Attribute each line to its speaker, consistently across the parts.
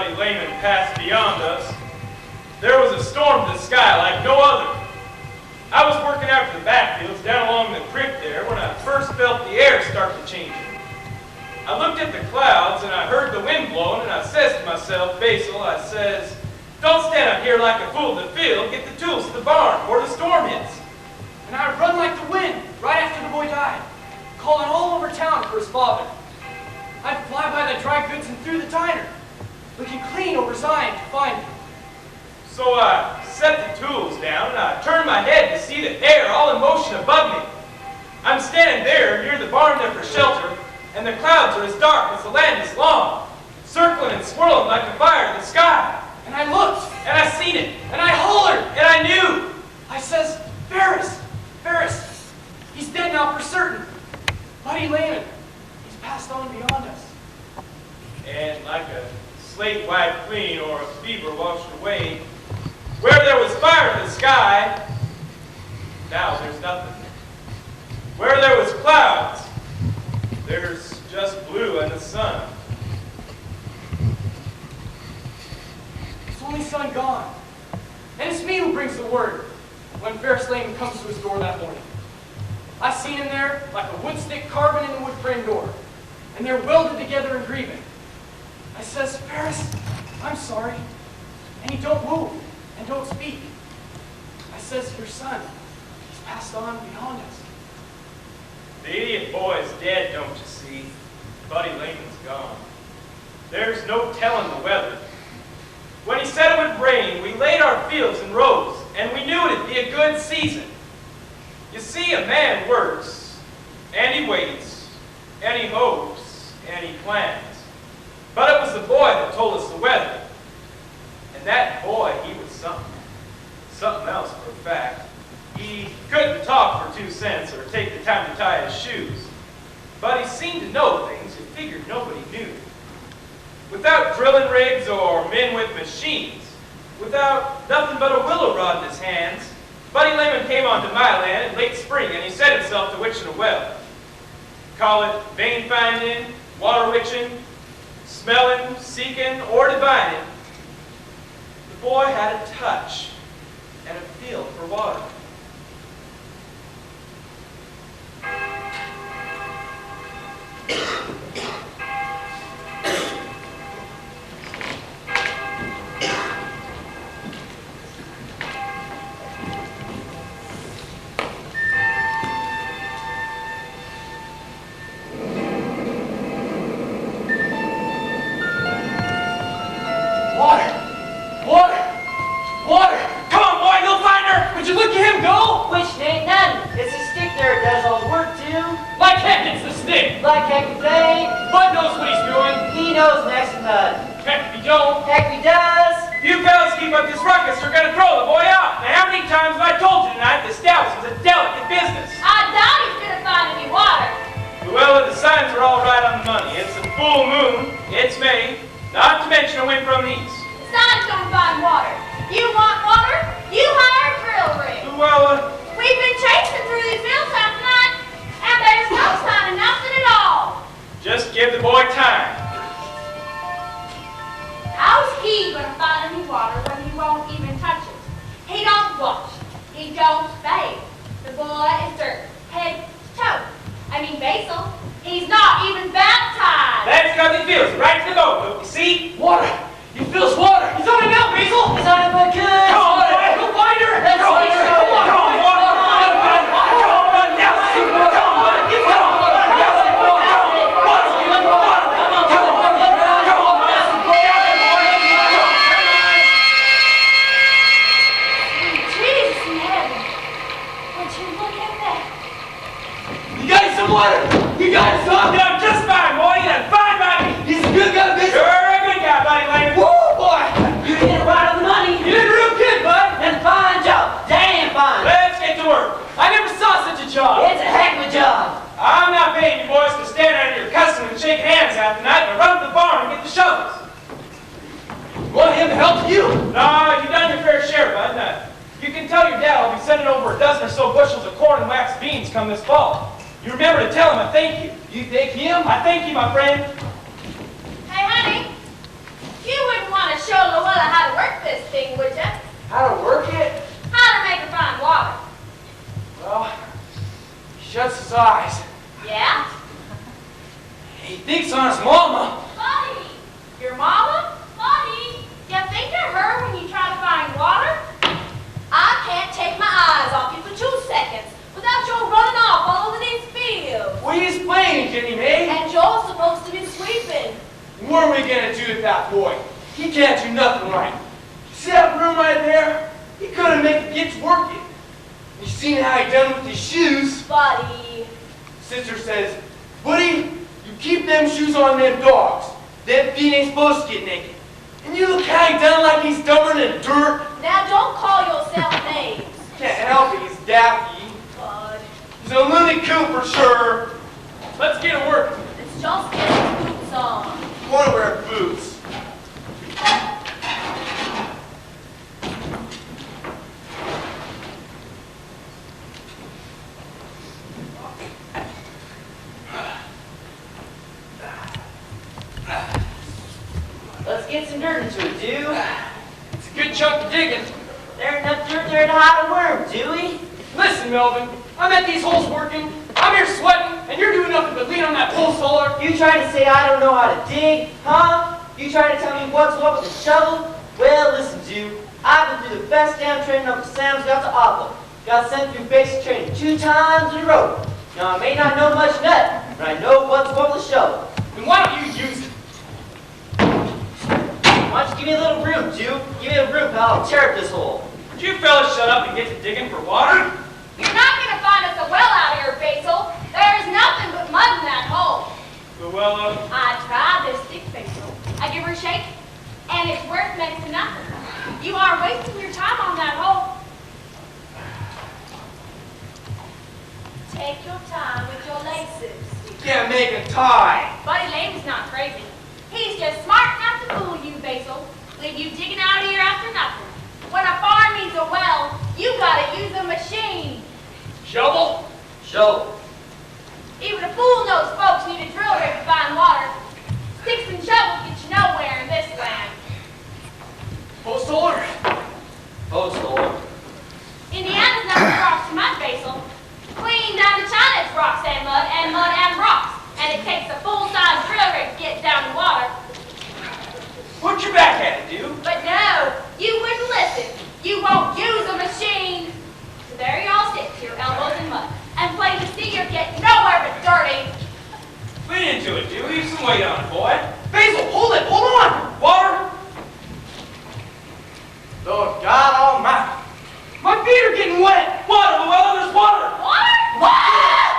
Speaker 1: Buddy Lehman passed beyond us, there was a storm to the sky like no other. I was working after the backfields down along the creek there when I first felt the air start to change. I looked at the clouds and I heard the wind blowing, and I says to myself, Basil, I says, don't stand up here like a fool in the field, get the tools to the barn before the storm hits.
Speaker 2: And I run like the wind right after the boy died, calling all over town for his father. I'd fly by the dry goods and through the diner, looking clean over Zion to find him.
Speaker 1: So I set the tools down and I turned my head to see the air all in motion above me. I'm standing there near the barn there for shelter, and the clouds are as dark as the land is long, circling and swirling like a fire in the sky.
Speaker 2: And I looked,
Speaker 1: and I seen it,
Speaker 2: and I hollered,
Speaker 1: and I knew.
Speaker 2: I says, Ferris, Ferris, he's dead now for certain. Buddy Lehman, he's passed on beyond us.
Speaker 1: And like a slate wiped clean or a fever washed away, where there was fire in the sky, now there's nothing. Where there was clouds, there's just blue and the sun.
Speaker 2: His only son gone. And it's me who brings the word when Ferris Lehman comes to his door that morning. I seen him there like a wood stick carving in the wood frame door, and they're welded together in grieving. I says, Ferris, I'm sorry. And he don't move and don't speak. I says, your son, he's passed on beyond us.
Speaker 1: The idiot boy is dead, don't you see? Buddy Lehman's gone. There's no telling the weather. When he said it would rain, we laid our fields in rows, and we knew it'd be a good season. You see, a man works, and he waits, and he hopes, and he plans. But it was the boy that told us the weather. And that boy, he was something. Something else for a fact. He couldn't talk for 2 cents or take the time to tie his shoes. But he seemed to know things he figured nobody knew. Without drilling rigs or men with machines, without nothing but a willow rod in his hands, Buddy Lehman came onto my land in late spring, and he set himself to witching a well. Call it vein finding, water witching, smelling, seeking, or divining. The boy had a touch and a feel for water.
Speaker 3: Like heck if they ain't.
Speaker 2: Bud knows what he's doing.
Speaker 3: He knows next to none.
Speaker 2: Heck if he don't.
Speaker 3: Heck if he does.
Speaker 1: You fellas keep up this ruckus, we're gonna throw the boy out. Now, how many times have I told you tonight this Dallas is a delicate business?
Speaker 4: I doubt he's gonna find any water.
Speaker 1: Well, the signs are all right on the money. It's a full moon, it's May, not to mention a wind from the east.
Speaker 4: The sign's gonna find water. You want water? You hire a drill rig.
Speaker 1: Well,
Speaker 4: We've been chasing through these fields half the night, and there's no sign of nothing at all.
Speaker 1: just give the boy time.
Speaker 4: How's he gonna find any water when he won't even touch it? He don't wash. He don't bathe. The boy is dirt, head to toe. Basil, he's not even baptized.
Speaker 1: That's because he feels right to the boat, don't you see?
Speaker 2: Water! He feels water! He's on it now, Basil!
Speaker 3: He's on it, but good!
Speaker 2: Come on, boy! Go find her!
Speaker 3: Let's
Speaker 2: Come on,
Speaker 3: see her.
Speaker 2: come on, come on, come on, come on,
Speaker 4: Jesus in heaven, would you look at that?
Speaker 2: You got some water! You got some!
Speaker 1: I'm just fine, boy. You done fine by me.
Speaker 2: He's a good guy, Basil!
Speaker 1: You're a good guy, buddy Lane.
Speaker 2: Woo, boy!
Speaker 3: You hit it right on the money!
Speaker 2: You did a real good, bud!
Speaker 3: And fine job! Damn fine!
Speaker 1: Let's get to work.
Speaker 2: I never saw such a job!
Speaker 3: It's a heck of a job!
Speaker 1: I'm not paying you boys to stand under your custom and shake hands half the night, but run to the barn and get the shovels.
Speaker 2: You want him to help you?
Speaker 1: No, you've done your fair share, bud. You can tell your dad I'll be sending over a dozen or so bushels of corn and wax beans come this fall. You remember to tell him I thank you.
Speaker 2: You thank him?
Speaker 1: I thank you, my friend.
Speaker 4: Hey, honey, you wouldn't want kind of show Luella how to work this thing, would ya?
Speaker 2: How to work it?
Speaker 4: How to make her find water.
Speaker 2: Well, he shuts his eyes.
Speaker 4: Yeah?
Speaker 2: He thinks on his mama.
Speaker 4: Buddy! Your mama? Buddy! You think of her when you try to find water? I can't take my eyes off you for 2 seconds without you running off all over these fields.
Speaker 2: What are you explaining, Jenny Mae?
Speaker 4: And Joel's supposed to be sweeping.
Speaker 2: What are we gonna do with that boy? He can't do nothing right. See that room right there? He couldn't make the kids work it. You seen how he done with his shoes?
Speaker 4: Buddy.
Speaker 2: Sister says, Buddy, you keep them shoes on them dogs. Them feet ain't supposed to get naked. And you look how he done like he's stubborn and dirt.
Speaker 4: Now don't call yourself names.
Speaker 2: Can't help it, he's daffy.
Speaker 4: Bud.
Speaker 2: He's a Looney Coon for sure.
Speaker 1: Let's get to work.
Speaker 4: It's just getting boots on.
Speaker 2: You wanna wear boots.
Speaker 3: Let's get some dirt into it, dude.
Speaker 2: It's a good chunk of digging.
Speaker 3: There's enough dirt there to hide a worm, Dewey.
Speaker 2: Listen, Melvin, I'm at these holes working. I'm here sweating, and you're doing nothing but lean on that pole solar.
Speaker 3: You trying to say I don't know how to dig, huh? You trying to tell me what's what with a shovel? Well, listen, dude. I've been through the best damn training Uncle Sam's got to offer. Got sent through basic training 2 times in a row. Now, I may not know much nut, but I know what's what with a shovel.
Speaker 2: Then why don't you use it?
Speaker 3: Why don't you give me a little room, dude? Give me a room, pal. I'll tear up this hole.
Speaker 1: Would you fellas shut up and get to digging for water?
Speaker 4: You're not going to find us a well out here, Basil. There is nothing but mud in that hole.
Speaker 1: Luella,
Speaker 4: I tried this stick, Basil. I give her a shake, and it's worth next to nothing. You are wasting your time on that hole. Take your time with your laces.
Speaker 2: You can't make a tie.
Speaker 4: Buddy Lane's not crazy. He's just smart enough to fool you, Basil. Leave you digging out here after nothing. When a farm needs a well, you gotta use a machine.
Speaker 2: Shovel?
Speaker 3: Shovel.
Speaker 4: Even a fool knows folks need a drill rig to find water. Sticks and shovels get you nowhere in this land.
Speaker 2: Pole solar?
Speaker 3: Postal.
Speaker 4: Indiana's nothing rocks to mud, Basil. Clean down to China, it's rocks and mud and rocks. And it takes a full-size drill rig to get down to water.
Speaker 2: Put your back at it, dude.
Speaker 4: But no, you wouldn't listen. You won't use a machine. So there you all sit to your elbows in mud. And plain to see you're getting nowhere but dirty.
Speaker 1: lean into it, dude. Leave some weight on it, boy.
Speaker 2: Basil, hold it, hold on.
Speaker 1: Water?
Speaker 2: Lord God Almighty. My feet are getting wet.
Speaker 1: Water, Luella, there's water.
Speaker 4: Water?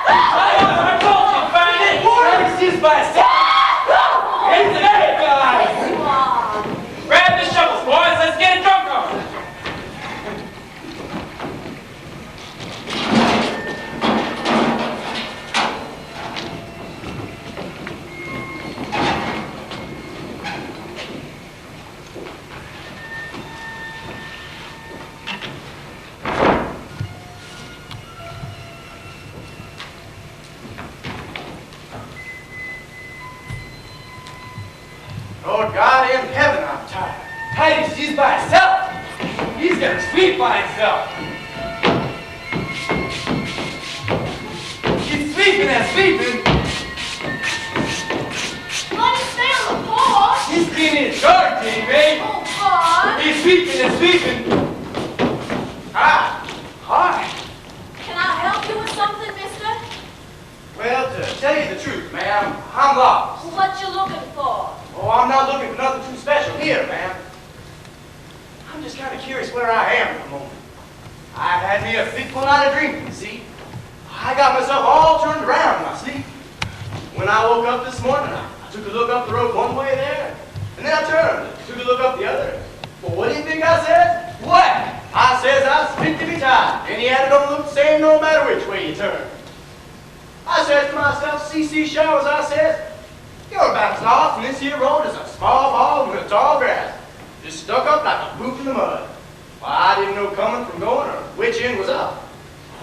Speaker 1: I told you, find it.
Speaker 2: Water exists by itself.
Speaker 1: It's there, guys.
Speaker 4: Wow.
Speaker 1: Grab the shovels, boys. Let's get it drunk on.
Speaker 2: Lord God in heaven, I'm tired. Tidy's used by himself. He's gonna sweep by himself. He's sweeping and sweeping.
Speaker 4: Let it stay on the floor.
Speaker 2: He's cleaning his garden, Jenny Mae.
Speaker 4: Oh, God.
Speaker 2: He's sweeping and sweeping. Hi.
Speaker 4: Can I help you with something, mister?
Speaker 2: Well, to tell you the truth, ma'am, I'm lost.
Speaker 4: What you looking for?
Speaker 2: Oh, I'm not looking for nothing too special here, ma'am. I'm just kind of curious where I am at the moment. I had me a fitful night of dreaming, you see. I got myself all turned around in my sleep. When I woke up this morning, I took a look up the road one way there, and then I turned and took a look up the other. Well, what do you think I said? What? I says I was fit to be tied, and he had it don't look the same no matter which way you turn. I said to myself, CC Showers, I says, you're about as lost in this here road as a small ball in the tall grass. Just stuck up like a boot in the mud. Well, I didn't know coming from going or which end was up.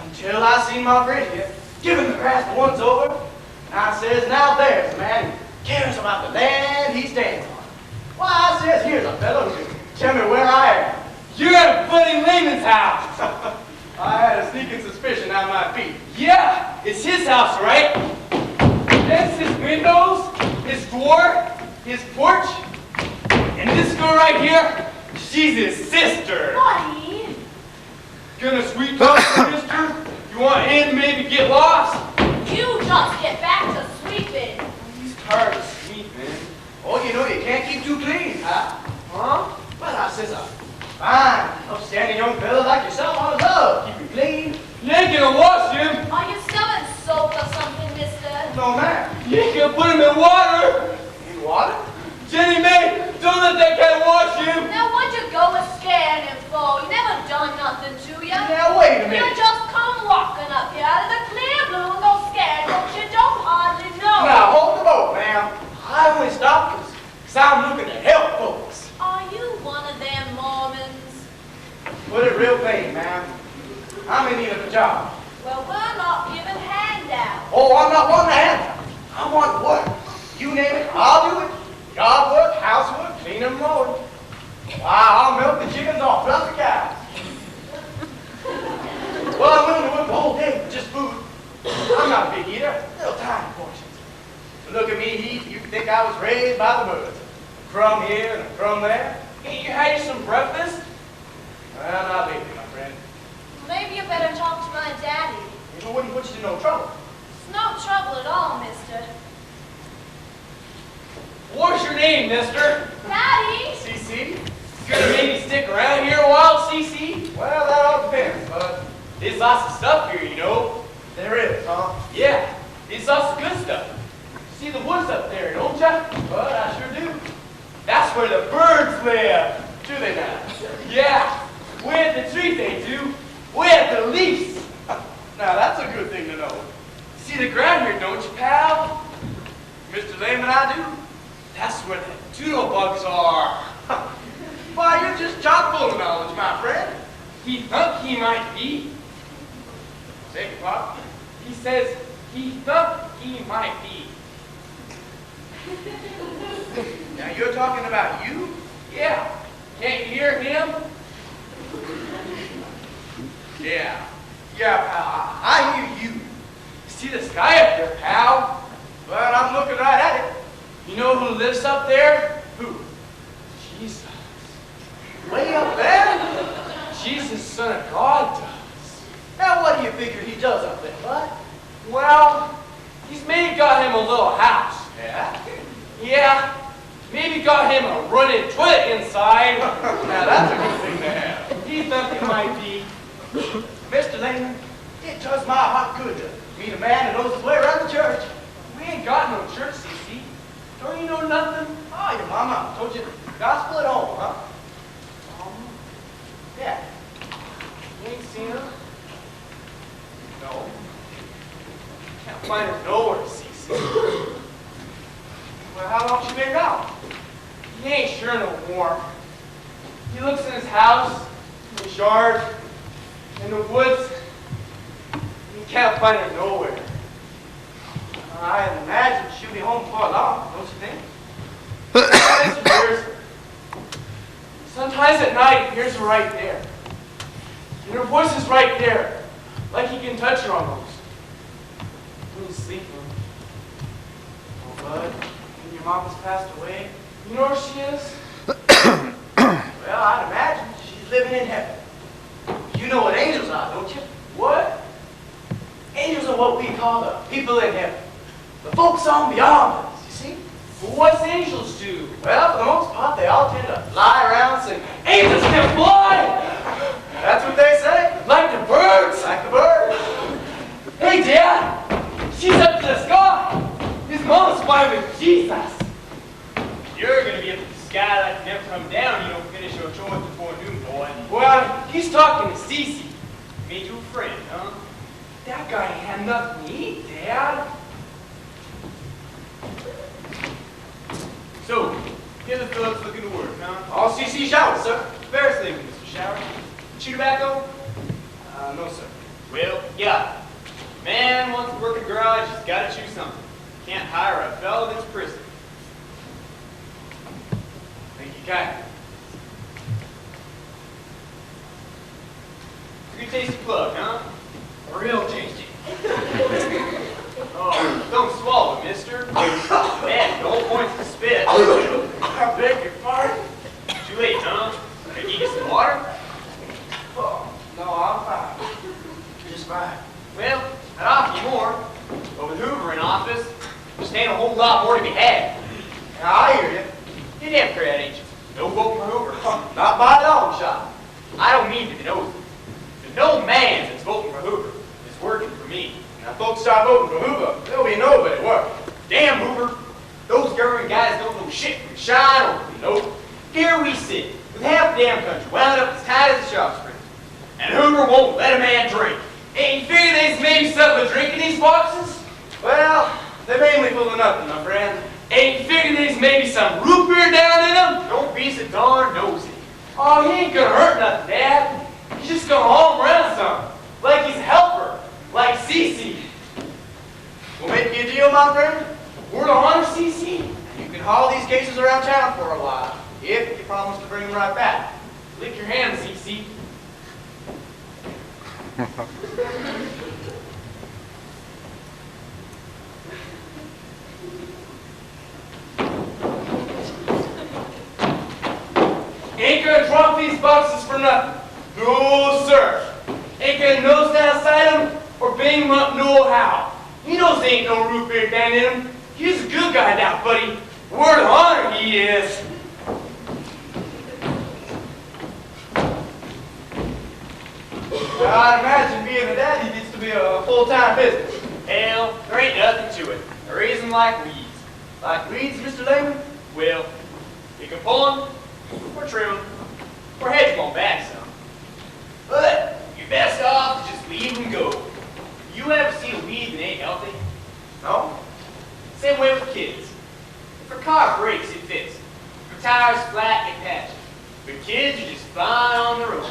Speaker 2: Until I seen my friend here, giving the grass the once over. And I says, now there's a man who cares about the land he stands on.
Speaker 5: Why, I says, here's a fellow who can tell me where I am.
Speaker 2: You're at Buddy Lehman's house.
Speaker 5: I had a sneaking suspicion I might be.
Speaker 2: Yeah, it's his house, right? That's his windows, his door, his porch. And this girl right here, she's his sister.
Speaker 4: Buddy.
Speaker 2: Gonna sweet talk you, mister? You want in to maybe get lost?
Speaker 4: You just get back to sweeping.
Speaker 2: He's tired of sweeping.
Speaker 5: Oh, you know you can't keep too clean, huh?
Speaker 2: Huh?
Speaker 5: Well, I says, fine, upstanding young fellow like yourself, I love keeping clean.
Speaker 2: You ain't gonna wash him.
Speaker 4: Are you still in soap or something, mister?
Speaker 5: No, ma'am.
Speaker 2: You ain't gonna put him in water.
Speaker 5: In water?
Speaker 2: Jenny Mae, don't let that guy wash him.
Speaker 4: Now what'd you go and scare him for? You never done nothing to you.
Speaker 5: Now, wait a
Speaker 4: You
Speaker 5: minute.
Speaker 4: just come walking up here out of the clear blue and go scared, don't you? Don't hardly know.
Speaker 5: Now, hold the boat, ma'am. I only stopped because I'm looking to help folks.
Speaker 4: Are you one of them Mormons?
Speaker 5: Put it real plain, ma'am. I'm in need of a job.
Speaker 4: Well, we're not giving handouts.
Speaker 5: Oh, I'm not one to hand. I want work. You name it, I'll do it. Yard work, housework, cleaning and mowing. Why, I'll milk the chickens off, plus the cows. Well, I'm willing to work the whole day for just food. I'm not a big eater, little tiny portions. But look at me eat, you'd think I was raised by the birds. A crumb here and a crumb there.
Speaker 2: Ain't you had you some breakfast?
Speaker 5: Well, not lately, my friend.
Speaker 4: Maybe you better talk to my daddy.
Speaker 5: If it wouldn't put you to no trouble.
Speaker 4: It's no trouble at all, mister.
Speaker 2: What's your name, mister?
Speaker 4: Daddy!
Speaker 5: CC?
Speaker 2: You gonna maybe stick around here a while, CC?
Speaker 5: Well, that all depends, bud.
Speaker 2: There's lots of stuff here, you know.
Speaker 5: There is, huh?
Speaker 2: Yeah, there's lots of good stuff. See the woods up there, don't ya?
Speaker 5: But I sure do.
Speaker 2: That's where the birds live.
Speaker 5: Do they now?
Speaker 2: Yeah, way at the tree they do. Way at the leaves.
Speaker 5: Now, that's a good thing to know.
Speaker 2: See the ground here, don't you, pal?
Speaker 5: Mr. Lehman, I do.
Speaker 2: That's where the doodle bugs are.
Speaker 5: Why, you're just chock full of knowledge, my friend.
Speaker 2: He thought he might be.
Speaker 5: Beg your pardon?
Speaker 2: He says he thought he might be.
Speaker 5: Now, you're talking about you?
Speaker 2: Yeah, can't you hear him?
Speaker 5: Yeah. Yeah, pal, I hear you.
Speaker 2: See the sky up there, pal?
Speaker 5: But I'm looking right at it.
Speaker 2: You know who lives up there? Who? Jesus.
Speaker 5: Way up there?
Speaker 2: Jesus, Son of God does.
Speaker 5: Now, what do you figure he does up there, bud?
Speaker 2: Well, he's maybe got him a little house.
Speaker 5: Yeah?
Speaker 2: Yeah, maybe got him a running toilet inside.
Speaker 5: Now, that's a good thing to have.
Speaker 2: He thought he might be.
Speaker 5: Mr. Lehman, it does my heart good to meet a man who knows his way around the church.
Speaker 2: We ain't got no church, CC. Don't you know nothing?
Speaker 5: Oh, your mama told you the gospel at home, huh? Yeah.
Speaker 2: You ain't seen her?
Speaker 5: No.
Speaker 2: Can't find her nowhere, CC.
Speaker 5: Well, how long she been gone?
Speaker 2: He ain't sure no more. He looks in his house, in his yard, in the woods, and he can't find her nowhere.
Speaker 5: I imagine she'll be home before long, don't you think?
Speaker 2: Sometimes he hears her. Sometimes at night he hears her right there. And her voice is right there, like he can touch her almost. When he's sleeping.
Speaker 5: Oh, bud, when your mama's passed away?
Speaker 2: You know where she is?
Speaker 5: Well, I'd imagine she's living in heaven. You know what angels are, don't you?
Speaker 2: What?
Speaker 5: Angels are what we call the people in heaven. The folks on beyond us, you see?
Speaker 2: Well, what's angels do?
Speaker 5: Well, for the most part, they all tend to lie around singing.
Speaker 2: Angels can fly!
Speaker 5: That's what they say.
Speaker 2: Like the birds!
Speaker 5: Like the birds.
Speaker 2: Hey, Dad! She's up to the sky! His mama's flying with Jesus!
Speaker 1: You're gonna be up in the sky like you never come down. You don't finish your chores before noon, boy.
Speaker 2: Well, he's talking to Cece.
Speaker 1: Made you a friend, huh?
Speaker 2: That guy ain't had nothing to eat, Dad.
Speaker 1: So, get the Phillips looking to work, huh?
Speaker 5: All CC showers, sir.
Speaker 1: Ferris Island, Mr. Shower. Chew tobacco?
Speaker 5: No, sir.
Speaker 1: Well, yeah. Man wants to work a garage, he's gotta choose something. Can't hire a fellow that's prison.
Speaker 5: You can.
Speaker 1: Pretty tasty plug, huh? Real tasty. Oh, don't swallow, mister. Man, the whole point's to spit.
Speaker 5: I beg your pardon?
Speaker 1: Too late, huh? Can you get some water?
Speaker 5: Oh, no, I'm fine. Just fine.
Speaker 1: Well, I'd offer you more. But with Hoover in office, just ain't a whole lot more to be had.
Speaker 5: Now, I hear you.
Speaker 1: You're damn correct, ain't you? No vote for Hoover.
Speaker 5: Not by a long shot.
Speaker 1: I don't mean to be nosy. But no man that's voting for Hoover is working for me.
Speaker 5: Now, folks start voting for Hoover, there'll be nobody working.
Speaker 1: Damn, Hoover. Those government guys don't know shit from shine or from nope. Here we sit, with half the damn country wound up as tight as a shop spring. And Hoover won't let a man drink.
Speaker 2: Ain't you figure there's maybe something to drink in these boxes?
Speaker 5: Well, they're mainly full of nothing, my friend.
Speaker 2: Ain't you figure there's maybe some root beer down in them?
Speaker 1: Don't be so darn nosy.
Speaker 2: Oh, he ain't gonna hurt nothing, Dad. He's just gonna haul him around some. Like he's a helper. Like Cece.
Speaker 5: We'll make you a deal, my friend.
Speaker 2: Word of honor, Cece?
Speaker 5: You can haul these cases around town for a while, if you promise to bring them right back.
Speaker 2: Lick your hand, Cece. Ain't gonna drop these boxes for nothing. No, sir. Ain't gonna nose down inside them or bang them up no how. He knows there ain't no root beer down in him. He's a good guy now, buddy. Word of honor, he is.
Speaker 5: Now, I'd imagine being a daddy needs to be a full-time business.
Speaker 1: Hell, there ain't nothing to it. I raise them like weeds.
Speaker 5: Like weeds, Mr. Lehman?
Speaker 1: Well, you can pull them, or trim them, or hedge them on back some. But you're best off to just leave them go. You ever see a weed that ain't healthy?
Speaker 5: No?
Speaker 1: Same way with kids. If a car breaks, it fits. If a tire's flat, it patches. But kids are just fine on their own.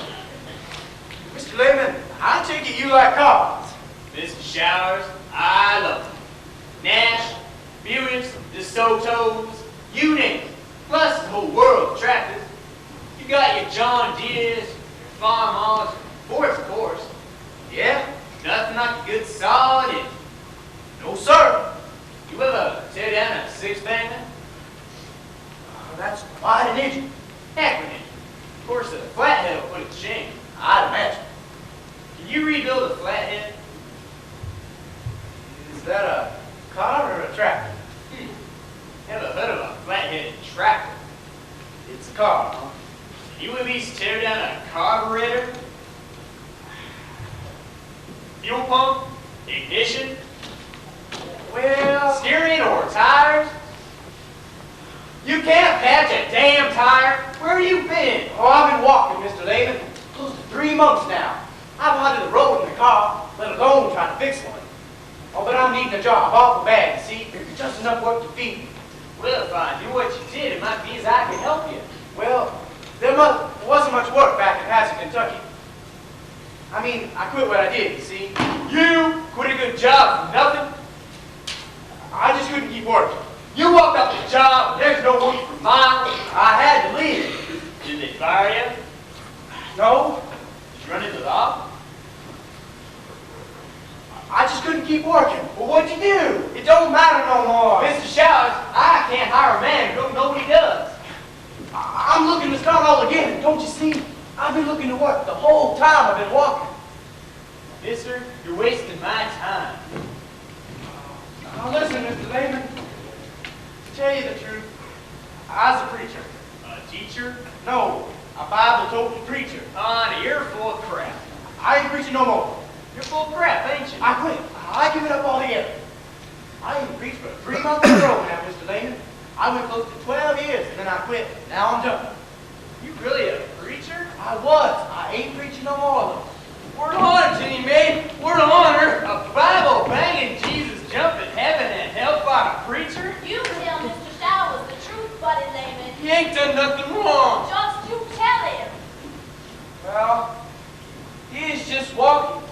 Speaker 5: Mr. Lehman, I take it you like cars.
Speaker 1: Mr. Showers, I love them. Nash, Buicks, DeSotos, you name it. Plus the whole world of tractors. You got your John Deere's, your Farmers, Fords, of course.
Speaker 5: Yeah?
Speaker 1: Nothing like a good solid engine.
Speaker 5: No, sir.
Speaker 1: You ever tear down a six-banger?
Speaker 5: That's quite an engine.
Speaker 1: Heck of an engine. Of course, a flathead will put it to shame.
Speaker 5: I'd imagine.
Speaker 1: Can you rebuild a flathead?
Speaker 5: Is that a car or a tractor?
Speaker 1: Never heard of a flathead tractor.
Speaker 5: It's a car, huh?
Speaker 1: Can you at least tear down a carburetor? Fuel pump? Ignition?
Speaker 5: Well,
Speaker 1: Steering or tires? You can't patch a damn tire? Where have you been?
Speaker 5: oh, I've been walking, Mr. Lehman. Close to 3 months now. I've hunted the road in the car, let alone trying to fix one. Oh, but I'm needing a job awful bad, you see? Just enough work to feed me.
Speaker 1: Well, if I knew what you did, it might be as I could help you.
Speaker 5: Well, there wasn't much work back in Patsy, Kentucky. I mean, I quit what I did, you see?
Speaker 1: You quit a good job for nothing?
Speaker 5: I just couldn't keep working.
Speaker 1: You walked up the job, and there's no work for miles.
Speaker 5: I had to leave.
Speaker 1: Did they fire you?
Speaker 5: No,
Speaker 1: Did you run into the law?
Speaker 5: I just couldn't keep working. Well, what'd you do? It don't matter no more.
Speaker 1: Mr. Showers, I can't hire a man who don't know what he does.
Speaker 5: I'm looking to start all again. Don't you see? I've been looking to work the whole time I've been walking.
Speaker 1: Mister, you're wasting my time.
Speaker 5: Now listen, Mr. Lehman. To tell you the truth, I was a preacher.
Speaker 1: A teacher?
Speaker 5: No, a Bible-toting preacher.
Speaker 1: Honey, you're full of crap.
Speaker 5: I ain't preaching no more.
Speaker 1: You're full of crap, ain't you?
Speaker 5: I quit. I give it up altogether. I ain't preached for 3 months in a row now, Mr. Lehman. I went close to 12 years, and then I quit. Now I'm done.
Speaker 1: You really a preacher?
Speaker 5: I was. I ain't preaching no more, though.
Speaker 1: Word of honor, Jenny Mae. Word of honor. A Bible banging Jesus jumping heaven and hellfire preacher?
Speaker 4: You tell Mr. Showers the truth, Buddy Lehman.
Speaker 1: He ain't done nothing wrong.
Speaker 4: Just you tell him.
Speaker 2: Well, he is just walking.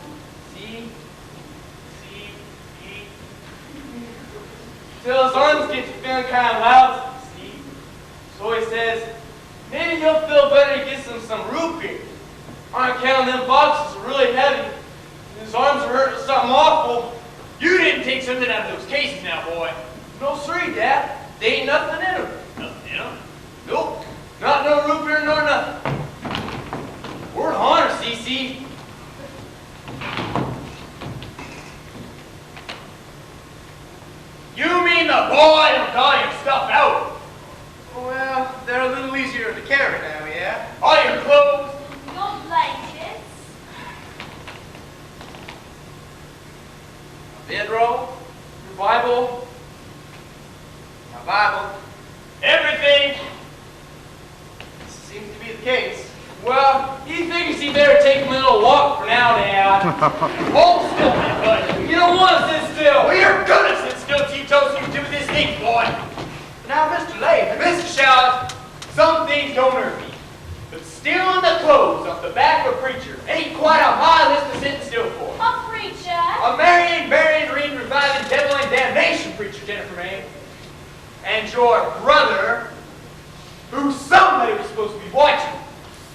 Speaker 2: See? Till his arms get to feeling kind of lousy, see? So he says, he'll feel better to get some root beer. On account of them boxes are really heavy. His arms are hurting something awful.
Speaker 5: You didn't take something out of those cases now, boy.
Speaker 2: No, siree, Dad. They ain't nothing in them.
Speaker 5: Nothing in them?
Speaker 2: Nope. Not no root beer nor nothing. Word of honor, CC.
Speaker 5: You mean the boy who got your stuff out?
Speaker 6: Well, they're a little easier to carry now, yeah?
Speaker 5: All your clothes?
Speaker 4: Your blankets.
Speaker 2: Bedroll, your Bible,
Speaker 6: My Bible.
Speaker 5: Everything?
Speaker 6: Seems to be the case.
Speaker 2: well, he figures he better take a little walk for now, Dad.
Speaker 5: Hold still, my bud.
Speaker 2: You don't want to sit still.
Speaker 5: Well, you're gonna sit still till you tell us you do this thing, boy.
Speaker 6: Now, Mr. Lay,
Speaker 5: Mr. Shallot, some things don't hurt me. But stealing the clothes off the back of a preacher ain't quite on my list to sit still for.
Speaker 4: A preacher.
Speaker 5: A marrying, burying, reading, reviving, devil and damnation preacher, Jennifer May. And your brother, who somebody was supposed to be watching,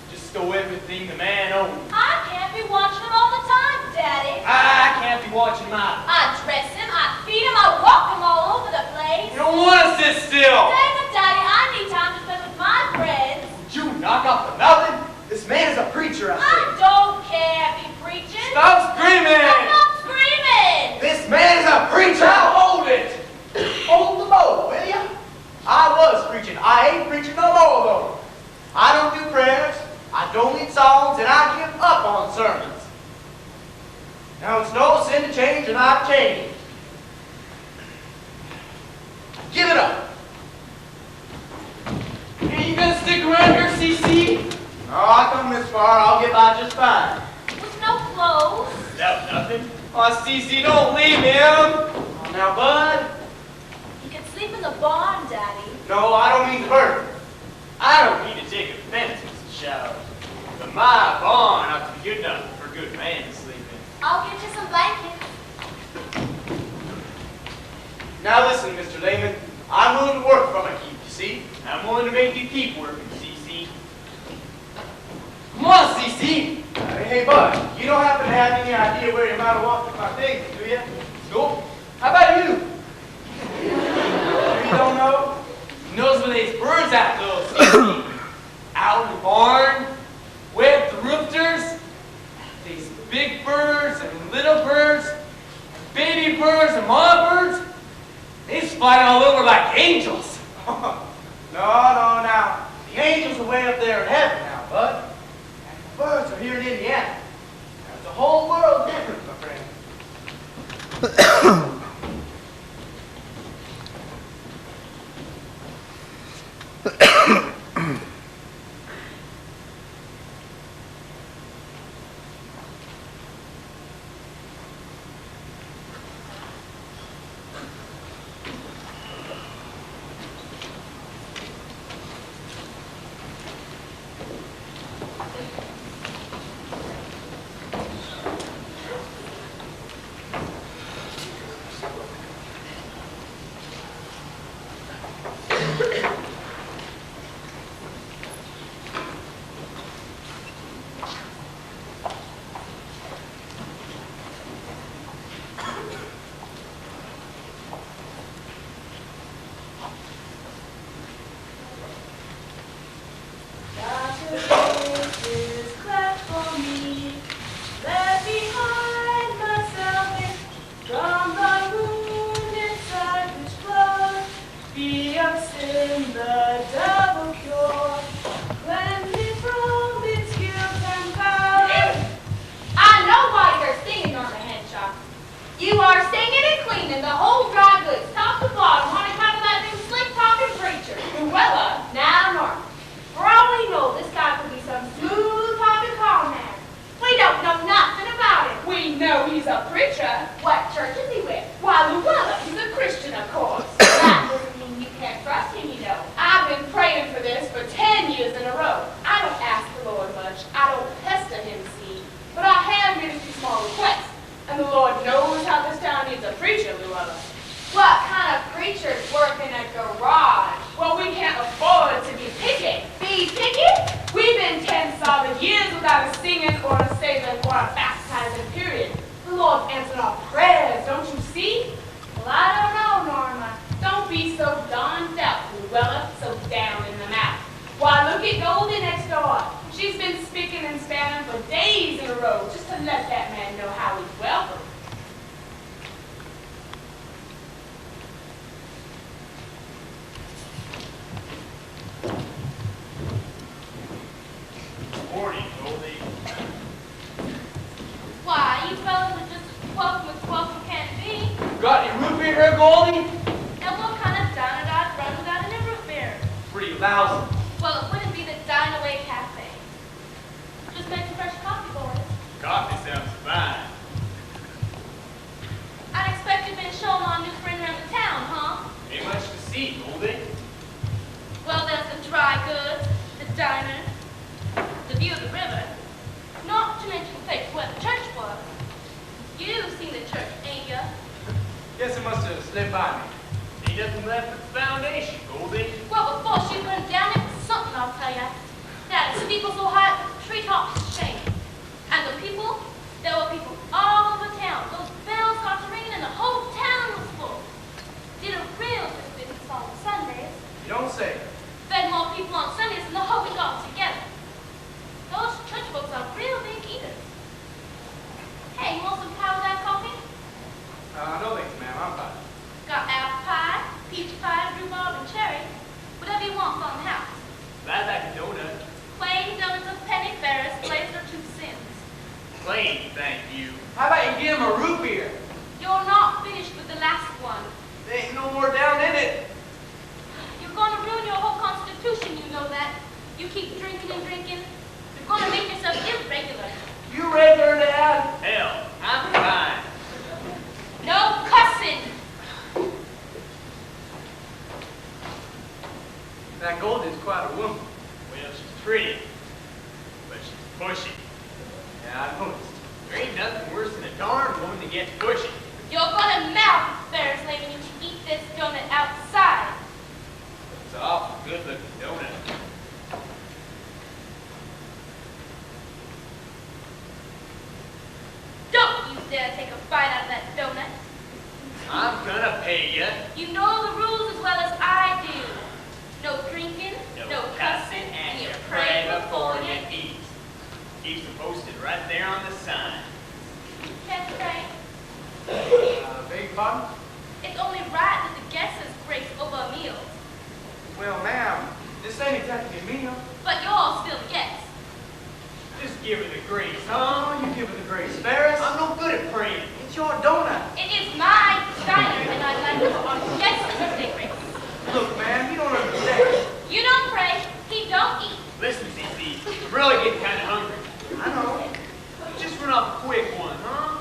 Speaker 5: just stole everything the man owned.
Speaker 4: I can't be watching him all the time, Daddy.
Speaker 5: I can't be watching him either.
Speaker 4: I dress him, I feed him, I walk him all over the place.
Speaker 2: You don't want to sit still.
Speaker 4: David, Daddy, I need time to spend with my friends.
Speaker 5: Would you knock off the nothing? This man is a preacher, I
Speaker 4: I
Speaker 5: say.
Speaker 4: don't care if he preaches.
Speaker 2: Stop screaming.
Speaker 4: I'm not screaming.
Speaker 5: This man is a preacher.
Speaker 6: now hold it. Hold the bowl, will you? I was preaching. I ain't preaching no more, though. I don't do prayers. I don't lead songs, and I give up on sermons. Now, it's no sin to change, and I've changed. Give it up.
Speaker 2: Are you gonna stick around here, CC?
Speaker 6: Oh, I come this far, I'll get by just fine.
Speaker 4: With no clothes.
Speaker 5: Without nothing?
Speaker 2: Oh, CC, don't leave him.
Speaker 6: Oh, now, Bud.
Speaker 4: You can sleep in the barn, Daddy.
Speaker 6: No, I don't mean to burden.
Speaker 5: I don't mean to take offense, Mrs. Shallot, but my barn ought to be good enough for a good man to sleep in.
Speaker 4: I'll get you some blankets.
Speaker 6: Now listen, Mr. Lehman. I'm willing to work from a keep, you see?
Speaker 5: I'm willing to make you keep working, CC.
Speaker 2: Come on, CC.
Speaker 6: Hey, Bud, you don't happen to have any idea where you might have walked with my things, do you?
Speaker 2: Nope. How about you?
Speaker 6: You don't know?
Speaker 2: He knows where these birds at, though, CC. Out in the barn, with the roosters, these big birds and little birds, baby birds and mama birds. They flying all over like angels.
Speaker 6: No, now. The angels are way up there in heaven now, Bud. And the birds are here in Indiana. There's a whole world different, my friend.
Speaker 4: You are singing and cleaning the whole dry goods, top to bottom, on account of that new slick-talking preacher. Well, now, Norman, for all we know, this guy could be some smooth-talking con man. We don't know nothing about him.
Speaker 7: We know he's a preacher.
Speaker 4: What church is he with?
Speaker 7: Why, Luella, he's a Christian, of course.
Speaker 4: That doesn't mean you can't trust him, you know.
Speaker 7: I've been praying
Speaker 4: dweller, so down in the mouth. Why, look at Goldie next door. She's been spicking and spanning for days in a row just to let that man know how he's welcome.
Speaker 1: Morning, Goldie.
Speaker 4: Why, you fellas are just as welcome as welcome can be.
Speaker 2: Got any root beer here, Goldie?
Speaker 4: And what kind of diner I'd run without any root beer?
Speaker 2: Pretty lousy.
Speaker 4: Well, it wouldn't be the Dine Away Cafe. Just make some fresh coffee, boys.
Speaker 1: Coffee sounds fine.
Speaker 4: I'd expect you've been showing on new friend around the town, huh?
Speaker 1: Ain't much to see, Goldie.
Speaker 4: Well, there's the dry goods, the diner, the view of the river. Not to mention the place where the church was. You've seen the church, ain't ya?
Speaker 5: Guess it must have slipped by me.
Speaker 1: Ain't nothing left but the foundation, Goldie.
Speaker 4: Well, before she went down, it was something, I'll tell ya. That steeple so high that the treetops shake. And the people, there were people all over town. Those bells got to ringing and the whole town was full. Did a real good business on Sundays.
Speaker 5: You don't say.
Speaker 4: Fed more people on Sundays than the whole week all together. Those church folks are real big eaters. Hey, you want some powdered coffee?
Speaker 5: No thanks, ma'am. I'm fine.
Speaker 4: Got apple pie, peach pie, rhubarb, and cherry. Whatever you want from the house.
Speaker 1: Glad like a donut.
Speaker 4: Plain donuts of penny Ferris, flavored or 2 cents.
Speaker 1: Plain, thank you.
Speaker 2: How about you give him a root beer?
Speaker 4: You're not finished with the last one.
Speaker 2: There ain't no more down in it.
Speaker 4: You're going to ruin your whole constitution, you know that. You keep drinking and drinking. You're going to make yourself irregular.
Speaker 2: You regular, Dad?
Speaker 1: Hell, I'm fine.
Speaker 4: No cussing.
Speaker 2: That Goldie's quite a woman.
Speaker 1: Well, she's pretty, but she's pushy.
Speaker 2: Yeah, I noticed.
Speaker 1: There ain't nothing worse than a darn woman that gets pushy.
Speaker 4: You're going to mouth, Ferris Island, you can eat this donut outside.
Speaker 1: It's an awful good-looking donut.
Speaker 4: Don't you dare take a bite out of that donut.
Speaker 1: I'm gonna pay ya.
Speaker 4: You know the rules as well as I do. No drinking, no cussing, and you pray before you eat.
Speaker 1: Keeps it posted right there on the sign.
Speaker 4: That's right.
Speaker 5: Beg your pardon?
Speaker 4: It's only right that the guests grace over meals.
Speaker 5: Well, ma'am, this ain't exactly a meal.
Speaker 4: But you're all still guests.
Speaker 1: Just give her the grace, huh?
Speaker 5: Oh, you give her the grace, Ferris.
Speaker 1: I'm no good at praying.
Speaker 5: It's your donut.
Speaker 4: It is my diner, and I'd like to our guests to say grace.
Speaker 5: Look, ma'am, you don't understand.
Speaker 4: You don't pray, he don't eat.
Speaker 1: Listen, CC, I'm really getting kind of hungry.
Speaker 5: I know.
Speaker 1: Just run off a quick one, huh?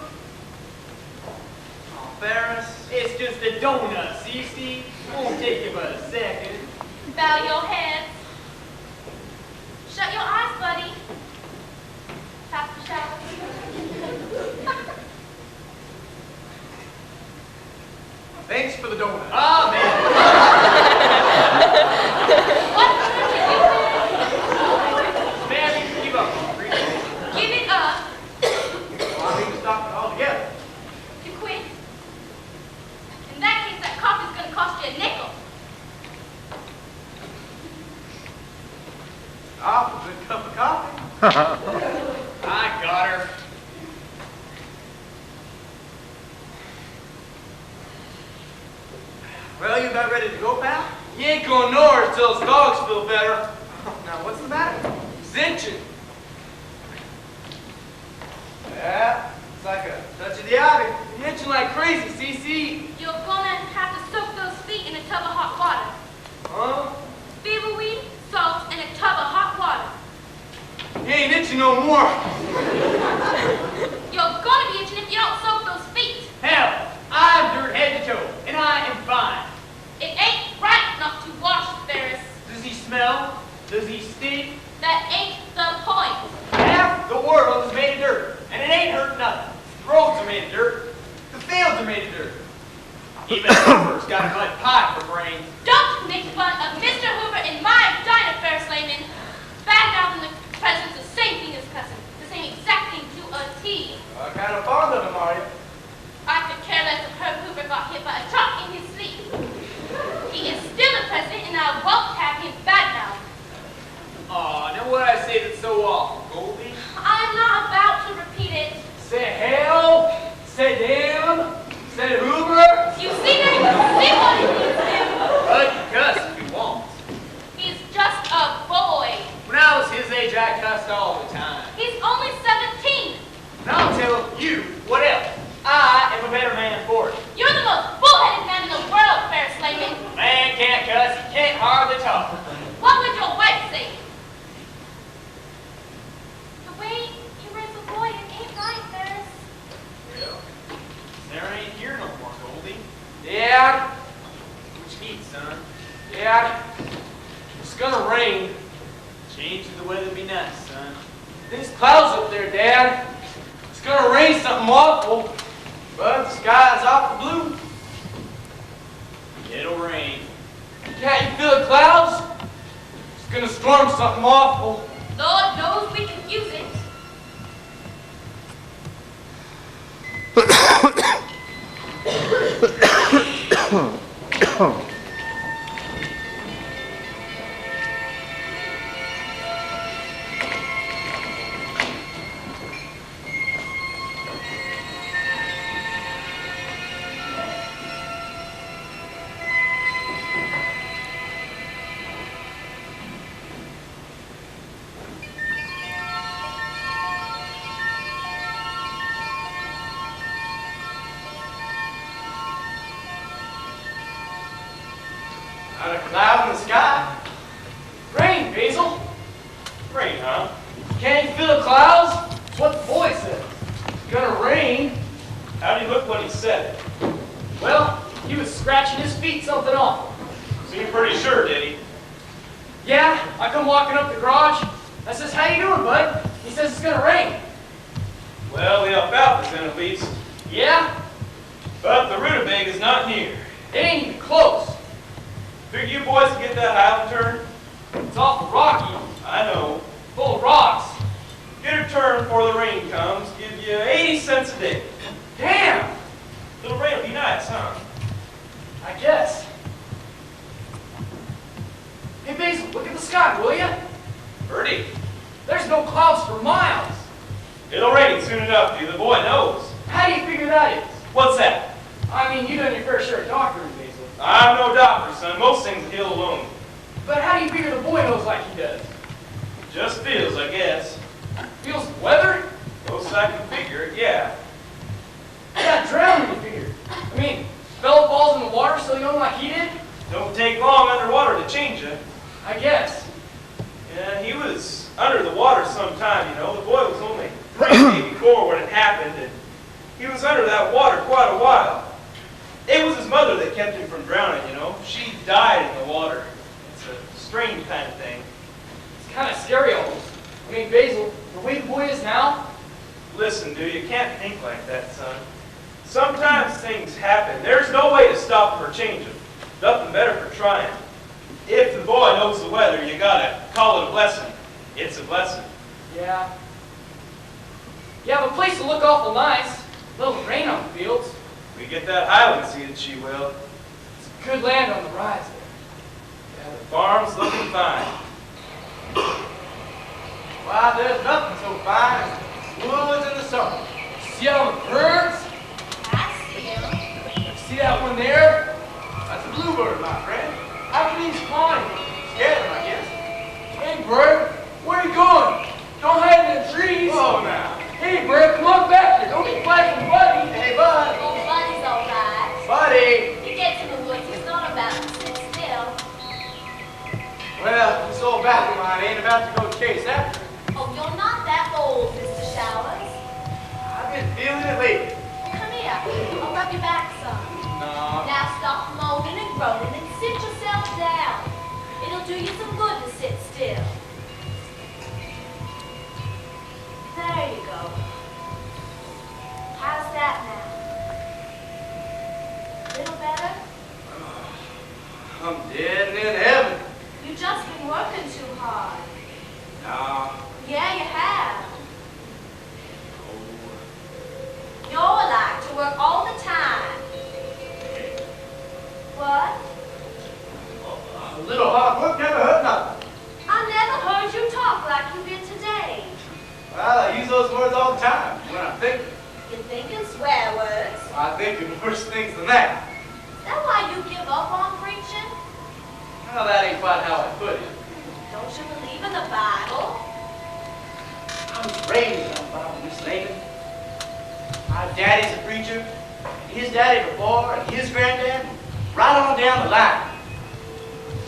Speaker 5: Oh, Ferris.
Speaker 1: It's just a donut, CC. Won't take you but a second.
Speaker 4: Bow your heads. Shut your eyes, buddy. Pass the shower.
Speaker 5: Thanks for the donut.
Speaker 1: Ah, man.
Speaker 4: What should you do?
Speaker 1: Man, you can give up on free.
Speaker 4: Give it up.
Speaker 5: Well, I mean to stop it altogether.
Speaker 4: You quit. In that case, that coffee's gonna cost you a nickel.
Speaker 5: Awful good cup of coffee.
Speaker 1: I got her.
Speaker 5: Well, you about ready to go, pal?
Speaker 2: You ain't going nowhere till his dogs feel better.
Speaker 5: Now, what's the matter?
Speaker 2: He's itching.
Speaker 5: Yeah, it's like a touch of the ivy.
Speaker 2: He's itching like crazy, CC.
Speaker 4: You're gonna have to soak those feet in a tub of hot water.
Speaker 2: Huh?
Speaker 4: Feverweed, salt, and a tub of hot water.
Speaker 2: He ain't itching no more.
Speaker 4: You're gonna be itching if you don't soak those feet.
Speaker 1: Hell, I'm dirt head to toe, and I am fine.
Speaker 4: It ain't right not to wash, Ferris.
Speaker 1: Does he smell? Does he stink?
Speaker 4: That ain't the point.
Speaker 1: Half the world is made of dirt, and it ain't hurt nothing. The roads are made of dirt. The fields are made of dirt. Even Hoover's got a mud pie for brains.
Speaker 4: Don't make fun of Mr. Hoover in my diner, Ferris Layman. Bad mouth in the presence, the same thing as cussing. The same exact thing to a T.
Speaker 5: Kind of fond of him, are you?
Speaker 4: I could care less if Herb Hoover got hit by a truck in his sleep. He is still the president, and I won't
Speaker 2: Yeah, it's gonna rain.
Speaker 5: Change of the weather be nice, son.
Speaker 2: These clouds up there, Dad. It's gonna rain something awful.
Speaker 6: But the sky is awful blue.
Speaker 5: It'll rain.
Speaker 2: Can't you feel the clouds? It's gonna storm something awful.
Speaker 4: Lord knows we can use it.
Speaker 6: Not a cloud in the sky.
Speaker 2: Rain, Basil.
Speaker 1: Rain, huh?
Speaker 2: Can't you feel the clouds? It's what the boy said. It's gonna rain.
Speaker 1: How'd he look when he said it?
Speaker 2: Well, he was scratching his feet something off.
Speaker 1: Seemed pretty sure, did he?
Speaker 2: Yeah, I come walking up the garage. I says, how you doing, bud? He says it's gonna rain.
Speaker 1: Well, the alfalfa's in at least.
Speaker 2: Yeah?
Speaker 1: But the rutabaga is not near.
Speaker 2: It ain't even close.
Speaker 1: Figure you boys can get that Highland turn?
Speaker 2: It's awful rocky,
Speaker 1: I know.
Speaker 2: full of rocks.
Speaker 1: Get a turn before the rain comes. Give you 80 cents a day.
Speaker 2: Damn!
Speaker 1: Little rain will be nice, huh?
Speaker 2: I guess. Hey, Basil, look at the sky, will ya?
Speaker 1: Birdie,
Speaker 2: There's no clouds for miles.
Speaker 1: it'll rain soon enough, dude. The boy knows.
Speaker 2: How do you figure that is?
Speaker 1: What's that?
Speaker 2: I mean, you done your fair share of doctoring, Basil.
Speaker 1: I'm no doctor, son. Most things heal alone.
Speaker 2: But how do you figure the boy knows like he does?
Speaker 1: Just feels, I guess.
Speaker 2: Feels the weather?
Speaker 1: Most I can figure it, yeah.
Speaker 2: He got drowned, you figure. I mean, fella falls in the water so young like he did?
Speaker 1: Don't take long underwater to change it.
Speaker 2: I guess.
Speaker 1: Yeah, he was under the water sometime, you know. The boy was only 3 maybe 4 when it happened, and he was under that water quite a while. It was his mother that kept him from drowning, you know. She died in the water. It's a strange kind of thing.
Speaker 2: It's kind of scary almost. I mean, Basil, the way the boy is now,
Speaker 1: Listen, dude, you can't think like that, son. Sometimes things happen. There's no way to stop them or change them. Nothing better for trying. If the boy knows the weather, you gotta call it a blessing. It's a blessing.
Speaker 2: yeah. Yeah, the place will look awful nice. A little rain on the fields.
Speaker 1: We get that Highland seed, she will.
Speaker 2: It's good land on the rise there.
Speaker 1: Yeah, the farm's looking fine.
Speaker 6: Why, there's nothing so fine as the woods in the summer.
Speaker 2: See all the birds?
Speaker 4: I see him.
Speaker 2: See that one there?
Speaker 6: That's a bluebird, my friend.
Speaker 2: How can he's flying?
Speaker 6: Scared him, I guess.
Speaker 2: Hey, bird, where are you going? Don't hide in the trees.
Speaker 6: Whoa, now.
Speaker 2: Hey, bird, come on back here. Don't be flashing, buddy.
Speaker 6: Hey, bud.
Speaker 4: Oh, Buddy's all right.
Speaker 6: Buddy.
Speaker 4: He gets in the woods. He's not about to sit still.
Speaker 6: Well, this old battle mine ain't about to go chase after him.
Speaker 4: Oh, you're not that old, Mr. Showers.
Speaker 6: I've been feeling it lately.
Speaker 4: Come here. I'll rub your back some.
Speaker 6: No.
Speaker 4: Now stop moaning and groaning and sit yourself down. It'll do you some good to sit still. There you go. How's that now? Little better?
Speaker 6: I'm dead and in heaven.
Speaker 4: You've just been working too hard.
Speaker 6: No.
Speaker 4: Yeah, you have. You're like to work all the time. What?
Speaker 6: A little hard work never hurt nothing.
Speaker 4: I never heard you talk like you did today.
Speaker 6: Well, I use those words all the time when I'm thinking.
Speaker 4: You're thinking swear words.
Speaker 6: I think of worse things than that.
Speaker 4: Is that why you give up on preaching?
Speaker 6: Well, that ain't quite how I put it.
Speaker 4: Don't you believe in the Bible?
Speaker 6: I was raised on the Bible, Miss Lehman. My daddy's a preacher, and his daddy before, and his granddad, right on down the line.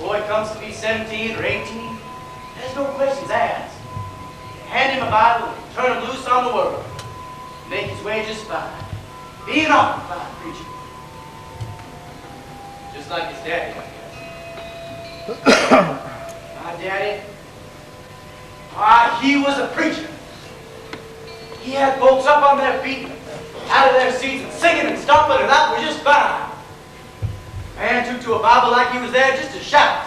Speaker 6: Boy comes to be 17 or 18, there's no questions asked. Hand him a Bible and turn him loose on the world. Make his way just fine. Be an awful fine preacher. Just like his daddy, I guess. My daddy, he was a preacher. He had folks up on their feet, out of their seats, and singing and stomping, and that was just fine. Man took to a Bible like he was there just to shout.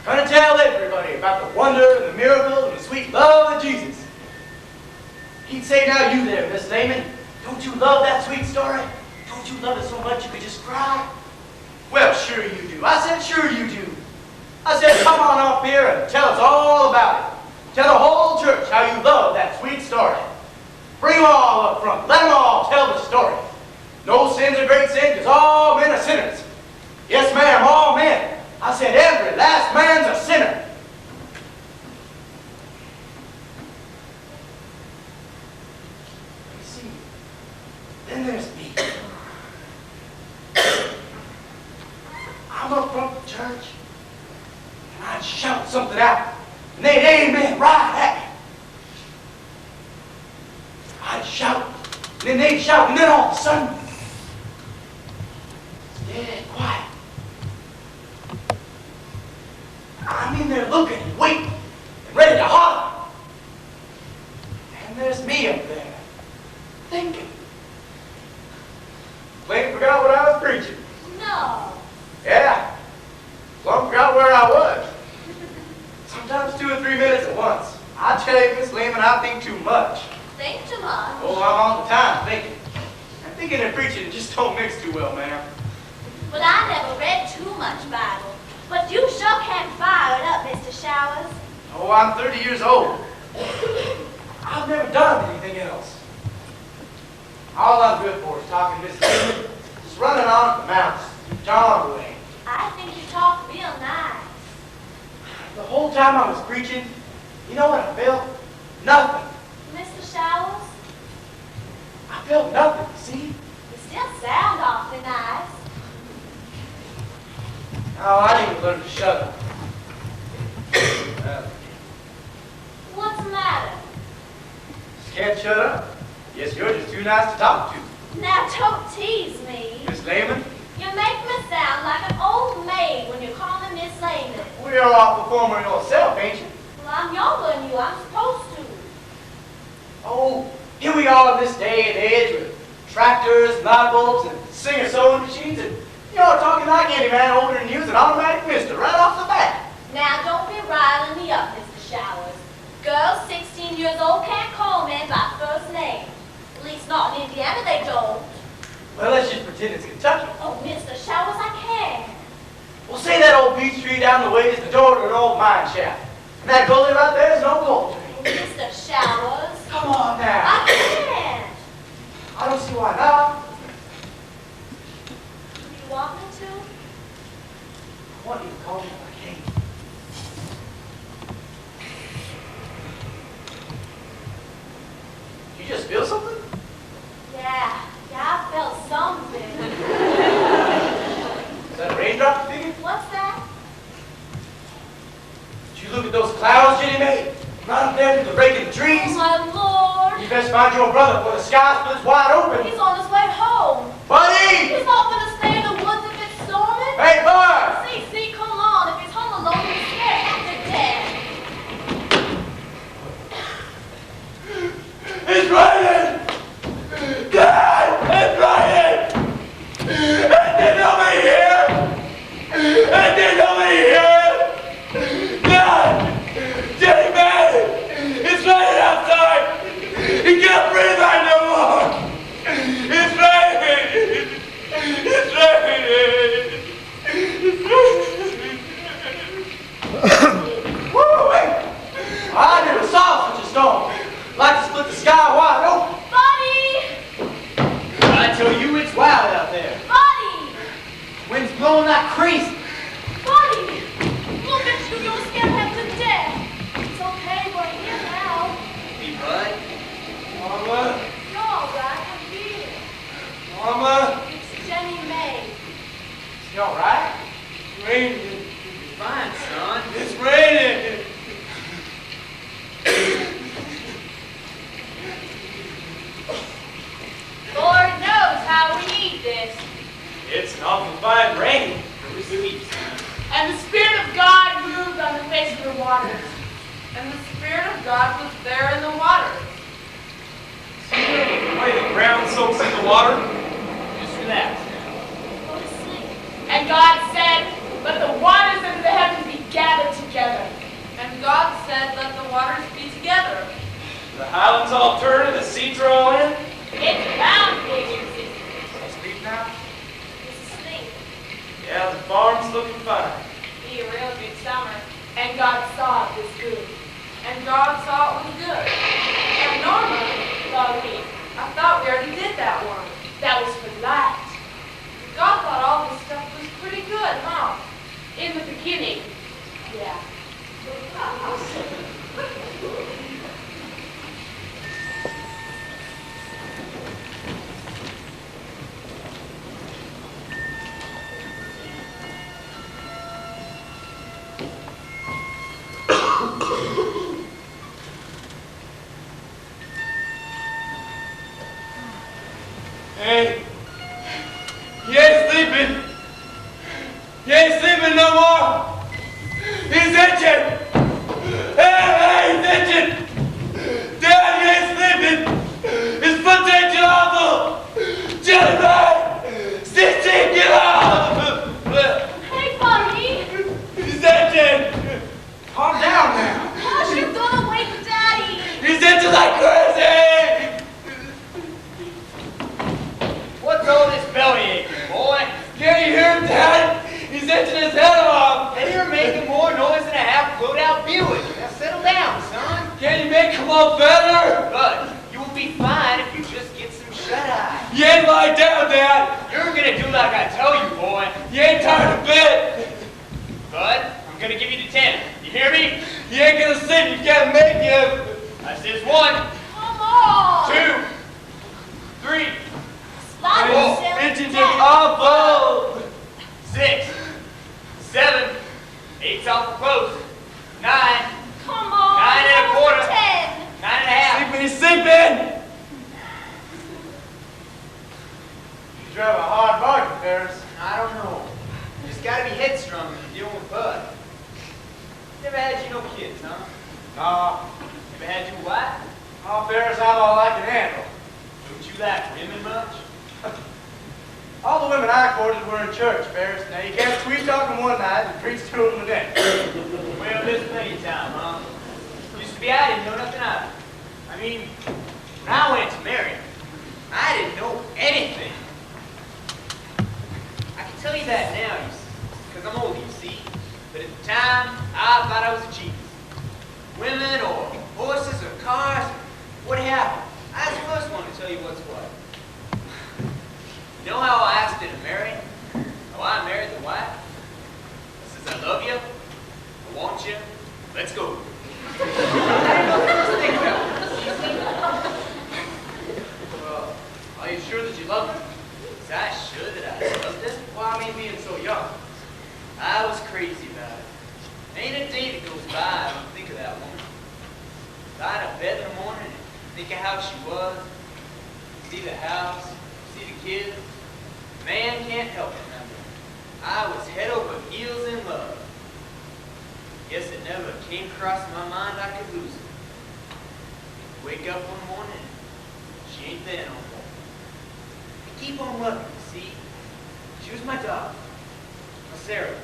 Speaker 6: Trying to tell everybody about the wonder and the miracle and the sweet love of Jesus. He'd say, now you there, Miss Lehman, don't you love that sweet story? Don't you love it so much you could just cry? Well, sure you do. I said, sure you do. I said, come on up here and tell us all about it. Tell the whole church how you love that sweet story. Bring them all up front. Let them all tell the story. No sin's a great sin because all men are sinners. Yes, ma'am, all men. I said every last man's a sinner. You see, then there's me. I'm up front of the church, and I'd shout something out, and they'd amen right at me. I'd shout, and then they'd shout, and then all of a sudden, it's dead quiet. I'm in there looking and waiting and ready to holler. And there's me up there, thinking. Plain forgot what I was preaching.
Speaker 4: No.
Speaker 6: Yeah. Plumb forgot where I was. Sometimes 2 or 3 minutes at once. I tell you, Miss Lehman, I think too much.
Speaker 4: Think too much.
Speaker 6: Oh, I'm on the time thinking. And thinking and preaching just don't mix too well, ma'am.
Speaker 4: But I never read too much Bible. But you sure can fire it up, Mr. Showers.
Speaker 6: Oh, I'm 30 years old. I've never done anything else. All I'm good for is talking Miss Lehman, just running on the mountains, John way.
Speaker 4: I think you talk real nice.
Speaker 6: The whole time I was preaching, you know what I felt? Nothing.
Speaker 4: Mr. Showers,
Speaker 6: I felt nothing, see?
Speaker 4: you still sound awfully nice.
Speaker 6: Oh, I need to learn to shut up.
Speaker 4: What's the matter?
Speaker 6: Just can't shut up. Yes, you're just too nice to talk to.
Speaker 4: Now don't tease me.
Speaker 6: Miss Lehman,
Speaker 4: You make me sound like an old maid when you call me Miss Lehman.
Speaker 6: we're off performer yourself, ain't you?
Speaker 4: Well, I'm younger than you. I'm supposed to.
Speaker 6: Oh, here we are in this day and age with tractors, light bulbs, and singer sewing machines, and you're talking like any man older than you's an automatic mister right off the bat.
Speaker 4: Now don't be riling me up, Mr. Showers. Girls 16 years old can't call men by first name. At least not in Indiana, they don't.
Speaker 6: Well, let's just pretend it's Kentucky.
Speaker 4: Oh, Mr. Showers, I can.
Speaker 6: Well, say that old beech tree down the way is the door to an old mine shaft. And that gully right there is no gold
Speaker 4: Oh,
Speaker 6: tree.
Speaker 4: Mr. Showers,
Speaker 6: Come on now.
Speaker 4: I can't.
Speaker 6: I don't see why not.
Speaker 4: Do you want me to?
Speaker 6: I want you to call me if I can. You just feel something?
Speaker 4: Yeah, I felt something.
Speaker 6: Is that a raindrop you thinking?
Speaker 4: What's that?
Speaker 6: Did you look at those clouds Jenny made? Right up there to the break of the trees?
Speaker 4: Oh, my Lord.
Speaker 6: You best find your brother before the sky splits wide open.
Speaker 4: He's on his way home.
Speaker 6: Buddy!
Speaker 4: He's not going to stay in the woods if it's storming.
Speaker 6: Hey, bud!
Speaker 4: See, come on. If he's home alone, he's scared half to death.
Speaker 6: It's raining! Dad! It's raining! And there's nobody here! And there's nobody here! Dad! Jenny, man! It's raining outside! You can't breathe right no more! It's raining! It's raining! Woo! I never saw such a storm. Like to split the sky wide open.
Speaker 4: Buddy!
Speaker 6: I tell you, it's wild out there.
Speaker 4: Buddy!
Speaker 6: Wind's blowing like crazy.
Speaker 4: Buddy! Look at you. You're scared half to death. It's okay. We're here now.
Speaker 6: Hey, bud. Mama.
Speaker 4: You're all right. I'm here.
Speaker 6: Mama.
Speaker 4: It's Jenny May.
Speaker 6: You all right? It's raining. You're fine, son. It's raining.
Speaker 4: Lord knows how we need this.
Speaker 1: It's an awful fine rain for this week.
Speaker 2: And the Spirit of
Speaker 4: is in the waters.
Speaker 7: And the Spirit of God was there in the waters.
Speaker 1: See the way the ground soaks in the water?
Speaker 5: Just relax.
Speaker 4: Go to sleep. And God said, let the waters under the heavens be gathered together.
Speaker 7: And God said, let the waters be together.
Speaker 1: The highlands all turn and the seeds are all in?
Speaker 4: It's bound, agency.
Speaker 1: Sleep now?
Speaker 4: It's asleep.
Speaker 1: Yeah, the farm's looking fine.
Speaker 4: Be a real good summer. And God saw it was good.
Speaker 7: And God saw it was good.
Speaker 4: And Norma, thought he,
Speaker 7: I thought we already did that one.
Speaker 4: that was for light.
Speaker 7: God thought all this stuff was pretty good, huh?
Speaker 4: In the beginning, yeah.
Speaker 1: Hey, you ain't sleeping. You ain't sleeping no more. He's itching. Hey, he's itching. Dad, you ain't sleeping. His foot's itching awful. Jellybean, Stitchy, get off.
Speaker 4: Hey, Bunny!
Speaker 1: He's itching.
Speaker 6: Calm down now.
Speaker 4: Hush, you're gonna wake Daddy!
Speaker 1: He's itching like crazy.
Speaker 5: What's all this belly aching, boy?
Speaker 1: Can't you hear him, Dad? He's itching his head off.
Speaker 5: And you're making more noise than a half-blowed-out Buick. Now settle down, son.
Speaker 1: Can you make him all better?
Speaker 5: But you will be fine if you just get some shut-eye.
Speaker 1: You ain't lie down, Dad.
Speaker 5: You're gonna do like I tell you, boy.
Speaker 1: You ain't tired a bit.
Speaker 5: Bud, I'm gonna give you the 10. You hear me?
Speaker 1: You ain't gonna sit, you gotta make him.
Speaker 5: That's this 1,
Speaker 4: Come on!
Speaker 5: 2, 3,
Speaker 4: Slide
Speaker 5: Oh,
Speaker 4: yourself
Speaker 1: Itching
Speaker 4: down.
Speaker 1: just awful.
Speaker 5: 6, 7, 8's awful close. 9,
Speaker 4: Come on!
Speaker 5: 9 and a quarter.
Speaker 4: 10.
Speaker 5: 9 and a half.
Speaker 1: Sleeping, he's sleeping.
Speaker 6: You drive a hard bargain, Ferris.
Speaker 5: I don't know. You just gotta be headstrong when you're dealing with Bud. Never had you no kids, huh?
Speaker 6: Nah.
Speaker 5: Never had you what?
Speaker 6: Oh, Ferris, I'm all I can handle.
Speaker 5: Don't you like women much?
Speaker 6: All the women I courted were in church, Ferris. Now, you can't sweet talk them one night and preach to them the next.
Speaker 5: Well, there's plenty of time, huh? Used to be I didn't know nothing either. I mean, when I went to marry, I didn't know anything. I can tell you that now, you see, because I'm older, you see. But at the time, I thought I was a genius. Women or horses or cars, what happened? I was the first one to tell you what's what. You know how I asked her to marry? How I married the wife? I says, I love you. I want you. Let's go. I didn't know what to think about it.
Speaker 6: Well, are you sure that you love her?
Speaker 5: Was I sure that I loved her?
Speaker 6: Well, I mean, being so young.
Speaker 5: I was crazy about it. Ain't a day that goes by I don't think of that woman. Lie in bed in the morning and think of how she was. See the house, see the kids. Man can't help it, remember. I was head over heels in love. Guess it never came across my mind I could lose her. Wake up one morning, she ain't there no more. I keep on loving her, see? She was my dog, my Sarah.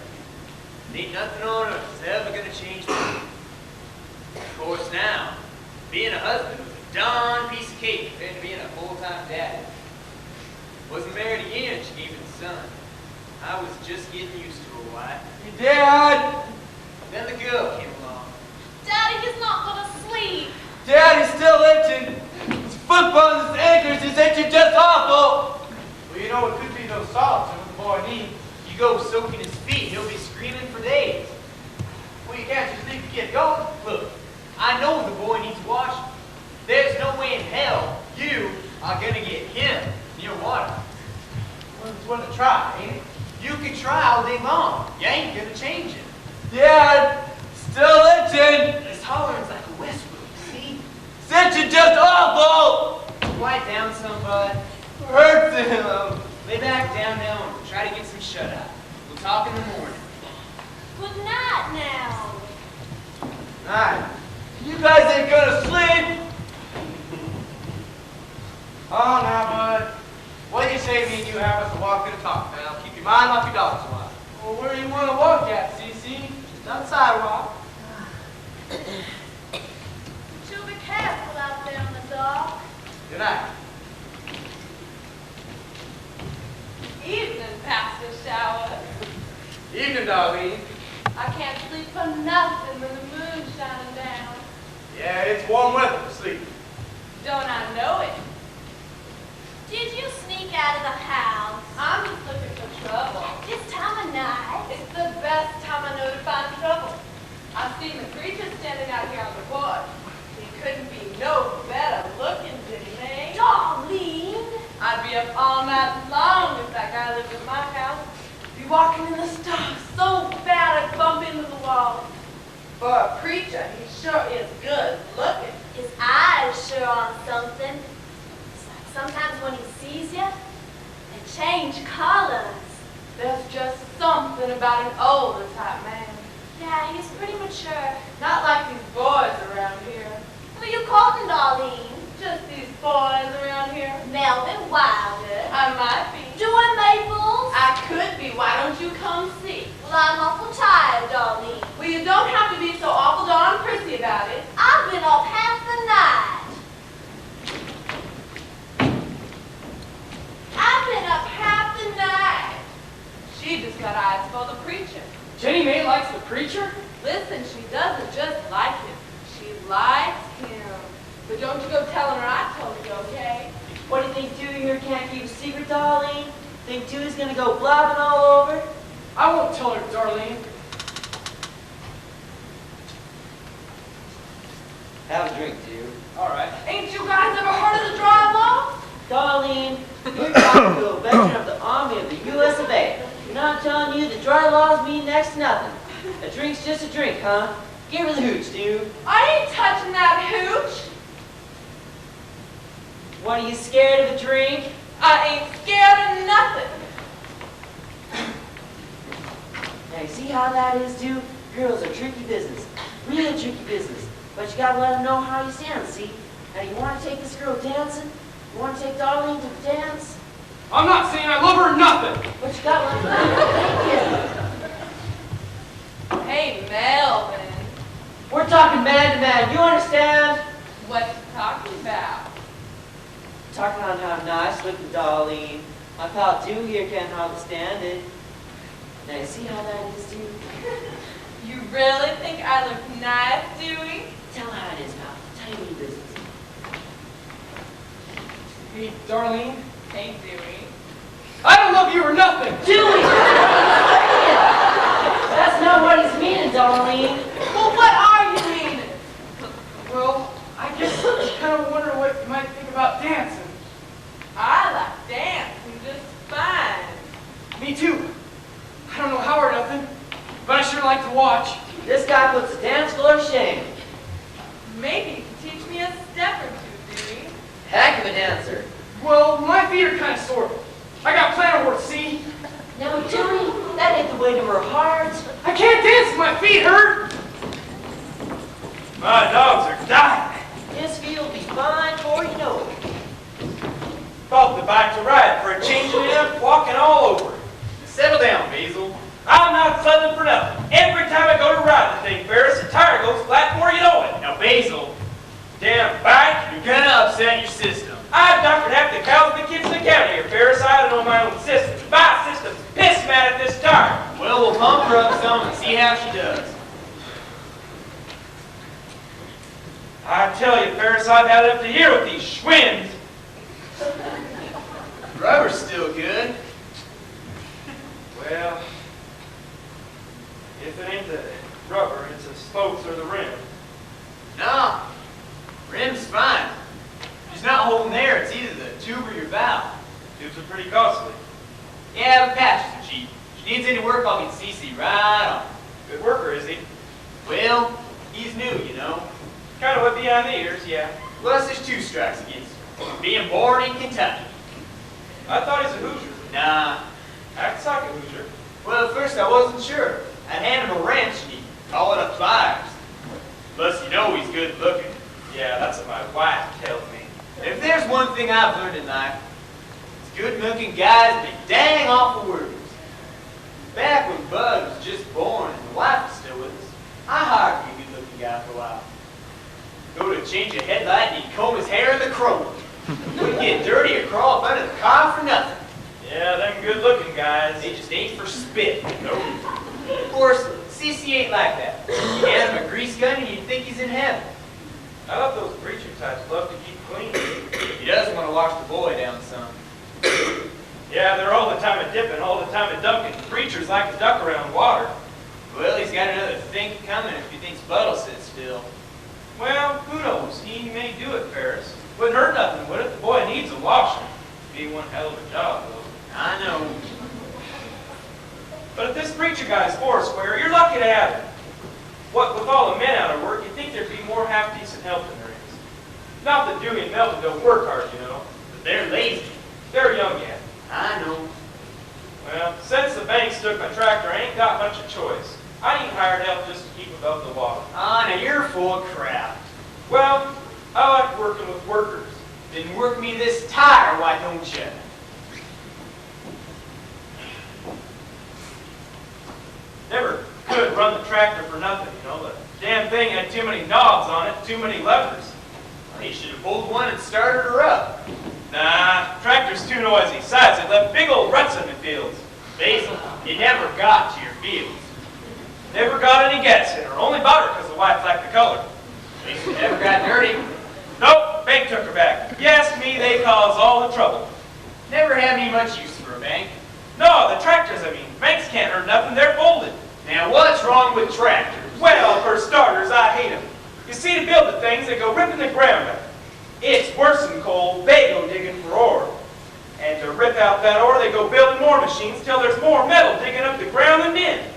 Speaker 5: Ain't nothing on earth that's ever gonna change me. Of course now, being a husband was a darn piece of cake compared to being a full-time daddy. Wasn't married a year and she gave me the son. I was just getting used to her wife.
Speaker 1: Dad!
Speaker 5: Then the girl came along.
Speaker 4: Daddy is not gonna sleep.
Speaker 1: Dad, he's still itching. His foot bones, his ankles, he's itching just awful.
Speaker 6: Well, you know, it could be those salts that the boy needs.
Speaker 5: You go soaking his feet, he'll be screaming for days.
Speaker 6: Well, you can't just leave the kid going.
Speaker 5: Look, I know the boy needs washing. There's no way in hell you are gonna get him near water.
Speaker 6: Well, it's worth a try, ain't it?
Speaker 5: You can try all day long. You ain't gonna change it.
Speaker 1: Dad, still itching.
Speaker 5: His hollering's like a whisper, see?
Speaker 1: It's itching just awful.
Speaker 5: Quiet down, some bud.
Speaker 1: Hurts him.
Speaker 5: Lay back down now and try to get some shut-eye. We'll talk in the morning.
Speaker 4: Good night now.
Speaker 6: Alright. You guys ain't gonna sleep. Oh, now, bud. What do you say me and you have us to walk and talk, pal? Keep your mind off your dogs a while.
Speaker 2: Well, where do you want to walk at, CC?
Speaker 6: Just on the sidewalk.
Speaker 4: She'll be careful out there on the dock.
Speaker 6: Good night.
Speaker 7: Evening, Pastor Shower.
Speaker 6: Evening, Darlene.
Speaker 7: I can't sleep for nothing when the moon's shining down.
Speaker 6: Yeah, it's warm weather for sleep.
Speaker 7: Don't I know it?
Speaker 4: Did you sneak out of the house?
Speaker 7: I'm just looking for trouble.
Speaker 4: This time of night?
Speaker 7: It's the best time I know to find trouble. I've seen the preacher standing out here on the porch. He couldn't be no better looking than me.
Speaker 4: Darlene!
Speaker 7: I'd be up all night long if that guy lived in my house. Be walking in the stars so bad I'd bump into the wall. For a preacher, he sure is good looking.
Speaker 4: His eyes sure on something. It's like sometimes when he sees you, they change colors.
Speaker 7: There's just something about an older type man.
Speaker 4: Yeah, he's pretty mature.
Speaker 7: Not like these boys around here.
Speaker 4: Who you calling, Darlene?
Speaker 7: Just these boys around here.
Speaker 4: Melvin Wilder.
Speaker 7: I might be.
Speaker 4: Doing Maples?
Speaker 7: I could be. Why don't you come see?
Speaker 4: Well, I'm awful tired, Darlene.
Speaker 7: Well, you don't have to be so awful darn prissy about it.
Speaker 4: I've been up half the night. I've been up half the night.
Speaker 7: She just got eyes for the preacher.
Speaker 2: Jenny Mae likes the preacher?
Speaker 7: Listen, she doesn't just like him. She likes him. But don't you go telling her I told you, okay?
Speaker 3: What do you think Dewey here can't keep a secret, Darlene? Think Dewey's gonna go blabbing all over?
Speaker 2: I won't tell her, Darlene.
Speaker 3: Have a drink, Dew.
Speaker 2: All right.
Speaker 7: Ain't you guys ever heard of the dry law?
Speaker 3: Darlene, you're talking to a veteran of the Army of the U.S. of A. And I'm telling you, the dry laws mean next to nothing. A drink's just a drink, huh? Give her the hooch, Dew.
Speaker 7: I ain't touching that hooch.
Speaker 3: What, are you scared of a drink?
Speaker 7: I ain't scared of nothing.
Speaker 3: Now, you see how that is, Dew? Girls are tricky business. Real tricky business. But you gotta let them know how you stand, see? Now, you want to take this girl dancing? You want to take Darlene to the dance?
Speaker 2: I'm not saying I love her or nothing.
Speaker 3: But you gotta let them know.
Speaker 7: Hey, Melvin.
Speaker 3: We're talking man to man, you understand?
Speaker 7: What you talking about?
Speaker 3: Talking on how nice looking Darlene. My pal Dew here can't hardly stand it. Now, you see how that is, Dew?
Speaker 7: You really think I look nice, Dewey?
Speaker 3: Tell her how it is, pal. Tell you your business.
Speaker 2: Hey, Darlene.
Speaker 7: Hey, Dewey.
Speaker 2: I don't love you or nothing.
Speaker 3: Dewey! That's not what he's meaning, Darlene.
Speaker 7: Well, what are you meaning?
Speaker 2: Well, I guess I kind of wonder what you might think about dancing.
Speaker 7: I like dancing just fine.
Speaker 2: Me too. I don't know how or nothing, but I sure like to watch.
Speaker 3: This guy puts the dance floor to shame.
Speaker 7: Maybe you can teach me a step or two, Dewey.
Speaker 3: Heck of a dancer.
Speaker 2: Well, my feet are kind of sore. I got plantar warts, see?
Speaker 3: Now, Dewey, that ain't the way to her heart.
Speaker 2: I can't dance if my feet hurt.
Speaker 1: My dogs are dying.
Speaker 3: This field will be fine before you know it.
Speaker 1: Thought the bike to ride for a change of up, walking all over. Settle down, Basil. I'm not southern for nothing. Every time I go to ride the thing, Ferris, the tire goes flat before you know it. Now, Basil, damn bike, you're gonna upset your system. I've doctored half the cows and the kids in the county here, Ferris. I don't know my own system. My system's pissed mad at this tire.
Speaker 5: Well, we'll pump her up some and see how she does.
Speaker 1: I tell you, Ferris, I've had it up to here with these Schwinn's.
Speaker 5: Rubber's still good.
Speaker 1: Well, if it ain't the rubber, it's the spokes or the rim.
Speaker 5: No, rim's fine. She's not holding there. It's either the tube or your valve.
Speaker 1: Tubes are pretty costly.
Speaker 5: Yeah, but patches are cheap. If she needs any work, I'll get CC right on.
Speaker 1: Good worker, is he?
Speaker 5: Well, he's new, you know.
Speaker 1: Kind of wet behind the ears, yeah.
Speaker 5: Plus, there's 2 strikes against him. Being born in Kentucky.
Speaker 1: I thought he's a Hoosier.
Speaker 5: Nah.
Speaker 1: Acts like a Hoosier.
Speaker 5: Well, at first I wasn't sure. I'd hand him a wrench and he'd call it up pliers. But one thing I've learned in life. It's good-looking guys make dang awful workers. Back when Bud was just born and the wife was still with us, I hired to be a good-looking guy for a while. Go to change a headlight and he'd comb his hair in the chrome. Wouldn't get dirty or crawl up under the car for nothing.
Speaker 1: Yeah, them good-looking guys.
Speaker 5: They just ain't for spit. Nope. Of course, CC ain't like that. You hand him a grease gun and you'd think he's in heaven.
Speaker 1: I thought those preacher types love to keep clean.
Speaker 5: He doesn't want to wash the boy down some.
Speaker 1: Yeah, they're all the time a dipping, all the time a ducking. Preachers like to duck around water.
Speaker 5: Well, he's got another thing coming if he thinks Bud'll sit still.
Speaker 1: Well, who knows? He may do it, Ferris. Wouldn't hurt nothing, would it? The boy needs a washing. Be one hell of a job, though.
Speaker 5: I know.
Speaker 1: But if this preacher guy's foursquare, you're lucky to have him. What with all the men out of work, you'd think there'd be more half-decent help than there is. Not that Dewey and Melvin don't work hard, you know.
Speaker 5: But they're lazy.
Speaker 1: They're young yet.
Speaker 5: I know.
Speaker 1: Well, since the banks took my tractor, I ain't got much of choice. I need hired help just to keep above the water.
Speaker 5: Ah, now you're full of crap.
Speaker 1: Well, I like working with workers.
Speaker 5: Then work me this tire, why don't you?
Speaker 1: Never could run the tractor for nothing, you know. The damn thing had too many knobs on it, too many levers.
Speaker 5: Well, you should have pulled one and started her up.
Speaker 1: Nah, tractor's too noisy. Besides, it left big old ruts in the fields.
Speaker 5: Basil, you never got to your fields.
Speaker 1: Never got any gas in her. Only bought her because the wife liked the color.
Speaker 5: Basil never got dirty.
Speaker 1: Nope, bank took her back. If you ask me, they cause all the trouble.
Speaker 5: Never had any much use for a bank.
Speaker 1: No, the tractors, I mean. Banks can't hurt nothing. They're folded.
Speaker 5: Now what's wrong with tractors?
Speaker 1: Well, for starters, I hate them. You see, to build the things, they go ripping the ground up. It's worse than coal. They go digging for ore. And to rip out that ore, they go building more machines till there's more metal digging up the ground than men.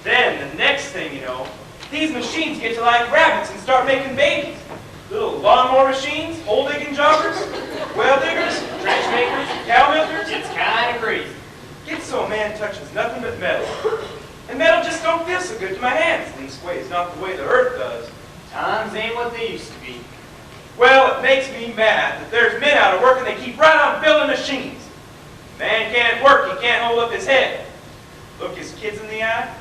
Speaker 1: Then, the next thing you know, these machines get to like rabbits and start making babies. Little lawnmower machines, hole digging jobbers, well diggers, trench makers, cow milkers.
Speaker 5: It's kind of crazy.
Speaker 1: Gets so a man touches nothing but metal. And metal just don't feel so good to my hands. Leastways, not the way the earth does.
Speaker 5: Times ain't what they used to be.
Speaker 1: Well, it makes me mad that there's men out of work and they keep right on building machines. Man can't work, he can't hold up his head. Look his kids in the eye.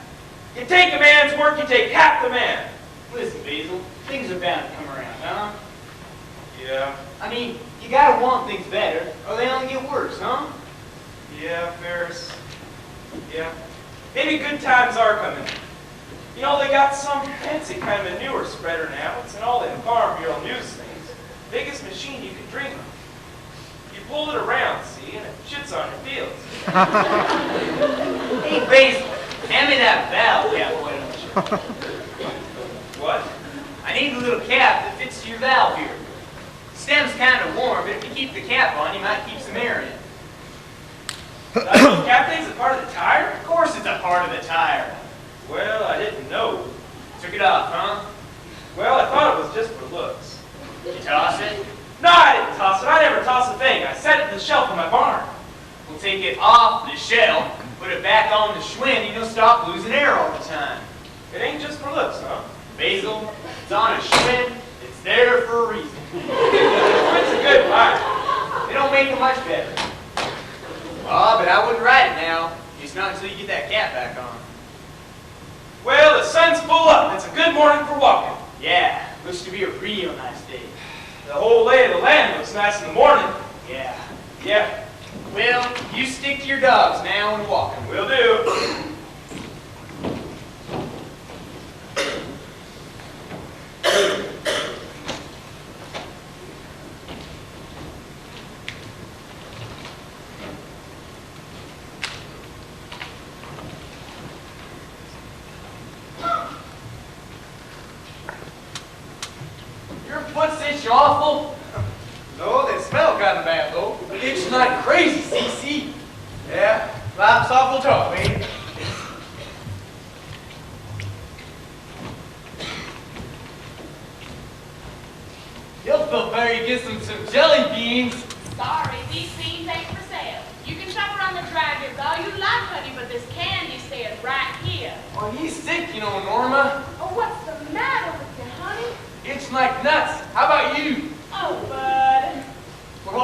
Speaker 1: You take a man's work, you take half the man.
Speaker 5: Listen, Basil, things are bound to come around, huh?
Speaker 1: Yeah,
Speaker 5: I mean, you gotta want things better, or they only get worse, huh?
Speaker 1: yeah, Ferris. Yeah. Maybe good times are coming. You know, they got some fancy kind of manure spreader now. It's in all them Farm Bureau news things. Biggest machine you can dream of. You pull it around, see, and it shits on your fields.
Speaker 5: Hey, Basil, hand me that valve cap, why don't you?
Speaker 1: What?
Speaker 5: I need a little cap that fits to your valve here. The stem's kind of warm, but if you keep the cap on, you might keep some air in.
Speaker 1: That cap thing's a part of the tire?
Speaker 5: Of course it's a part of the tire.
Speaker 1: Well, I didn't know.
Speaker 5: Took it off, huh?
Speaker 1: Well, I thought it was just for looks.
Speaker 5: Did you toss it?
Speaker 1: No, I didn't toss it. I never toss a thing. I set it to the shelf in my barn.
Speaker 5: We'll take it off the shelf, put it back on the Schwinn, and you'll stop losing air all the time.
Speaker 1: It ain't just for looks, huh?
Speaker 5: Basil, it's on a Schwinn. It's there for a reason.
Speaker 1: It's a good buy.
Speaker 5: They don't make it much better. Oh, but I wouldn't ride it now. Just not until you get that cap back on.
Speaker 1: Well, the sun's full up. It's a good morning for walking.
Speaker 5: Yeah, looks to be a real nice day.
Speaker 1: The whole lay of the land looks nice in the morning.
Speaker 5: Yeah.
Speaker 1: Yeah,
Speaker 5: Well, you stick to your dogs now and walking.
Speaker 1: will do.
Speaker 5: Your foot's itch awful.
Speaker 6: No, they smell kind of bad, though.
Speaker 5: It's not crazy, CC.
Speaker 6: Yeah, life's awful tough, ain't it?
Speaker 5: You'll feel better you get some jelly beans.
Speaker 4: Sorry, these beans ain't for sale. You can shop around the drive here all you like, honey, but this candy stays right here.
Speaker 5: Oh, he's sick, you know, Norma.
Speaker 4: Oh, what's the matter with you, honey?
Speaker 5: It's like nuts. How about you?
Speaker 4: Oh, bud.
Speaker 5: Well,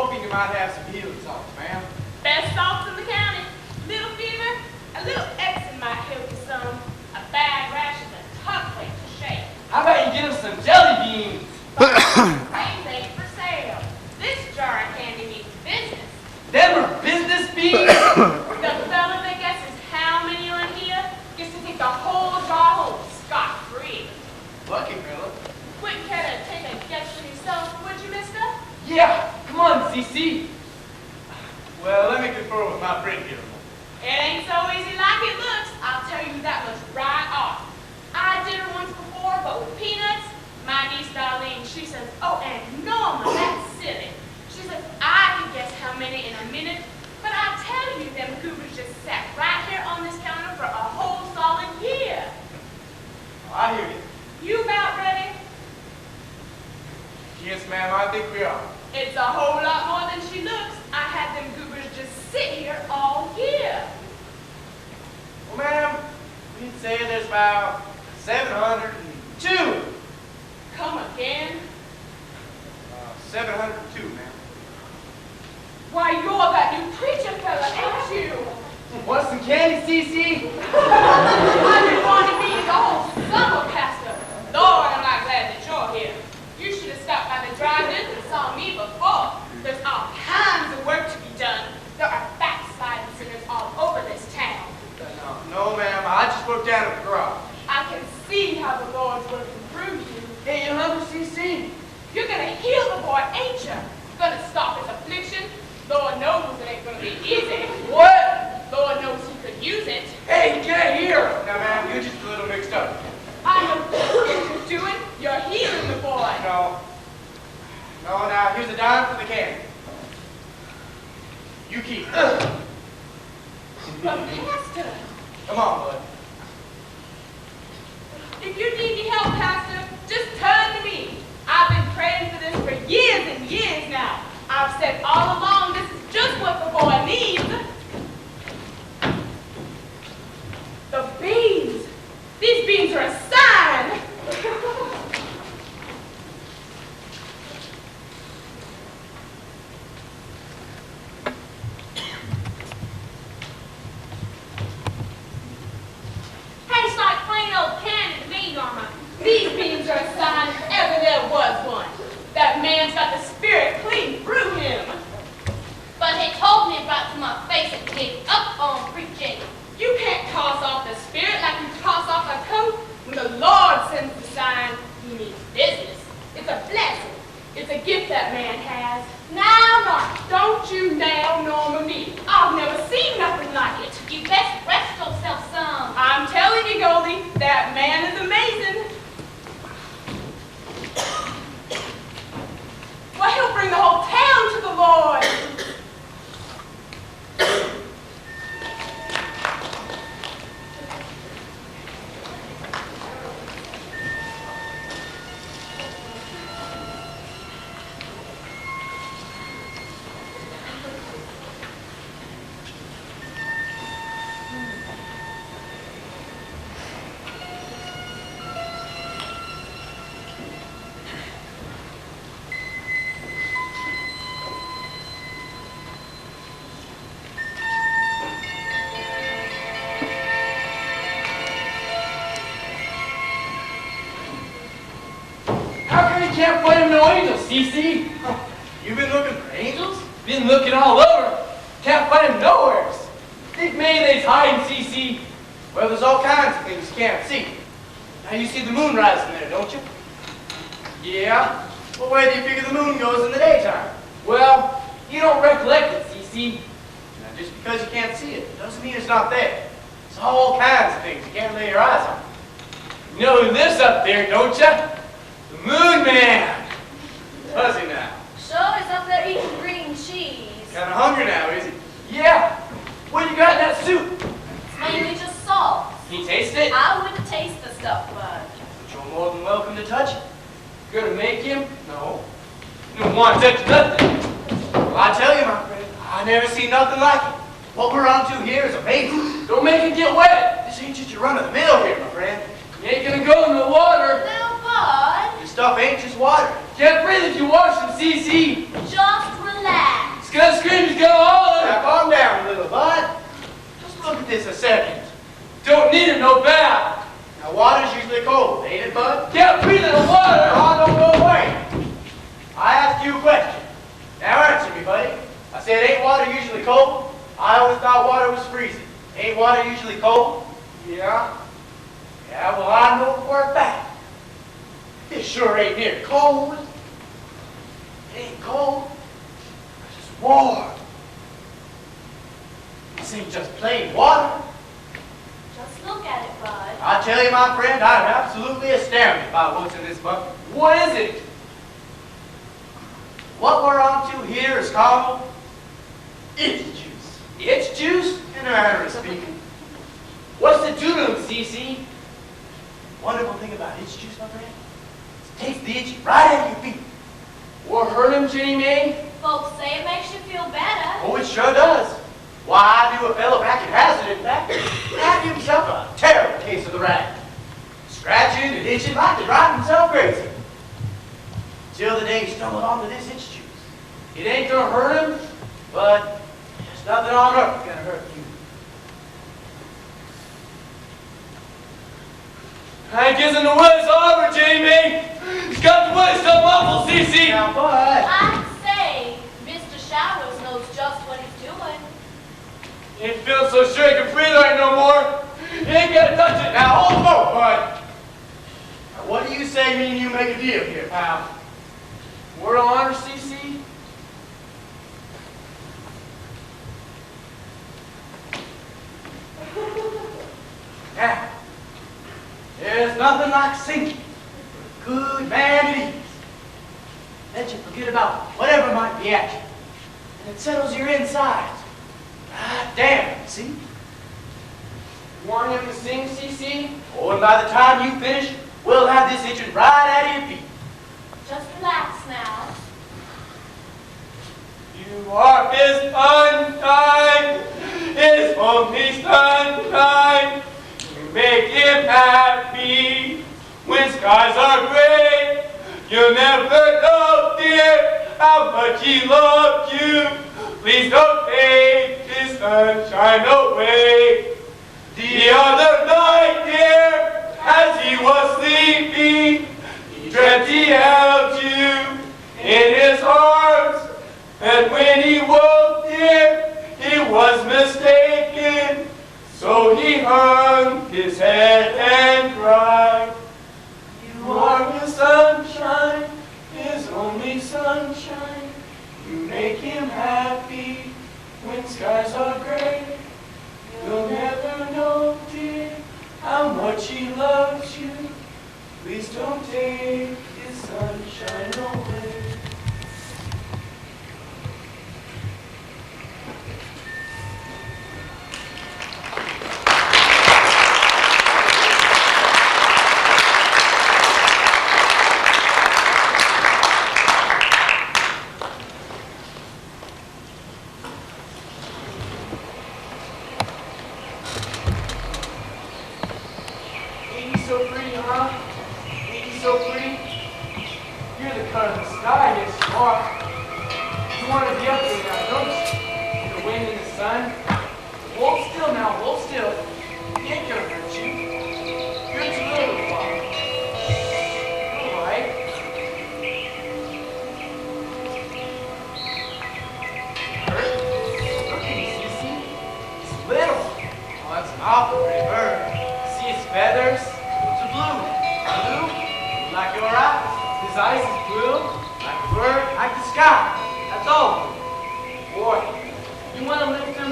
Speaker 6: Yes, ma'am, I think we are.
Speaker 7: It's a whole lot more than she looks. I had them goobers just sit here all year.
Speaker 6: Well, ma'am, we'd say there's about 702.
Speaker 7: Come again?
Speaker 6: 702, ma'am.
Speaker 7: Why, you're that new preacher fella, ain't you?
Speaker 5: Want some candy, Cece?
Speaker 7: I've been wanting to meet you the whole summer, Pastor. Lord, am I glad that you're here. You should have stopped by the drive-in and saw me before. There's all kinds of work to be done. There are backsliding sinners all over this town.
Speaker 6: No, ma'am, I just broke down at the garage.
Speaker 7: I can see how the Lord's working through you.
Speaker 5: Hey, you hungry, Cece?
Speaker 7: You're gonna heal the boy, ain't you? Gonna stop his affliction? Lord knows it ain't gonna be easy.
Speaker 5: What?
Speaker 7: Lord knows he could use it.
Speaker 5: Hey, get here!
Speaker 6: Now, ma'am, you're just a little mixed up.
Speaker 7: I know what you're doing. You're healing the boy.
Speaker 6: No. No, now, here's a dime for the candy. You keep it.
Speaker 7: But Pastor,
Speaker 6: Come on, bud.
Speaker 7: if you need any help, Pastor, just turn to me. I've been praying for this for years and years now. I've said all along this is just what the boy needs. The beans. These beans are a sign. Tastes like plain old candy to me, Norma. These beans are a sign if ever there was one. That man's got the spirit clean through him.
Speaker 4: But he told me about to my face and gave up on preaching.
Speaker 7: You can't toss off the spirit like you toss off a coat. When the Lord sends the sign, he means business. It's a blessing. It's a gift that man has. Now, don't you now Norma me. I've never seen nothing like it.
Speaker 4: You best rest yourself some.
Speaker 7: I'm telling you, Goldie, that man is amazing. Well, he'll bring the whole town to the Lord.
Speaker 5: Can't find him no angels, Cece.
Speaker 6: You've been looking for angels?
Speaker 5: Been looking all over. Can't find him nowhere. Think maybe they's hiding, Cece.
Speaker 6: Well, there's all kinds of things you can't see. Now, you see the moon rising there, don't you?
Speaker 5: Yeah.
Speaker 6: Well, where do you figure the moon goes in the daytime?
Speaker 5: Well, you don't recollect it, Cece.
Speaker 6: Now, just because you can't see it doesn't mean it's not there. There's all kinds of things you can't lay your eyes on.
Speaker 5: You know who lives up there, don't ya? The Moon Man.
Speaker 6: Does he now?
Speaker 4: Sure is up there eating green cheese.
Speaker 6: Kind of hungry now, is he?
Speaker 5: Yeah. What you got in that soup?
Speaker 4: It's mainly just salt.
Speaker 5: Can you taste it?
Speaker 4: I wouldn't taste the stuff, bud.
Speaker 6: But you're more than welcome to touch it.
Speaker 5: Gonna make him? No. You don't want to touch nothing.
Speaker 6: Well, I tell you, my friend, I never seen nothing like it. What we're onto here is amazing.
Speaker 5: Don't make it get wet.
Speaker 6: This ain't just your run-of-the-mill here, my friend.
Speaker 5: You ain't gonna go in the water.
Speaker 4: Now, bud,
Speaker 6: This stuff ain't just water.
Speaker 5: Can't breathe if you wash them, CC.
Speaker 4: just relax.
Speaker 5: It's gonna scream, it's gonna holler.
Speaker 6: Now, calm down, little bud. Just look at this a second.
Speaker 5: Don't need it no bad.
Speaker 6: Now, water's usually cold, ain't it, bud?
Speaker 5: Can't breathe in the water.
Speaker 6: Oh, don't go away. I asked you a question. Now answer me, buddy. I said, ain't water usually cold? I always thought water was freezing. Ain't water usually cold?
Speaker 5: Yeah.
Speaker 6: Yeah, well, I know for a fact. This sure ain't near cold. It ain't cold. It's just warm. This ain't just plain water.
Speaker 4: Just look at it, bud.
Speaker 6: I tell you, my friend, I'm absolutely astounded by what's in this bucket.
Speaker 5: What is it?
Speaker 6: What we're onto here is called itch juice.
Speaker 5: Itch juice?
Speaker 6: In a manner of speaking.
Speaker 5: What's it do to him, CC?
Speaker 6: Wonderful thing about itch juice, my friend, is it takes the itch right out of your feet.
Speaker 2: Or hurt him, Jenny Mae?
Speaker 4: Folks say it makes you feel better.
Speaker 6: Oh, it sure does. Why, I knew a fellow back at Hazard, in fact, had himself a terrible case of the rag. Scratching and itching like to drive himself crazy. Till the day he stumbled onto this itch juice.
Speaker 2: It ain't gonna hurt him?
Speaker 6: But there's nothing on earth that's gonna hurt you.
Speaker 2: Hank isn't the woods all over, Jenny Mae. He's got the woods so muffled, CC.
Speaker 6: Now, but
Speaker 4: I'd say Mr. Showers knows just what he's doing.
Speaker 2: He ain't feeling so sure he can breathe right no more. He ain't gotta touch it.
Speaker 6: now hold the boat, bud. Now, what do you say me and you make a deal here, pal?
Speaker 2: Word of honor, CC?
Speaker 6: Now, there's nothing like sinking for a good man at ease. Let you forget about whatever might be at you. And it settles your insides. Right down, see?
Speaker 2: You want him to sing, CC?
Speaker 6: Oh, and by the time you finish, we'll have this itching right out of your feet.
Speaker 4: Just relax now.
Speaker 2: You are his sunshine, his only sunshine. You make him happy when skies are gray. You'll never know, dear, how much he loved you. Please don't take his sunshine away. The other night, dear, as he was sleeping, he dreamt he held you in his arms. And when he woke, dear, he was mistaken. So he hung his head and cried. You are his sunshine, his only sunshine. You make him happy when skies are gray. You'll never know, dear, how much he loves you. Please don't take his sunshine away. So pretty, huh? Ain't you so pretty? You're the color of the sky, yes you are. You want to be up there now, don't you? The wind and the sun. Hold still now, hold still. He ain't gonna hurt you. You're too little to fly. You're alright. Hurt? Look at me, Cece. He's little.
Speaker 6: Oh, that's an awful pretty bird.
Speaker 2: See his feathers?
Speaker 6: Blue. Blue? Like your eyes.
Speaker 2: His eyes is blue?
Speaker 6: Like the bird, like the sky. That's all.
Speaker 2: Boy, you want to lift him,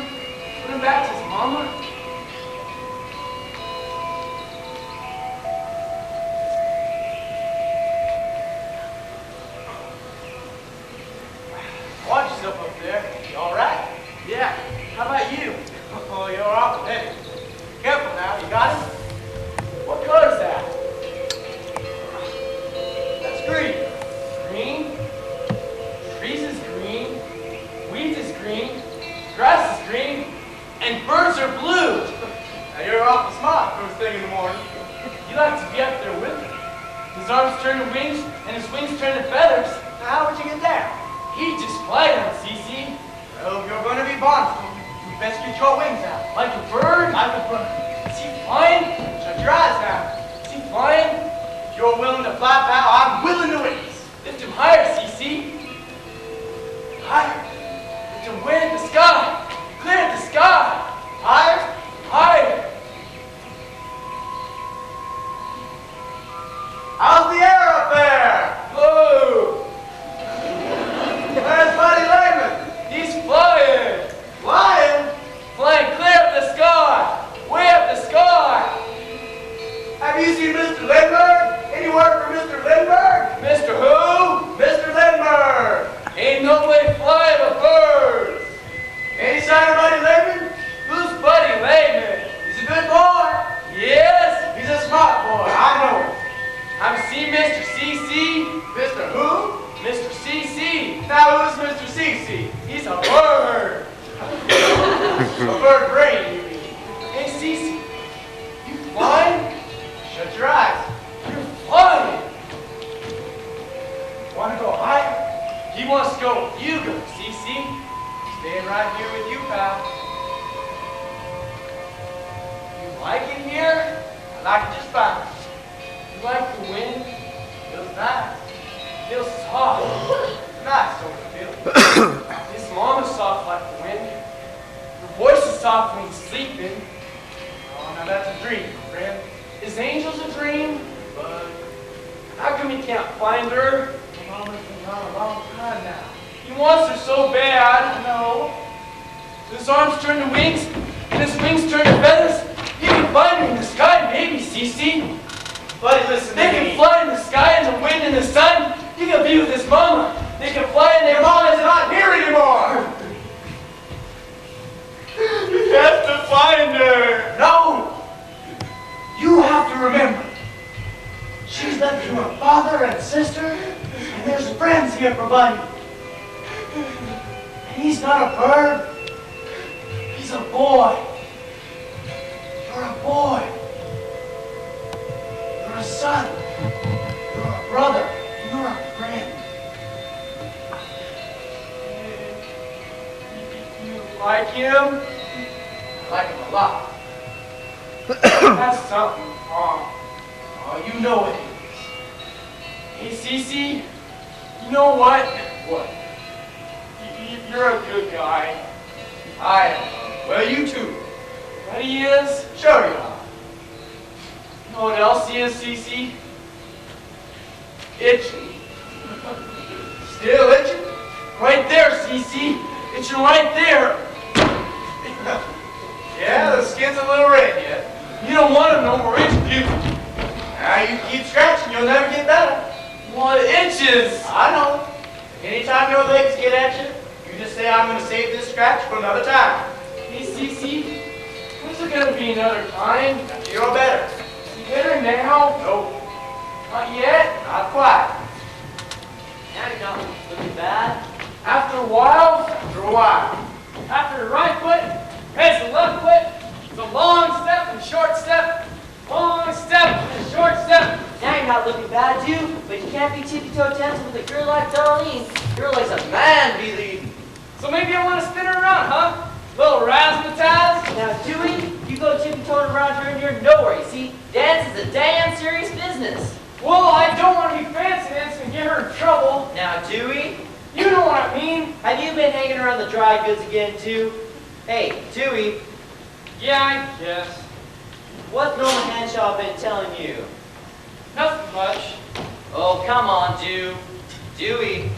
Speaker 2: put him back to his mama?
Speaker 6: Watch yourself up there. You all right?
Speaker 2: Yeah, how about you?
Speaker 6: Oh, you're awful heavy. Careful now. You got it?
Speaker 2: What color is that?
Speaker 6: That's green.
Speaker 2: Green? Trees is green, weeds is green, grass is green, and birds are blue.
Speaker 6: Now you're awful smart first thing in the morning.
Speaker 2: You like to be up there with him. His arms turn to wings, and his wings turn to feathers.
Speaker 6: Now how would you get down?
Speaker 2: He just fly on CC.
Speaker 6: Well, if you're going to be barnacle, you best get your wings out.
Speaker 2: Like a bird?
Speaker 6: Like a bird.
Speaker 2: Is he flying?
Speaker 6: Shut your eyes now.
Speaker 2: Is he flying?
Speaker 6: If you're willing to fly, pal, I'm willing to witness.
Speaker 2: Lift him higher, CC. Higher. Lift him way in the sky. Clear at the sky.
Speaker 6: Higher?
Speaker 2: Higher.
Speaker 6: How's the air up there?
Speaker 2: Whoa.
Speaker 6: Where's Buddy Lehman?
Speaker 2: He's flying.
Speaker 6: Flying?
Speaker 2: Flying clear up the sky. Way up the sky.
Speaker 6: Have you seen Mr. Lindbergh? Any word for Mr. Lindbergh?
Speaker 2: Mr. Who?
Speaker 6: Mr. Lindbergh!
Speaker 2: Ain't no way flying but birds.
Speaker 6: Any sign of Buddy Lehman?
Speaker 2: Who's Buddy Lehman?
Speaker 6: He's a good boy.
Speaker 2: Yes.
Speaker 6: He's a smart boy. I know him.
Speaker 2: Have you seen Mr. CC?
Speaker 6: Mr. Who?
Speaker 2: Mr. CC.
Speaker 5: go. You go, CC. Staying right here with you, pal. You like it here? I like it just fine.
Speaker 2: You like the wind?
Speaker 5: Feels nice.
Speaker 2: Feels soft.
Speaker 5: Nice sort of feeling.
Speaker 2: His mom is soft like the wind. Her voice is soft when he's sleeping.
Speaker 5: Oh, now that's a dream, my friend.
Speaker 2: His angel's a dream.
Speaker 5: But
Speaker 2: How come he can't find her?
Speaker 5: my mama's been gone a long time now.
Speaker 2: He wants her so bad.
Speaker 5: I know.
Speaker 2: His arms turn to wings, and his wings turn to feathers. He can fly her in the sky, maybe, Cece.
Speaker 5: Buddy, listen
Speaker 2: They
Speaker 5: to
Speaker 2: can
Speaker 5: me.
Speaker 2: fly in the sky in the wind and the sun. He can be with his mama. They can fly in their
Speaker 5: Your mama's not here anymore.
Speaker 2: He has to find her.
Speaker 6: No! You have to remember, she's left you a father and sister, and there's friends here for Bunny. And he's not a bird, he's a boy. You're a boy. You're a son. You're a brother. You're a friend.
Speaker 2: You like him?
Speaker 6: I like him a lot.
Speaker 2: That's something wrong.
Speaker 6: Oh, you know it is.
Speaker 2: Hey, Cece, you know what?
Speaker 6: What?
Speaker 2: You're a good guy.
Speaker 6: I am. Well, you too.
Speaker 2: But he is.
Speaker 6: Sure you are.
Speaker 2: You know what else he is, Cece? Itchy.
Speaker 6: Still itching?
Speaker 2: Right there, Cece. Itching right there.
Speaker 6: Yeah, the skin's a little red yet.
Speaker 2: You don't want him no more, itch, do you?
Speaker 6: Now you keep scratching, you'll never get better.
Speaker 2: Well, it itches.
Speaker 6: I know. Anytime your legs get at you, you just say, I'm going to save this scratch for another time.
Speaker 2: Hey, Cece, when's it gonna be another time?
Speaker 6: You're better.
Speaker 2: You better now?
Speaker 6: Nope,
Speaker 2: Not yet?
Speaker 6: not quite.
Speaker 3: Now you're not looking bad.
Speaker 2: After a while?
Speaker 6: After a while.
Speaker 2: After the right foot, heads the left foot. It's a long step and short step. Long step and short step.
Speaker 3: Now you're not looking bad, too, but you can't be tippy-toe dancing with a girl like Darlene. Girl likes a man be leading.
Speaker 2: So maybe I want to spin her around, huh? Little razzmatazz.
Speaker 3: Now, Dewey, you go tippy-toeing around her and you're nowhere. You see, dance is a damn serious business.
Speaker 2: Well, I don't want to be fancy dancing and get her in trouble.
Speaker 3: Now, Dewey,
Speaker 2: You know what I mean?
Speaker 3: have you been hanging around the dry goods again, too? Hey, Dewey,
Speaker 2: Yeah, I guess.
Speaker 3: what's Norma Hanshaw been telling you?
Speaker 2: Nothing much.
Speaker 3: Oh, come on, Dewey.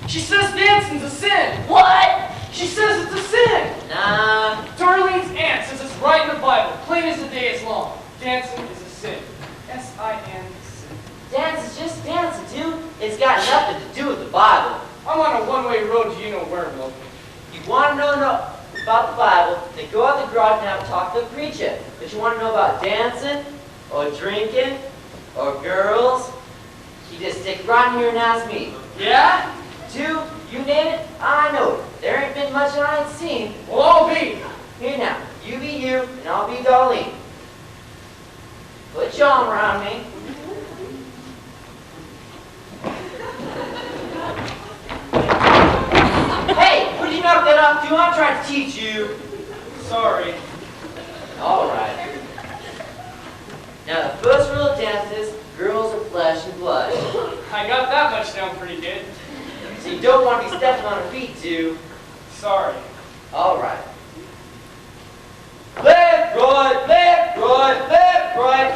Speaker 2: She says dancing's a sin.
Speaker 3: What?
Speaker 2: She says it's a sin.
Speaker 3: Nah.
Speaker 2: Darlene's aunt says it's right in the Bible, plain as the day is long. Dancing is a sin. S-I-N, sin.
Speaker 3: Dance is just dancing, dude. It's got nothing to do with the Bible.
Speaker 2: I'm on a one-way road to you-know-where, Milton.
Speaker 3: You want to know about the Bible, then go out the garage and have a talk to the preacher. But you want to know about dancing, or drinking, or girls, you just stick around here and ask me.
Speaker 2: Yeah?
Speaker 3: Dude, you name it, I know it. There ain't been much I ain't seen.
Speaker 2: Well, I'll be.
Speaker 3: Here now, you be you, and I'll be Darlene. Put your arm around me. Hey, would you knock that off, too? I'm trying to teach you.
Speaker 2: Sorry.
Speaker 3: All right. Now, the first rule of dance is girls are flesh and blood.
Speaker 2: I got that much down pretty good.
Speaker 3: So you don't want to be stepping on her feet, too.
Speaker 2: Sorry.
Speaker 3: All right. Left, right, left, right, left, right.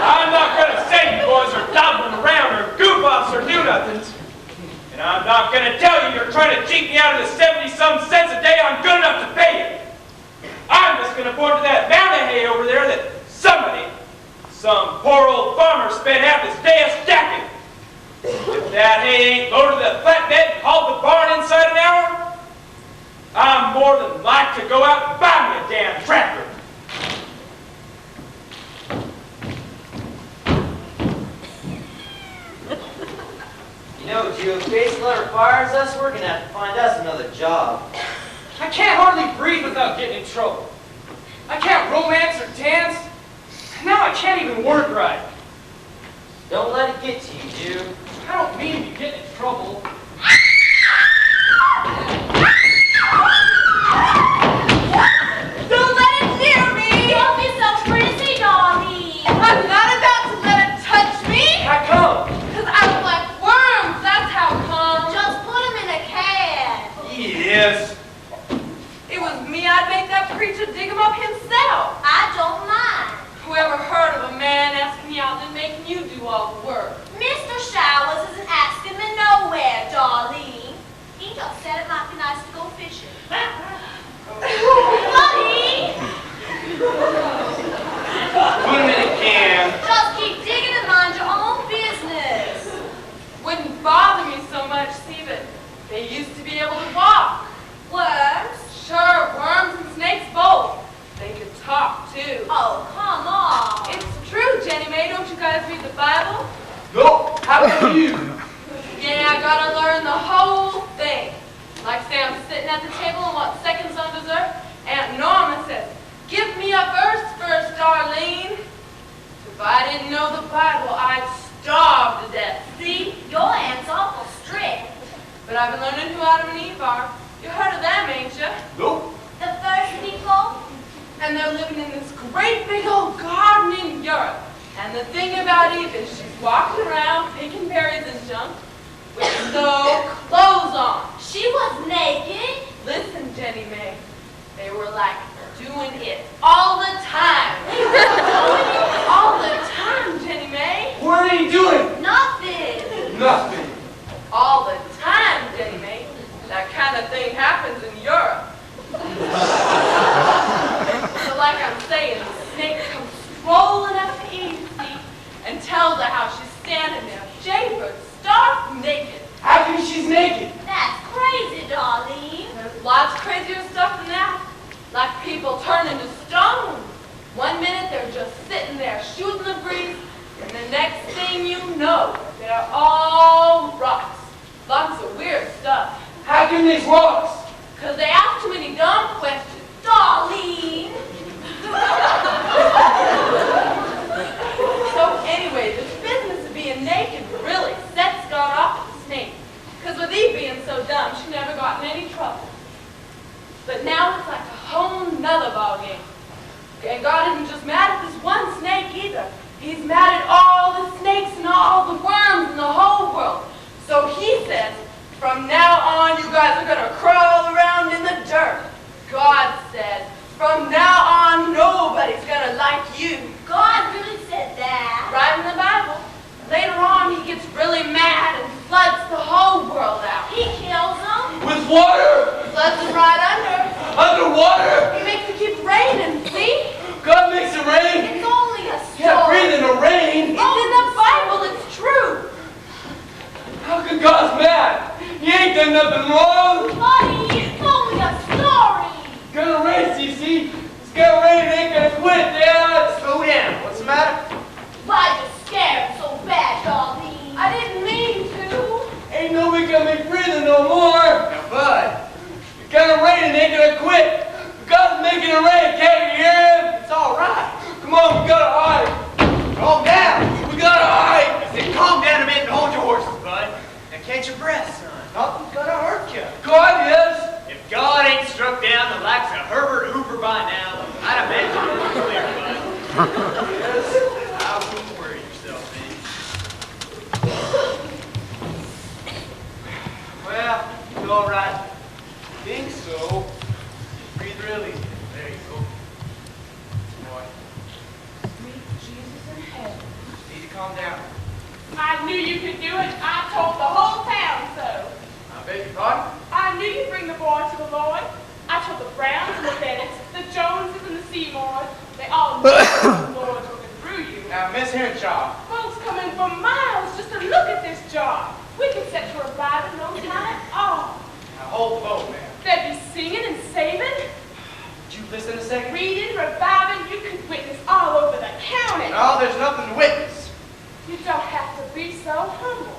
Speaker 1: I'm not going to say you boys are dobbling around or goof offs or do-nothings. And I'm not going to tell you you're trying to cheat me out of the 70-some cents a day I'm good enough to pay you. I'm just going to point to that mound of hay over there that somebody, some poor old farmer, spent half his day a stacking. If that hay ain't loaded to the flatbed and hauled the barn inside an hour, I'm more than like to go out and buy me a damn tractor.
Speaker 3: You know, Joe, if Baselotter fires us, we're going to have to find us another job.
Speaker 2: I can't hardly breathe without getting in trouble. I can't romance or dance. Now I can't even work right.
Speaker 3: Don't let it get to you, Jew.
Speaker 7: Jenny Mae, don't you guys read the Bible?
Speaker 5: Nope. How about you?
Speaker 7: Yeah, I gotta learn the whole thing. Like say I'm sitting at the table and want seconds on dessert, Aunt Norma says, "Give me a verse, Darlene." If I didn't know the Bible, I'd starve to death.
Speaker 4: See, your aunt's awful strict.
Speaker 7: But I've been learning who Adam and Eve are. You heard of them, ain't you?
Speaker 5: Nope.
Speaker 4: The first people?
Speaker 7: And they're living in this great big old garden in Europe. And the thing about Eve is she's walking around picking berries and junk with no clothes on.
Speaker 4: She was naked.
Speaker 7: Listen, Jenny Mae, they were like doing it all the time. All the time, Jenny Mae.
Speaker 5: What are you doing?
Speaker 4: Nothing.
Speaker 5: Nothing.
Speaker 7: All the time, Jenny Mae. That kind of thing happens in Europe. So like I'm saying, the snake comes strolling up to Eve, see, and tells her how she's standing there, jaybird, stark naked.
Speaker 5: How come she's naked?
Speaker 4: That's crazy, Darlene.
Speaker 7: There's lots crazier stuff than that. Like people turn into stone. One minute they're just sitting there shooting the breeze, and the next thing you know, they're all rocks. Lots of weird stuff.
Speaker 5: How come these rocks?
Speaker 7: Because they ask too many dumb questions.
Speaker 4: Darlene.
Speaker 7: So anyway, this business of being naked really sets God off at the snake. Because with Eve being so dumb, she never got in any trouble. But now it's like a whole nother ballgame. And God isn't just mad at this one snake either. He's mad at all the snakes and all the worms in the whole world. So he says, from now on, you guys are going to crawl around in the dirt. God says, from now on, nobody's going to like you.
Speaker 4: God really said that.
Speaker 7: Right in the Bible. Later on, he gets really mad and floods the whole world out.
Speaker 4: He kills them.
Speaker 5: With water?
Speaker 7: Floods them right under.
Speaker 5: Underwater?
Speaker 7: He makes it keep raining, see?
Speaker 5: God makes it rain?
Speaker 4: It's only a
Speaker 5: Can't breathe
Speaker 4: story.
Speaker 5: in the rain.
Speaker 7: It's in the Bible, it's true.
Speaker 5: How come God's mad? He ain't done nothing wrong.
Speaker 4: Buddy, it's only a story.
Speaker 5: Gonna rain, CC. It's gonna rain, it ain't gonna quit, Dad.
Speaker 6: Slow down. What's the matter?
Speaker 4: Why you scared so bad, Darlene?
Speaker 7: I didn't mean to.
Speaker 5: Ain't nobody gonna be breathing no more.
Speaker 6: Now, Bud,
Speaker 5: It's gonna rain, it ain't gonna quit. God's making it rain, can't you hear him?
Speaker 6: it's all right.
Speaker 5: Come on, we gotta hide.
Speaker 6: Calm down.
Speaker 5: We gotta hide.
Speaker 6: I said calm down a minute and hold your horses, Bud. Now catch your breath, son. Nothing's gonna hurt you.
Speaker 5: God, yes.
Speaker 6: If God ain't struck down the likes of Herbert Hoover by now, I'd imagine it's clear, Bud. I wouldn't worry yourself, man. Well, you all right? I think so. Breathe really. There you go. Boy,
Speaker 7: Sweet Jesus in heaven.
Speaker 6: need to calm down.
Speaker 7: I knew you could do it. I told the whole town so.
Speaker 6: I beg your pardon?
Speaker 7: I knew you'd bring the boy to the Lord. I told the Browns and the Bennetts, the Joneses and the Seymours. They all knew the Lord's working through you.
Speaker 6: Now, Miss Henshaw,
Speaker 7: Folks come in from miles just to look at this job. We can set to revive in no time at all.
Speaker 6: now hold the boat, man.
Speaker 7: They'd be singing and saving,
Speaker 6: Would you listen a second?
Speaker 7: reading, reviving. You could witness all over the county.
Speaker 6: No, there's nothing to witness.
Speaker 7: You don't have to be so humble.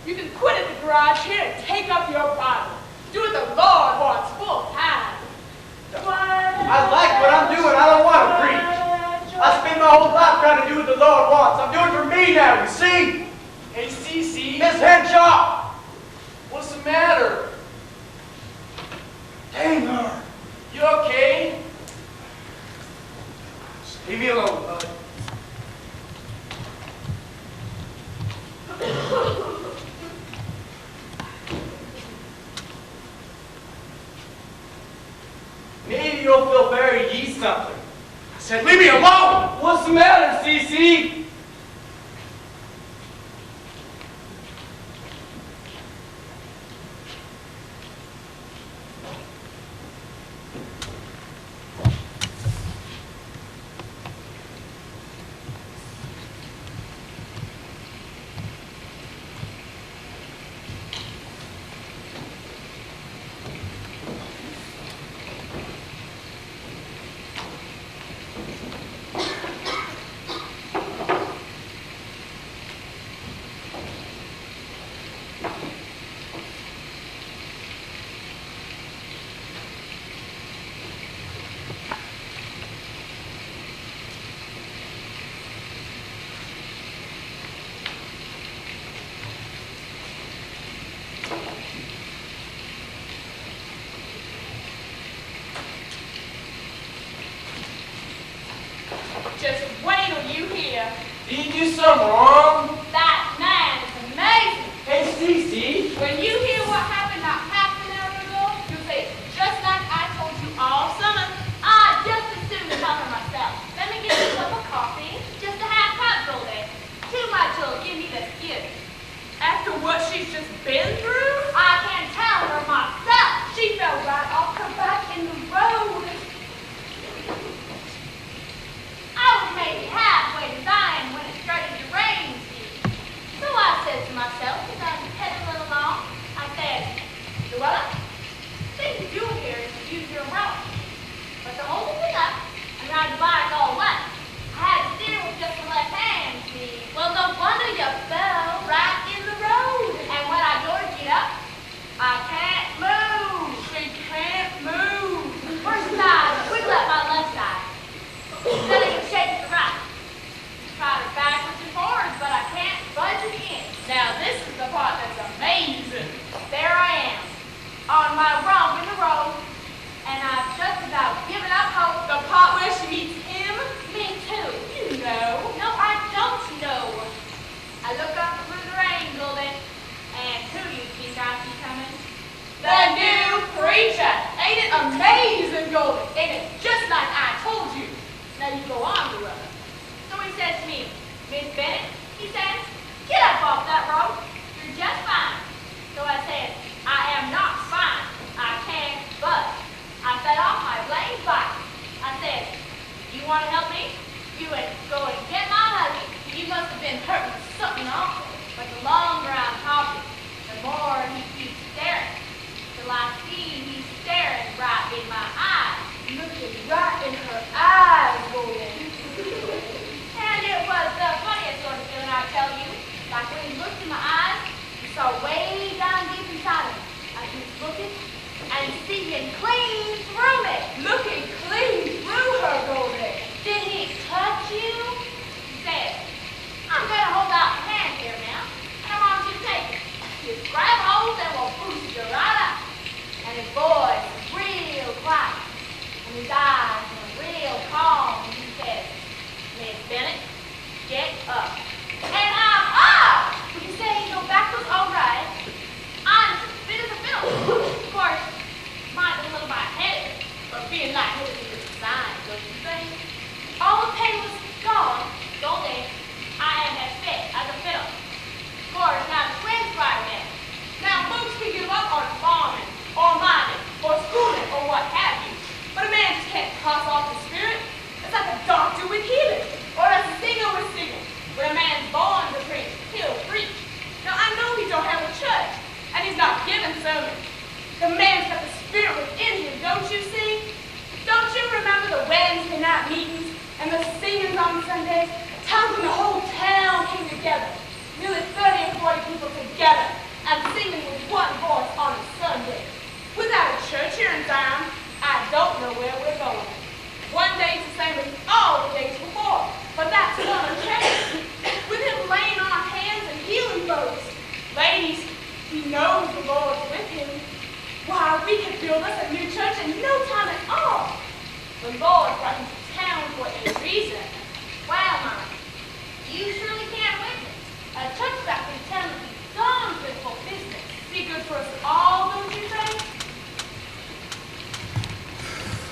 Speaker 7: You can quit at the garage here and take up your Bible. Do what the Lord wants full time.
Speaker 6: I like what I'm doing. I don't want to preach. I spend my whole life trying to do what the Lord wants. I'm doing it for me now, you see?
Speaker 5: Hey, CC.
Speaker 6: Miss Henshaw!
Speaker 5: What's the matter?
Speaker 6: Dang her!
Speaker 5: You okay?
Speaker 6: Leave me alone, Bud.
Speaker 5: Maybe you'll feel very ye something.
Speaker 6: I said, leave me alone!
Speaker 5: What's the matter, CC?
Speaker 7: Just wait till you hear.
Speaker 2: Did he do something wrong?
Speaker 4: That man is amazing.
Speaker 2: Hey, Cece.
Speaker 7: When you hear what happened not half an hour ago, you'll say, just like I told you all summer.
Speaker 4: I just as soon tell her myself. Let me get you a cup of coffee. Just a half cup, Golden. Too much will give me the skid.
Speaker 7: After what she's just been through,
Speaker 4: I can tell her myself.
Speaker 7: she fell right off her back in the road.
Speaker 4: I was maybe halfway to dying when it started to rain, see. So I said to myself as I was pedaling along, I said, Luella, thing to do here is to use your umbrella. But to hold the thing up and ride the bike all wet, I had to steer with just the left hand, see. Well, no wonder you fell right in the road. And when I go to get up, I can't move.
Speaker 7: She can't move.
Speaker 4: First side, wiggle up my left side. Then I can shake it to right. Try it backwards and forwards, but I can't budge it in.
Speaker 7: Now this is the part that's amazing.
Speaker 4: There I am, on my rump in the road, and I've just about given up hope.
Speaker 7: The part where she meets him,
Speaker 4: Me too.
Speaker 7: you know.
Speaker 4: No, I don't know. I look up through the rain, Golden, and who do you think I see coming?
Speaker 7: The new preacher. Ain't it amazing, Golden? Ain't it just like I told you? Now you go on, Loretta.
Speaker 4: So he says to me, Miss Bennett, he says, get up off that road. You're just fine. So I said, I am not fine. I can't budge. I fell off my blame bike. I said, you want to help me? You would go and get my husband. You must have been hurting something awful. But the longer I'm talking, the more he keeps staring. Till I see he's staring right in my eyes.
Speaker 7: Looking right in her eyes, Golden.
Speaker 4: And it was the funniest sort of feeling, I tell you. Like when he looked in my eyes, you saw way down deep inside of me. Like he was looking and seeing clean through me.
Speaker 7: Looking clean through her, Golden.
Speaker 4: Did he touch you? He said, I'm going to hold out my hand here now. And I want you to take it. Just grab hold and we'll boost you right up. And his voice was real quiet. And his eyes were real calm. And he said, Miss Bennett, get up. And I'm up! Would you say go backwards? All right. I'm as fit as a fiddle. Of course, might be a little lightheaded, but being lightheaded is a sign, don't you think? All the pain was gone. Golden, I am as fit as a fiddle. Of course, now the twins right now.
Speaker 7: Now, folks can give up on farming, or mining, or schooling, or what have you. But a man just can't toss off his spirit. It's like a doctor with healing, or a singer with singing. When a man's born to preach, he'll preach. Now, I know he don't have a church, and he's not giving sermons. The man's got the spirit within him, don't you see? Don't you remember the Wednesday night meetings and the singings on Sundays? Times when the whole town came together, nearly 30 or 40 people together, and singing with one voice on a Sunday. Without a church here in Zion, I don't know where we're going. One day it's the same as all the days before, but that's gonna change. With him laying on our hands and healing folks. Ladies, he knows the Lord's with him. Why, we could build us a new church in no time at all. The Lord brought him to town for a reason.
Speaker 4: Well, Mom, you surely can't witness. A church back in town would be darn good for business.
Speaker 7: Be good for us all, don't you think?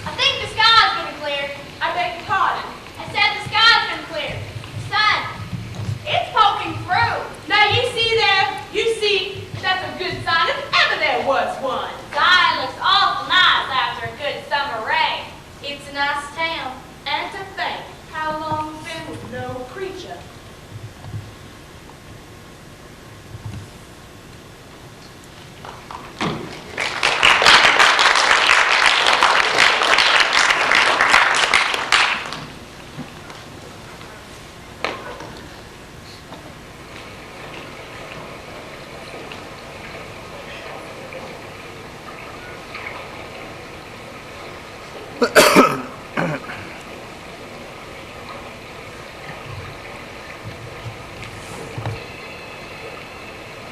Speaker 4: I think the sky's been cleared.
Speaker 7: I beg your pardon.
Speaker 4: I said the sky's been cleared. The sun, it's poking through.
Speaker 7: Now you see there, you see, that's a good sign if ever there was one.
Speaker 4: Sky looks awful nice after a good summer rain. It's a nice town.
Speaker 7: And to think how long we've been with no preacher.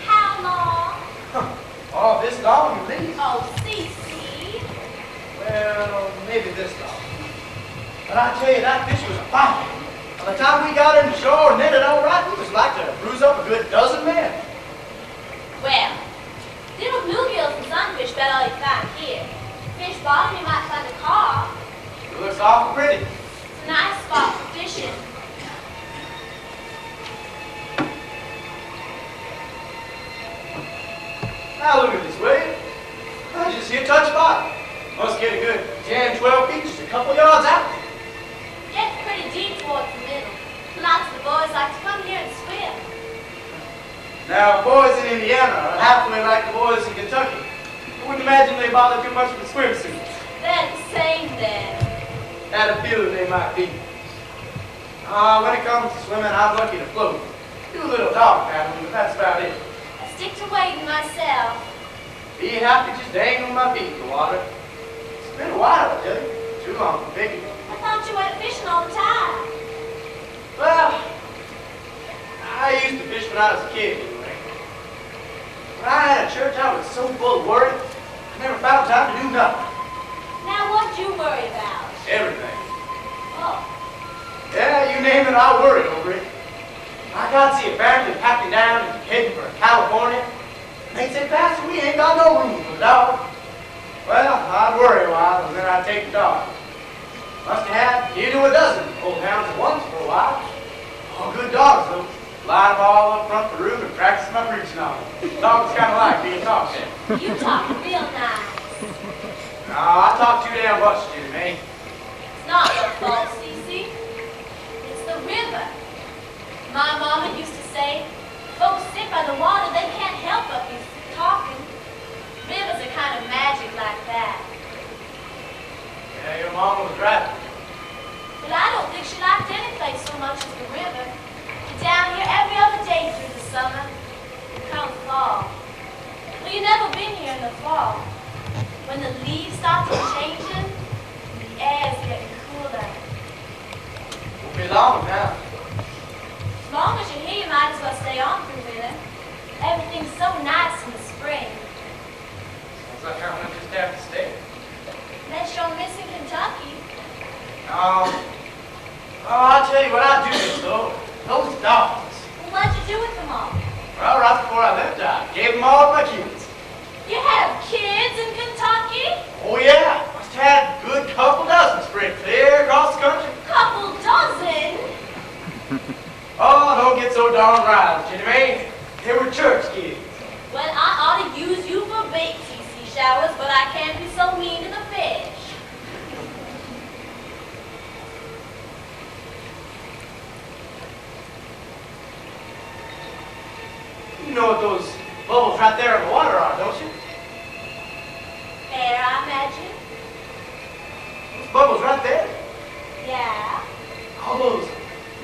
Speaker 4: How long?
Speaker 6: Oh, this long, you least?
Speaker 4: Oh, Cece.
Speaker 6: Well, maybe this long. But I tell you, that fish was a fight. awful pretty.
Speaker 4: It's a nice spot for fishing.
Speaker 6: Now look at this way. I just hit touch bottom. Must get a good 10, 12 feet, just a couple yards out.
Speaker 4: It gets pretty deep towards the middle. Lots of the boys like to come here and swim.
Speaker 6: Now, boys in Indiana are halfway like the boys in Kentucky. I wouldn't imagine they bother too much with swimsuits.
Speaker 4: They're the same then.
Speaker 6: Had a feeling they might be. When it comes to swimming, I'm lucky to float. Do a little dog paddling, but that's about it.
Speaker 4: I stick to wading myself.
Speaker 6: Be happy just dangling my feet in the water. It's been a while, I tell you. Too long for picking.
Speaker 4: I thought you went fishing all the time.
Speaker 6: Well, I used to fish when I was a kid, anyway. When I had a church, I was so full of worry, I never found time to do nothing.
Speaker 4: Now what'd you worry about?
Speaker 6: Everything.
Speaker 4: Oh,
Speaker 6: Yeah, you name it, I worried over it. I got to see a family packing down and heading for California. And they said, Pastor, we ain't got no room for the dog. Well, I'd worry a while, and then I'd take the dog. Must have had 10 to a dozen old hounds at once for a while. All good dogs, though. Line them all up front of the room and practice my preaching on them. Dogs kind of like being talked to.
Speaker 4: you talk real nice.
Speaker 6: No, I talk too damn much, Jimmy, man.
Speaker 4: It's not your fault, Cece. It's the river. My mama used to say, folks sit by the water, they can't help but be talking. Rivers are kind of magic like that.
Speaker 6: Yeah, your mama was right.
Speaker 4: But I don't think she liked any place so much as the river. You're down here every other day through the summer. Come fall. Well, you've never been here in the fall. When the leaves start to changing, the air's getting cooler.
Speaker 6: Won't be long now.
Speaker 4: As long as you're here, you might as well stay on through winter. Everything's so nice in the spring.
Speaker 6: Sounds like I'm gonna just have to stay.
Speaker 4: Unless you're missing Kentucky.
Speaker 6: Oh, I'll tell you what I do miss, though. Those dogs.
Speaker 4: Well, what'd you do with them all?
Speaker 6: Well, right before I left, I gave them all to my kids.
Speaker 4: You have kids in Kentucky?
Speaker 6: Oh, yeah. Must have had a good couple dozen spread clear across the country.
Speaker 4: Couple dozen?
Speaker 6: Oh, don't get so darn riled, Jenny Mae. They were church kids.
Speaker 4: Well, I ought to use you for bait, CC showers, but I can't be so mean to the fish.
Speaker 6: You know what those bubbles right there in the water are, don't you?
Speaker 4: Air, I imagine.
Speaker 6: Those bubbles right there.
Speaker 4: Yeah.
Speaker 6: All those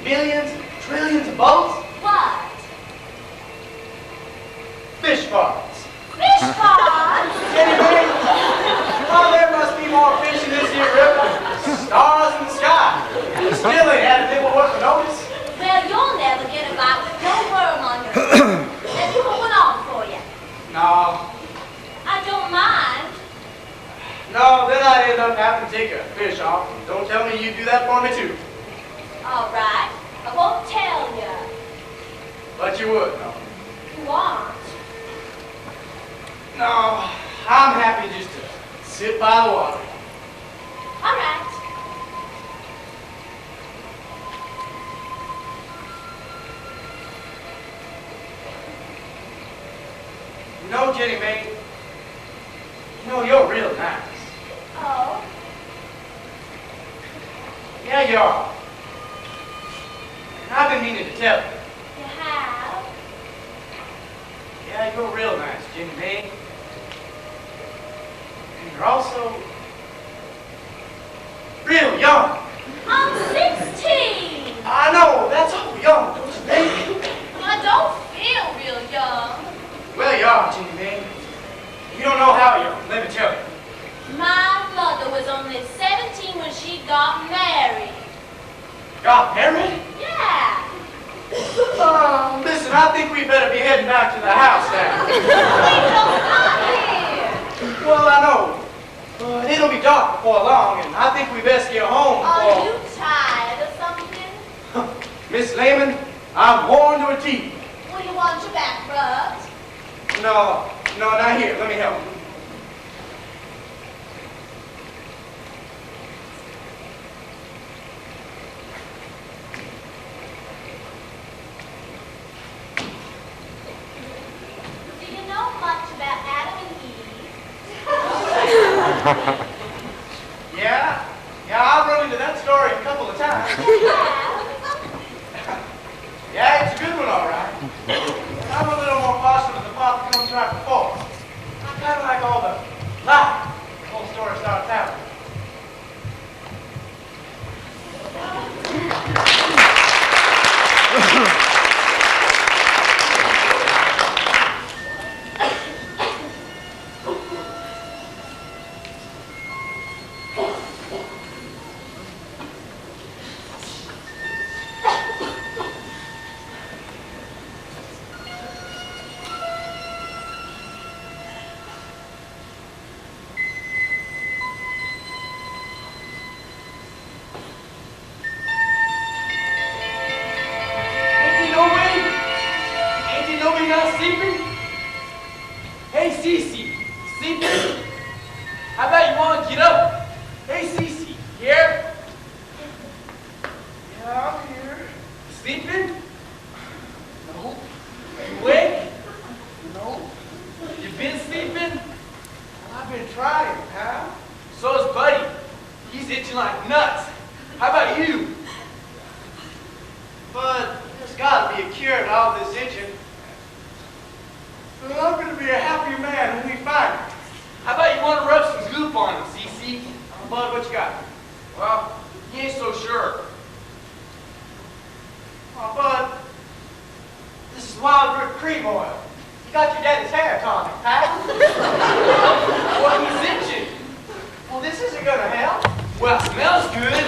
Speaker 6: millions, trillions of bubbles.
Speaker 4: What?
Speaker 6: Fish farms.
Speaker 4: Fish ponds?
Speaker 6: Jenny Mae, oh, there must be more fish in this here river than stars in the sky. You still ain't had a nibble worth of notice.
Speaker 4: Well, you'll never get a bite with no worm on your foot. Let me put one on for you.
Speaker 6: No,
Speaker 4: I don't mind.
Speaker 6: no, then I'd end up having to take a fish off. Don't tell me you do that for me too.
Speaker 4: All right. I won't tell you.
Speaker 6: But you would, no.
Speaker 4: You aren't.
Speaker 6: No, I'm happy just to sit by the water.
Speaker 4: All right.
Speaker 6: You know, Jenny Mae, you know, you're real nice.
Speaker 4: Oh.
Speaker 6: Yeah, you are. And I've been meaning to tell you.
Speaker 4: You have?
Speaker 6: Yeah, you're real nice, Jenny Mae. And you're also real young.
Speaker 4: I'm 16.
Speaker 6: I know, that's awful young, don't you think?
Speaker 4: I don't feel real young.
Speaker 6: Well, you are, Jenny Mae. You don't know how young, let me tell you.
Speaker 4: My mother was only 17 when she got married.
Speaker 6: Got married?
Speaker 4: Yeah.
Speaker 6: Listen, I think we better be heading back to the house now.
Speaker 4: We don't stop here.
Speaker 6: Well, I know. But it'll be dark before long, and I think we best get home
Speaker 4: Are you
Speaker 6: before...
Speaker 4: tired of something?
Speaker 6: Miss Lehman, I'm worn to a T.
Speaker 4: Will you want your back rubbed?
Speaker 6: No, not here. Let me help. Yeah, I've run into that story a couple of times. Yeah, it's a good one, all right. I'm a little more positive than the part that comes right before. I kind of like all the life the whole story starts out with.
Speaker 2: Hey, Cece, sleeping? How about you want to get up? Hey, Cece, here?
Speaker 6: Yeah, I'm here.
Speaker 2: Sleeping? No. You awake?
Speaker 6: No,
Speaker 2: You been sleeping?
Speaker 6: I've been trying, pal.
Speaker 2: So is Buddy. He's itching like nuts. How about you?
Speaker 6: But there's got to be a cure to all this itching. Well, I'm going to be a happier man when we find it.
Speaker 2: How about you want to rub some goop on him, Cece?
Speaker 6: Bud, what you got?
Speaker 2: Well, he ain't so sure.
Speaker 6: Oh, Bud, this is wild whipped cream oil. You got your daddy's hair tonic, pal.
Speaker 2: Well, he's itching.
Speaker 6: Well, this isn't going to help.
Speaker 2: Well, it smells good.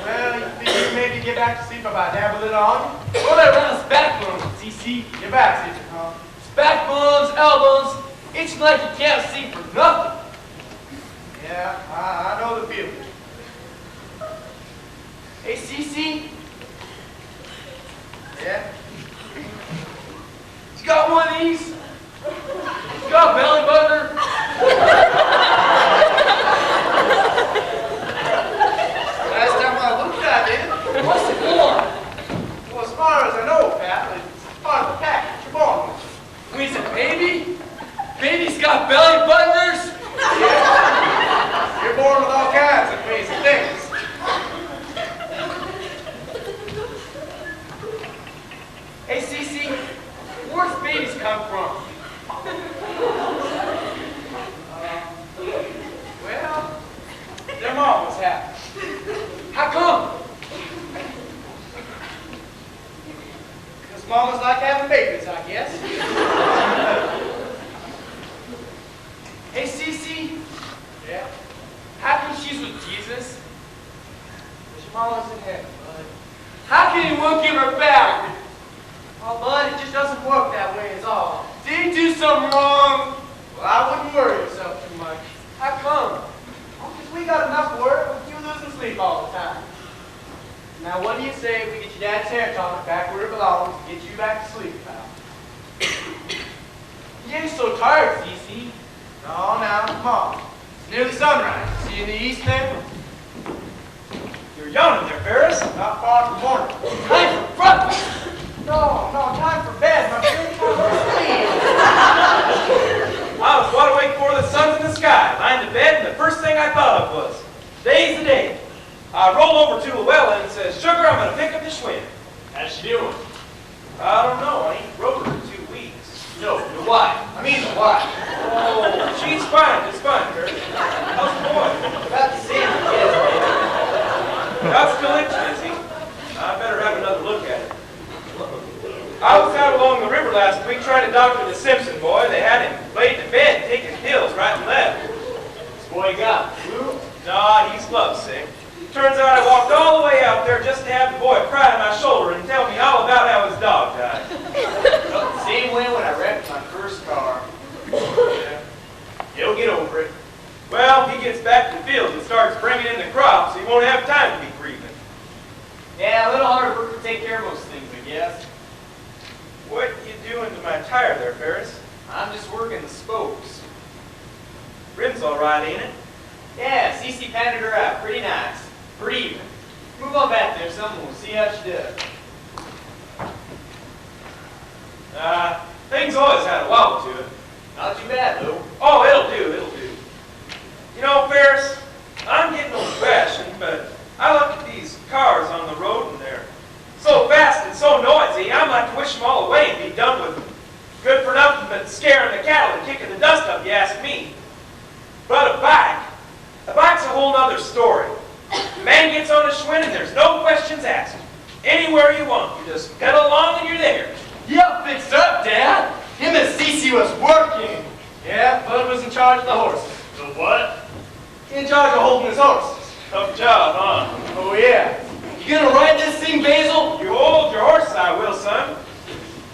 Speaker 6: Well, you figure maybe get back to sleep if I dab a little on you?
Speaker 2: Well, they run his backbone, Cece.
Speaker 6: Your back's itching, huh?
Speaker 2: His backbones, elbows, itching like you can't see for nothing.
Speaker 6: Yeah, I know the feeling.
Speaker 2: Hey, Cece,
Speaker 6: Yeah?
Speaker 2: you got one of these? You got a belly button?
Speaker 6: Last time I looked at it,
Speaker 2: What's it for?
Speaker 6: well, as far as I know, pal, it's part of the package you're born with.
Speaker 2: Wait, is it baby? Baby's got belly buttons?
Speaker 6: You're born with all kinds of crazy things.
Speaker 2: Hey, Cece, where's babies come from?
Speaker 6: Well, their mom was happy.
Speaker 2: How come?
Speaker 6: Because mamas like having babies, I guess.
Speaker 2: Hey, Cece,
Speaker 6: Yeah.
Speaker 2: how come she's with Jesus?
Speaker 6: Because your mama's in heaven, bud.
Speaker 2: How can he won't give her back?
Speaker 6: Oh, bud, it just doesn't work that way is all.
Speaker 2: Did he do something wrong?
Speaker 6: Well, I wouldn't worry yourself too much.
Speaker 2: How come?
Speaker 6: Because we got enough work with you losing sleep all the time. Now, what do you say if we get your dad's hair tonic back where it belongs and get you back to sleep, pal?
Speaker 2: You ain't so tired, Cece.
Speaker 6: No, now, come on. It's nearly sunrise. See you in the east there?
Speaker 1: You're yawning there, Ferris.
Speaker 6: Not far from morning.
Speaker 2: Time for breakfast.
Speaker 6: No, time for bed, my friend. Time for sleep.
Speaker 1: I was wide awake before the sun's in the sky, lying to bed, and the first thing I thought of was, today's the day. I rolled over to Llewellyn and says, Sugar, I'm going to pick up the Schwinn.
Speaker 2: How's she doing?
Speaker 1: I don't know, I ain't rode her in 2 weeks.
Speaker 2: No, the wife. I mean the wife.
Speaker 1: Oh, she's fine, just fine, Ferris. How's the boy?
Speaker 6: About the same as it is, baby.
Speaker 1: God's still itching, is he? I better have another look at it. I was out along the river last week trying to doctor the Simpson boy. They had him laid to bed taking pills right and left.
Speaker 2: This boy got flu.
Speaker 1: Nah, he's lovesick. Turns out I walked all the way out there just to have the boy cry on my shoulder and tell me all about how his dog died.
Speaker 2: Felt the same way when I wrecked my first car.
Speaker 1: Yeah. He'll get over it. Well, he gets back to the field and starts bringing in the crops, so he won't have time to be grieving.
Speaker 2: Yeah, a little hard work to take care of most things, I guess.
Speaker 1: What you doing to my tire there, Ferris?
Speaker 2: I'm just working the spokes.
Speaker 1: Rim's all right, ain't it?
Speaker 2: Yeah, Cece painted her out. Pretty nice. Pretty even. Move on back there, son. We'll see how she does.
Speaker 1: Things always had a wobble to it.
Speaker 5: Not too bad, though.
Speaker 1: Oh, it'll do, it'll do. You know, Ferris, I'm getting old-fashioned, but I look at these cars on the road and they're so fast and so noisy, I'd like to wish them all away and be done with them. Good for nothing but scaring the cattle and kicking the dust up, you ask me. But a bike's a whole nother story. The man gets on a Schwinn and there's no questions asked. Anywhere you want, you just pedal along and you're there.
Speaker 6: Yup, fixed up, Dad. Him and Cece was working. Yeah, Bud was in charge of the horses.
Speaker 1: The what?
Speaker 6: In charge of holding his horses.
Speaker 1: Tough job, huh?
Speaker 6: Oh, yeah. You gonna ride this thing, Basil?
Speaker 1: You hold your horses, I will, son.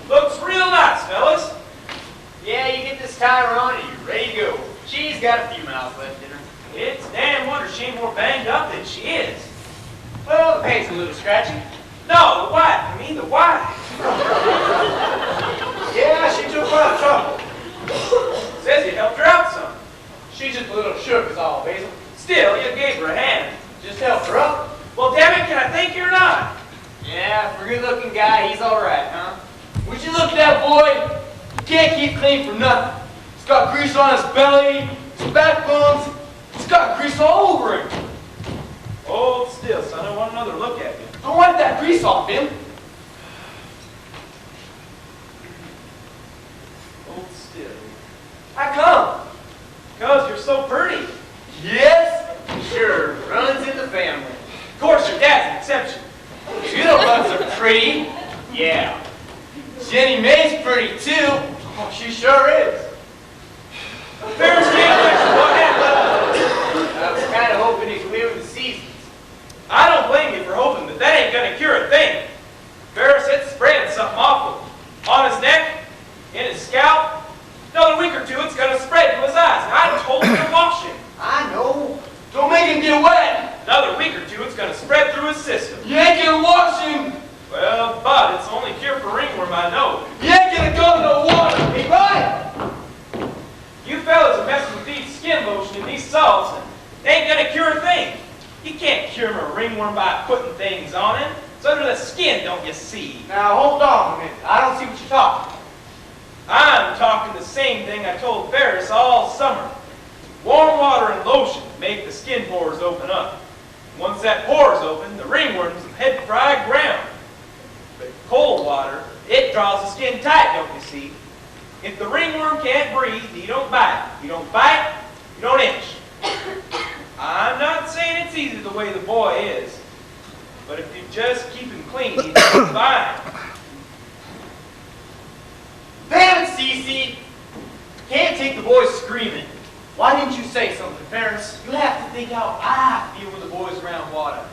Speaker 1: Looks real nice, fellas.
Speaker 5: Yeah, you get this timer on and you're ready to go. She's got a few miles left in her.
Speaker 1: It's damn wonder she ain't more banged up than she is.
Speaker 5: Well, the paint's a little scratchy.
Speaker 1: No, the wife. I mean the wife.
Speaker 6: Yeah, she took a lot of trouble.
Speaker 1: Says you helped her out some.
Speaker 6: She's just a little shook is all, Basil.
Speaker 1: Still, you gave her a hand.
Speaker 6: Just helped her up.
Speaker 1: Well, damn it, can I thank you or not?
Speaker 5: Yeah, for a good-looking guy, he's all right, huh?
Speaker 6: Would you look at that boy? He can't keep clean for nothing. He's got grease on his belly, his backbones. He's got grease all over him.
Speaker 1: Hold still, son. I want another look at you.
Speaker 6: Don't wipe that grease off him.
Speaker 1: Hold still.
Speaker 6: How come?
Speaker 1: Because you're so pretty.
Speaker 6: Yes?
Speaker 5: Sure, runs in the family.
Speaker 1: Of course, your dad's an exception.
Speaker 6: You know Buds are pretty.
Speaker 5: Yeah.
Speaker 6: Jenny Mae's pretty too. Oh, she sure is.
Speaker 1: Ferris can't what happened.
Speaker 5: I was kind of hoping to clear the seasons.
Speaker 1: I don't blame you for hoping, but that ain't gonna cure a thing. Ferris, it's spreading something awful. On his neck, in his scalp. Another week or two, it's gonna spread to his eyes. And I told him to wash him.
Speaker 6: I know. Don't make him get wet.
Speaker 1: Another week or two, it's gonna spread through his system.
Speaker 6: You ain't gonna wash him.
Speaker 1: Well, but it's the only cure for ringworm I know.
Speaker 6: You ain't gonna go in the water. Be right.
Speaker 1: You fellas are messing with these skin lotion and these salts, and they ain't gonna cure a thing. You can't cure a ringworm by putting things on it. It's under the skin, don't you see?
Speaker 6: Now hold on a minute. I don't see what you're talking.
Speaker 1: I'm talking the same thing I told Ferris all summer. Warm water and lotion make the skin pores open up. Once that pore's open, the ringworms will head for dry ground. But cold water, it draws the skin tight, don't you see? If the ringworm can't breathe, you don't bite. You don't bite, you don't itch. I'm not saying it's easy the way the boy is, but if you just keep him clean, he's fine.
Speaker 6: Damn it, Cece. Can't take the boys screaming. Why didn't you say something, Ferris? You have to think how I feel when the boy's around water.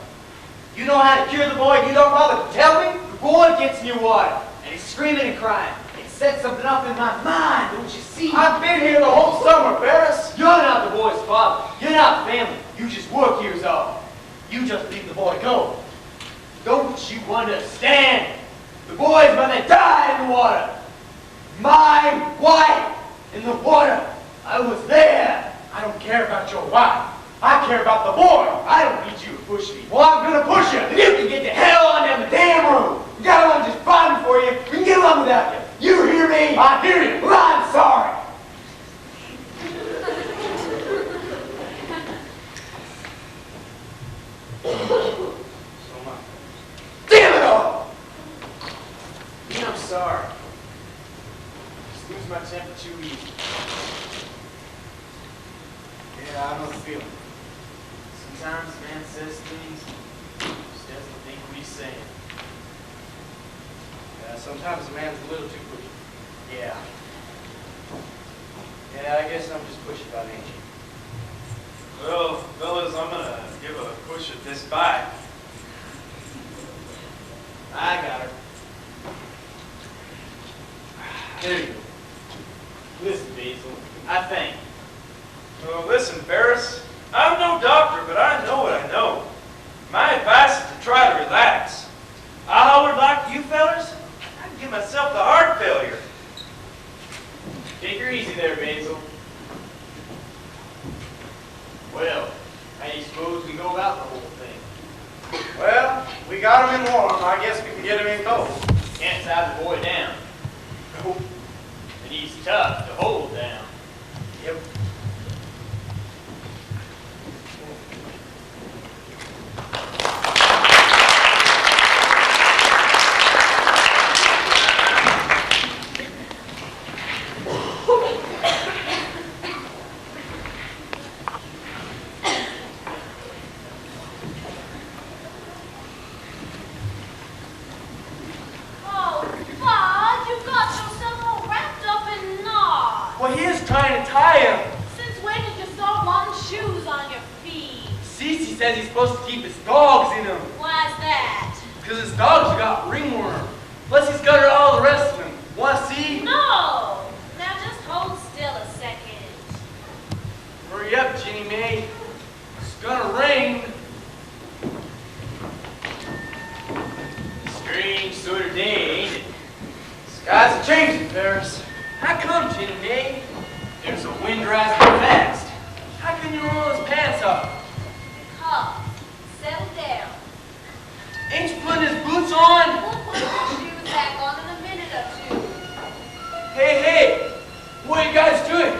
Speaker 6: You know how to cure the boy, you don't bother to tell me? The boy gets new water, and he's screaming and crying. It set something up in my mind, don't you see? I've been here the whole summer, Ferris. You're not the boy's father. You're not family. You just work here is all. You just leave the boy go. Don't you understand? The boy's gonna die in the water. My wife in the water. I was there. I don't care about your wife. I care about the boy. I don't need you to push me. Well, I'm gonna push you. And you can get the hell on down the damn room. You got one just fine for you. We can get along without you. You hear me? I hear you. Well, I'm sorry. Damn it all!
Speaker 5: Yeah, I'm sorry. Just lose my temper too easy. Yeah, I know the feeling. Sometimes a man says things, just doesn't think what he's saying.
Speaker 6: Yeah, sometimes a man's a little too pushy.
Speaker 5: Yeah.
Speaker 6: Yeah, I guess I'm just pushy about nature.
Speaker 1: Well, fellas, I'm gonna give a push at this bike.
Speaker 6: I got her. There you go.
Speaker 5: Listen, Basil, I think.
Speaker 1: Well, listen, Ferris, I'm no doctor, but I know what I know. My advice is to try to relax. I hollered like you fellas, I'd give myself the heart failure.
Speaker 5: Take her easy there, Basil. Well, how do you suppose we go about the whole thing?
Speaker 6: Well, we got him in warm. I guess we can get him in cold.
Speaker 5: Can't tie the boy down.
Speaker 6: Nope.
Speaker 5: Then He's tough to hold down.
Speaker 6: Yep.
Speaker 4: Oh, Bud, you got yourself all wrapped up in knots.
Speaker 2: Well, he is trying to tie him.
Speaker 4: Since when did you start wanting shoes on your feet?
Speaker 2: Cece says he's supposed to keep his dogs in him.
Speaker 4: Why's that?
Speaker 2: Because his dogs have got ringworm. Plus he's got all the rest of them. Want to see?
Speaker 4: No. Now just hold still a second.
Speaker 2: Hurry up, Ginny Mae. It's gonna rain.
Speaker 5: Strange sort of day, ain't it?
Speaker 2: Skies are changing, Ferris. How come, Ginny Mae?
Speaker 5: There's a wind rising fast.
Speaker 2: How can you roll his pants up?
Speaker 4: Because, settle down.
Speaker 2: Ain't you putting his boots on?
Speaker 4: We'll put your shoes back on in a minute or two.
Speaker 2: Hey, what are you guys doing?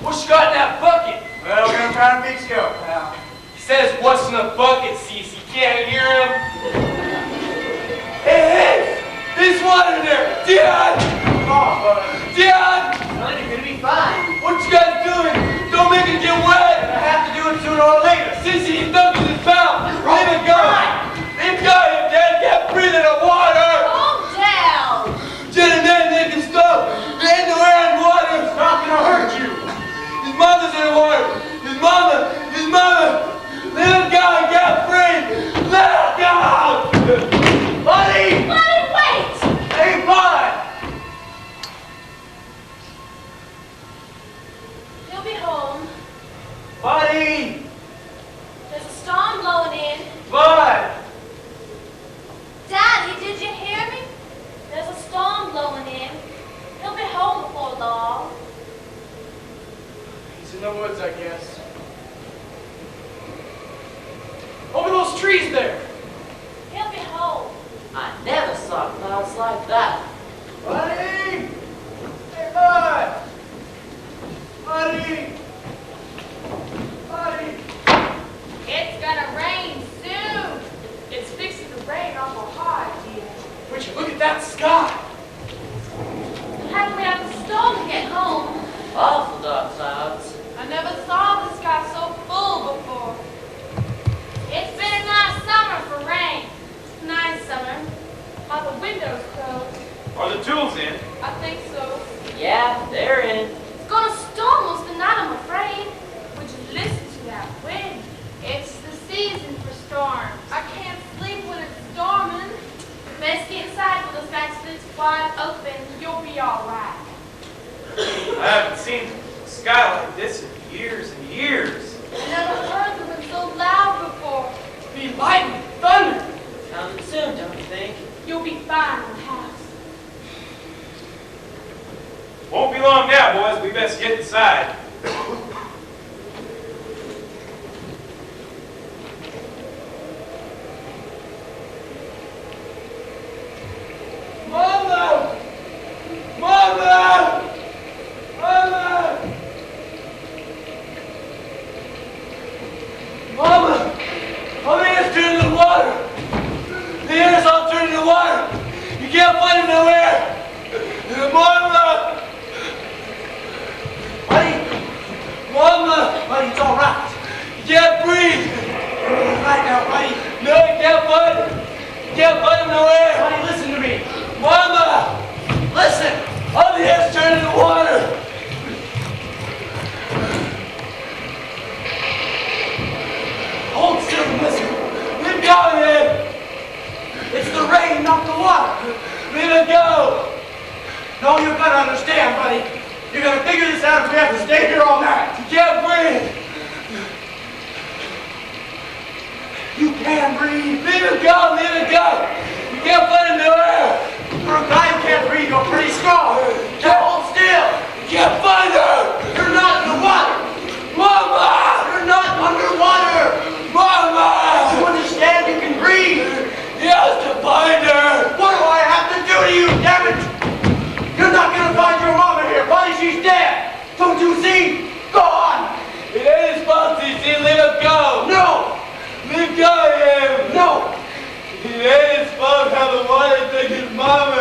Speaker 2: What you got in that bucket?
Speaker 6: Well, we're gonna try to fix you up, pal.
Speaker 2: He says, what's in the bucket, Cece? Can't hear him. Hey, there's water in there. Dad!
Speaker 6: Come on, bud.
Speaker 2: Dad!
Speaker 3: Son, you're gonna be fine.
Speaker 2: What you guys doing? Don't make it get wet.
Speaker 6: I have to do it sooner or later.
Speaker 2: Cece, he's stuck in his mouth. Let him go. Let him go. Dad can't breathe in the water.
Speaker 4: Calm down.
Speaker 2: Gentlemen, they can stop. They're in the air and water.
Speaker 6: It's not gonna hurt you.
Speaker 2: His mother's in the water. His mother. Let him go and get free. Let him go.
Speaker 6: Buddy!
Speaker 4: Buddy, wait!
Speaker 6: Hey, bud!
Speaker 4: He'll be home.
Speaker 6: Buddy!
Speaker 4: There's a storm blowing in.
Speaker 6: Bud!
Speaker 4: Daddy, did you hear me? There's a storm blowing in. He'll be home before long.
Speaker 2: He's in the woods, I guess. Over those trees there.
Speaker 4: He'll be home.
Speaker 3: I never saw clouds like that.
Speaker 6: Buddy! Hey, bud! Buddy! Buddy!
Speaker 7: It's gonna rain soon. It's fixing to rain awful hard, dear.
Speaker 2: Would you look at that sky?
Speaker 4: How do we have the storm to get home?
Speaker 3: Awful dark clouds.
Speaker 7: I never saw the sky so full before.
Speaker 4: It's been a nice summer for rain.
Speaker 7: Nice summer. Are the windows closed?
Speaker 1: Are the tools in?
Speaker 7: I think so.
Speaker 3: Yeah, they're in.
Speaker 4: It's gonna storm most of the night, I'm afraid.
Speaker 7: Would you listen to that wind? It's the season for storms. I can't sleep when it's storming.
Speaker 4: Best get inside with those factories wide open.
Speaker 7: You'll be all right.
Speaker 1: I haven't seen a sky like this in years and years.
Speaker 7: I never heard the wind so loud before.
Speaker 2: Be lightning, thunder.
Speaker 3: Coming soon, don't you think?
Speaker 7: You'll be fine in the house.
Speaker 1: Won't be long now, boys. We best get inside.
Speaker 2: Mama! Mama! Mama! Mama! How many is turning the water? The air's all turning to water. You can't find him nowhere. Mama!
Speaker 6: Buddy!
Speaker 2: Mama!
Speaker 6: Buddy, it's all right.
Speaker 2: You can't breathe.
Speaker 6: Right now, buddy.
Speaker 2: No, you can't find him. You can't find him nowhere.
Speaker 6: Buddy, listen to me.
Speaker 2: Mama!
Speaker 6: Listen!
Speaker 2: All the air's turning to water.
Speaker 6: Hold still and listen.
Speaker 2: Let go, man.
Speaker 6: It's the rain, not the water.
Speaker 2: Let it go.
Speaker 6: No, you've got to understand, buddy. You're going to figure this out if we have to stay here all night.
Speaker 2: You can't breathe.
Speaker 6: You can breathe.
Speaker 2: Let it go. Let it go. You can't find him nowhere.
Speaker 6: For a guy who can't breathe, you're pretty strong. Now hold still.
Speaker 2: You can't find her.
Speaker 6: You're not in the water.
Speaker 2: Mama!
Speaker 6: You're not underwater.
Speaker 2: Mama!
Speaker 6: You understand you can breathe.
Speaker 2: He has to find her.
Speaker 6: What do I have to do to you, damn it? You're not going to find your mama here,
Speaker 1: his fault how the water took his mama.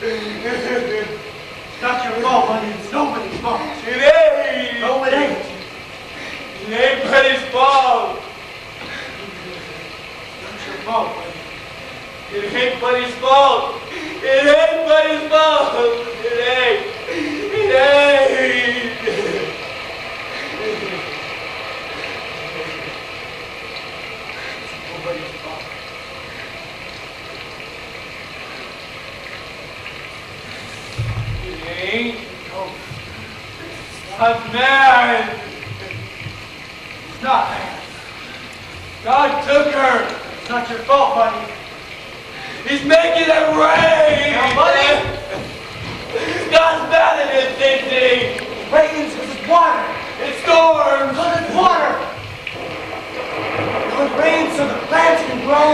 Speaker 6: It's not your fault, buddy. It's nobody's fault.
Speaker 1: It ain't.
Speaker 6: No, it ain't.
Speaker 1: It ain't Buddy's fault.
Speaker 6: It's not your fault, buddy.
Speaker 1: It ain't Buddy's fault. It ain't Buddy's fault. It ain't. It ain't.
Speaker 6: Nobody's fault.
Speaker 1: It ain't. I'm mad.
Speaker 6: It's not, man.
Speaker 1: God took her.
Speaker 6: It's not your fault, buddy.
Speaker 1: He's making it rain.
Speaker 6: Now, buddy.
Speaker 1: God's bad at this thing.
Speaker 6: It rains because it's water.
Speaker 1: It storms.
Speaker 6: Because it's water. It rains so the plants can grow.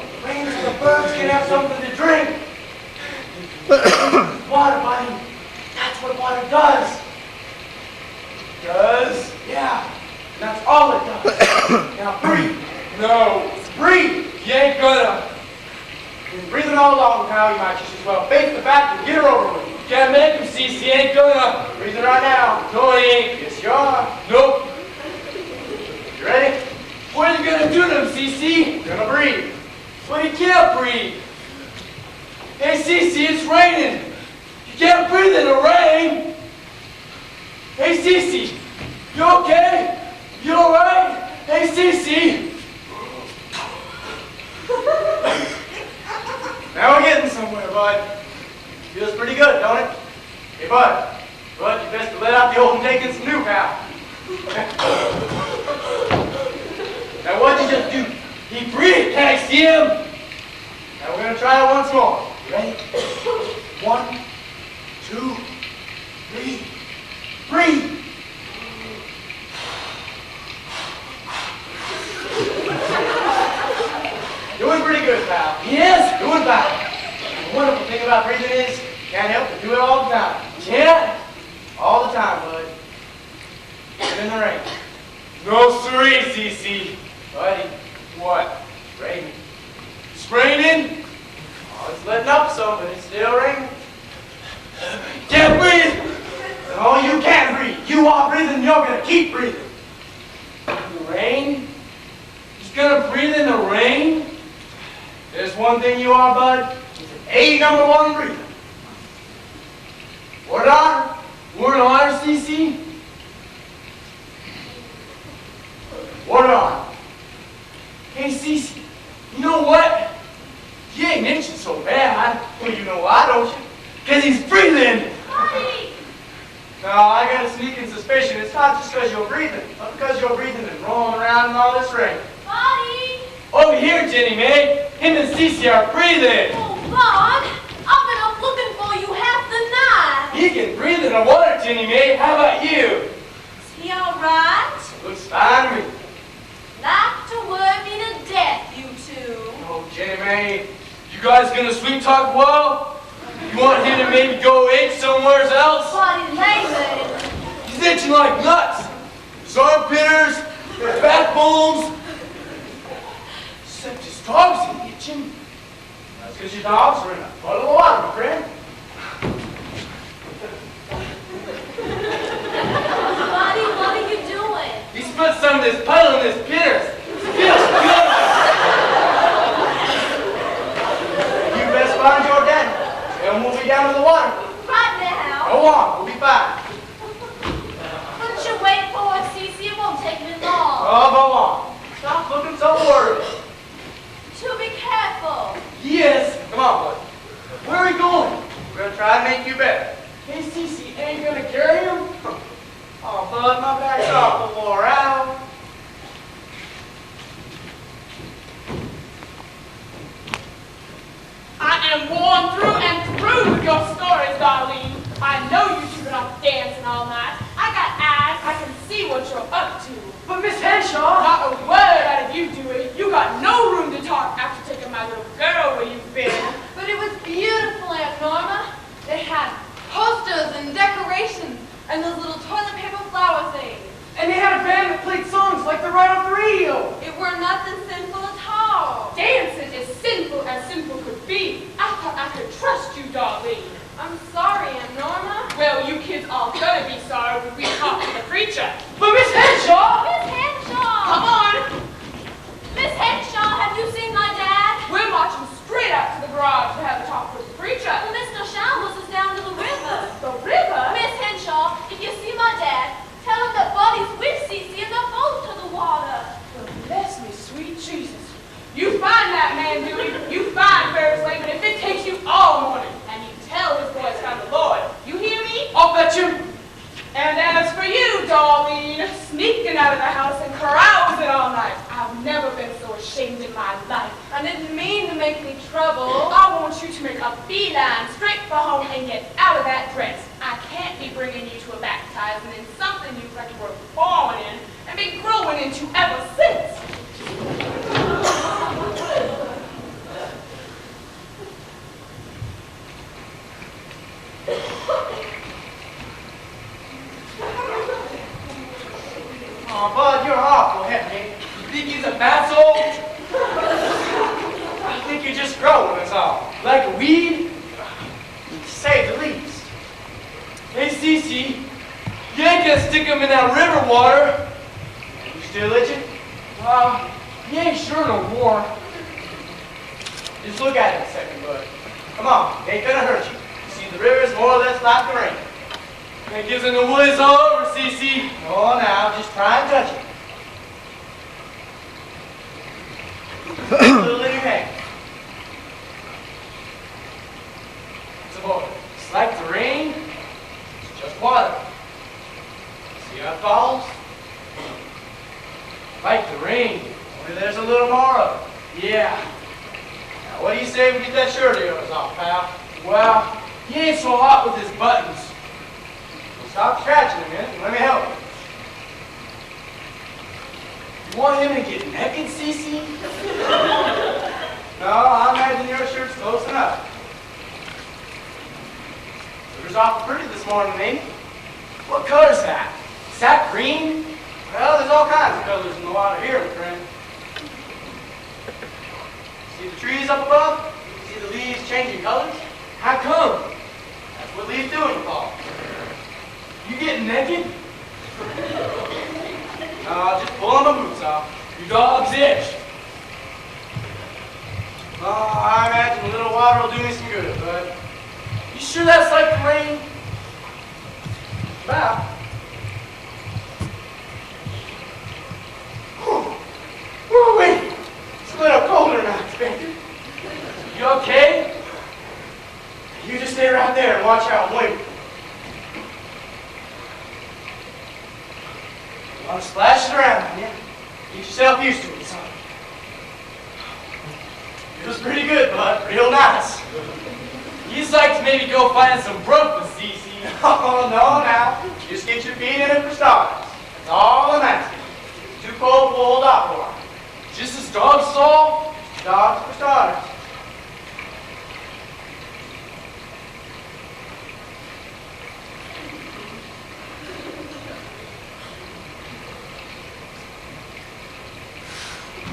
Speaker 6: It rains so the birds can have something to drink. Water, buddy. That's what water does.
Speaker 1: Does?
Speaker 6: Yeah. That's all it does. Now breathe.
Speaker 1: No.
Speaker 6: Breathe.
Speaker 1: You ain't gonna.
Speaker 6: You've been breathing all along, pal. You might just as well face the fact and get her over with.
Speaker 1: Can't make him see. He ain't gonna.
Speaker 6: Breathing right now.
Speaker 1: No, he ain't.
Speaker 6: Yes, you are.
Speaker 1: Nope.
Speaker 6: You ready?
Speaker 1: What are you gonna do to him, CC?
Speaker 6: You're gonna breathe.
Speaker 1: But he can't breathe. Hey, CC, it's raining. You can't breathe in the rain. Hey, CC, you okay? You alright? Hey, CC.
Speaker 6: Now we're getting somewhere, bud. Feels pretty good, don't it? Hey, bud. Bud, you best to let out the old and take in some new, pal. Now, what'd you just do?
Speaker 1: He breathed. Can I see him?
Speaker 6: Now we're gonna try it once more. You ready? 1, 2, 3. Breathe. Doing pretty good, pal.
Speaker 1: Yes.
Speaker 6: Doing fine. The wonderful thing about breathing is you can't help but do it all the time.
Speaker 1: Yeah.
Speaker 6: All the time, bud. Even in the rain.
Speaker 1: No siree, CC.
Speaker 6: Buddy,
Speaker 1: What?
Speaker 6: it's raining.
Speaker 1: It's raining?
Speaker 6: Oh, it's letting up some, but it's still raining.
Speaker 1: Can't breathe.
Speaker 6: No, you can't breathe. You are breathing, you're gonna keep breathing.
Speaker 1: The rain? He's gonna breathe in the rain?
Speaker 6: There's one thing you are, bud. He's an A#1 breather. Word on.
Speaker 1: Word on honor, CC?
Speaker 6: Word on.
Speaker 1: Hey, CC, you know what? He ain't itching so bad.
Speaker 6: Well, you know why, don't you?
Speaker 1: Because he's breathing.
Speaker 4: Buddy!
Speaker 6: No, I got a sneaking suspicion. It's not just because you're breathing, but because you're breathing and rolling around in all this rain.
Speaker 4: Buddy!
Speaker 1: Over here, Jenny Mae. Him and CC are breathing.
Speaker 4: Oh, Bud! I've been up looking for you half the night.
Speaker 1: He can breathe in the water, Jenny Mae. How about you?
Speaker 4: Is he alright?
Speaker 6: Looks fine to me.
Speaker 4: Like to work me to death, you two.
Speaker 6: Oh, Jenny Mae.
Speaker 1: You guys gonna sweet talk well? You want him to maybe go itch somewhere else?
Speaker 4: Buddy Layman.
Speaker 1: He's itching like nuts. His armpiters, his backbones. Except his dogs ain't itching.
Speaker 6: That's because your dogs are in a puddle of water, my friend.
Speaker 4: Buddy, what are you doing?
Speaker 1: He's put some of this puddle in his pitters. It feels good.
Speaker 6: You best find your daddy. They'll move you down to the water.
Speaker 4: Right now.
Speaker 6: Go on, we'll be fine.
Speaker 4: Wouldn't you wait for us, Cece? It won't take me long.
Speaker 6: Oh, go on. Stop looking so worried.
Speaker 4: To be careful.
Speaker 1: Yes.
Speaker 6: Come on, bud.
Speaker 1: Where are we going?
Speaker 6: We're going to try and make you better.
Speaker 1: Hey, CC ain't gonna carry him?
Speaker 6: Oh, bud, my back's awful wore out.
Speaker 7: I am worn through and through with your stories, Darlene. I know you two been off dancing all night. I got eyes. I can see what you're up to.
Speaker 2: But Miss Henshaw,
Speaker 7: Not a word out of you, Dewey. You got no room to talk after taking my little girl where you've been.
Speaker 8: But it was beautiful, Aunt Norma. They had posters and decorations and those little toilet paper flower things.
Speaker 2: and they had a band that played songs like they're right off the radio.
Speaker 8: It were nothing sinful at all.
Speaker 7: Dancing You find Ferris Island if it takes you all morning. And you tell his boys found the Lord. You hear me?
Speaker 2: I'll fetch him.
Speaker 7: And as for you, Darlene, sneaking out of the house and carousing all night, I've never been so ashamed in my life.
Speaker 8: I didn't mean to make any trouble.
Speaker 7: I want you to make a beeline straight for home and get out of that dress. I can't be bringing you to a baptizing in something you like you were born in and been growing into ever since.
Speaker 6: Oh, Bud, you're awful heavy.
Speaker 2: You think he's a fatso?
Speaker 6: I think you're just growing, that's all.
Speaker 2: Like a weed?
Speaker 6: To say the least.
Speaker 2: Hey, Cece, you ain't gonna stick him in that river water.
Speaker 6: You still itching?
Speaker 2: Well, he ain't sure no more.
Speaker 6: Just look at it a second, Bud. Come on, it ain't gonna hurt you. You see, the river's more or less like the rain.
Speaker 2: That gives him the woods all over, Cece.
Speaker 6: Oh, now, just try and touch it. Put a little in your hand.
Speaker 2: It's about, it's like the rain, it's just water.
Speaker 6: See how it falls?
Speaker 2: Like the rain.
Speaker 6: Only there's a little more of it.
Speaker 2: Yeah.
Speaker 6: Now, what do you say we get that shirt of yours off, pal?
Speaker 2: Well, he ain't so hot with his buttons.
Speaker 6: Well, stop scratching a minute and let me help you.
Speaker 2: You want him to get naked, Cece?
Speaker 6: No, I imagine your shirt's close enough. River's awful pretty this morning, ain't it?
Speaker 2: What color's that? Is that green?
Speaker 6: Well, there's all kinds of colors in the water here, my friend. See the trees up above? See the leaves changing colors?
Speaker 2: How come?
Speaker 6: That's what leaves do in the fall.
Speaker 2: You getting naked?
Speaker 6: No, just pulling my boots off.
Speaker 2: Your dog's itch.
Speaker 6: Oh, I imagine a little water will do me some good, but
Speaker 2: You sure that's like the rain?
Speaker 6: about. Woo-wee! It's a little colder than I expected.
Speaker 2: You okay?
Speaker 6: You just stay right there and watch how I'm waiting. You want to splash it around, yeah? Get yourself used to it, son. Feels pretty good, bud. Real nice.
Speaker 2: He's like to maybe go find some breakfast, Cece.
Speaker 6: Oh, no, now. Just get your feet in it for starters. That's all I'm asking. Too cold to hold up for.
Speaker 2: Just as dog saw?
Speaker 6: Dogs for starters.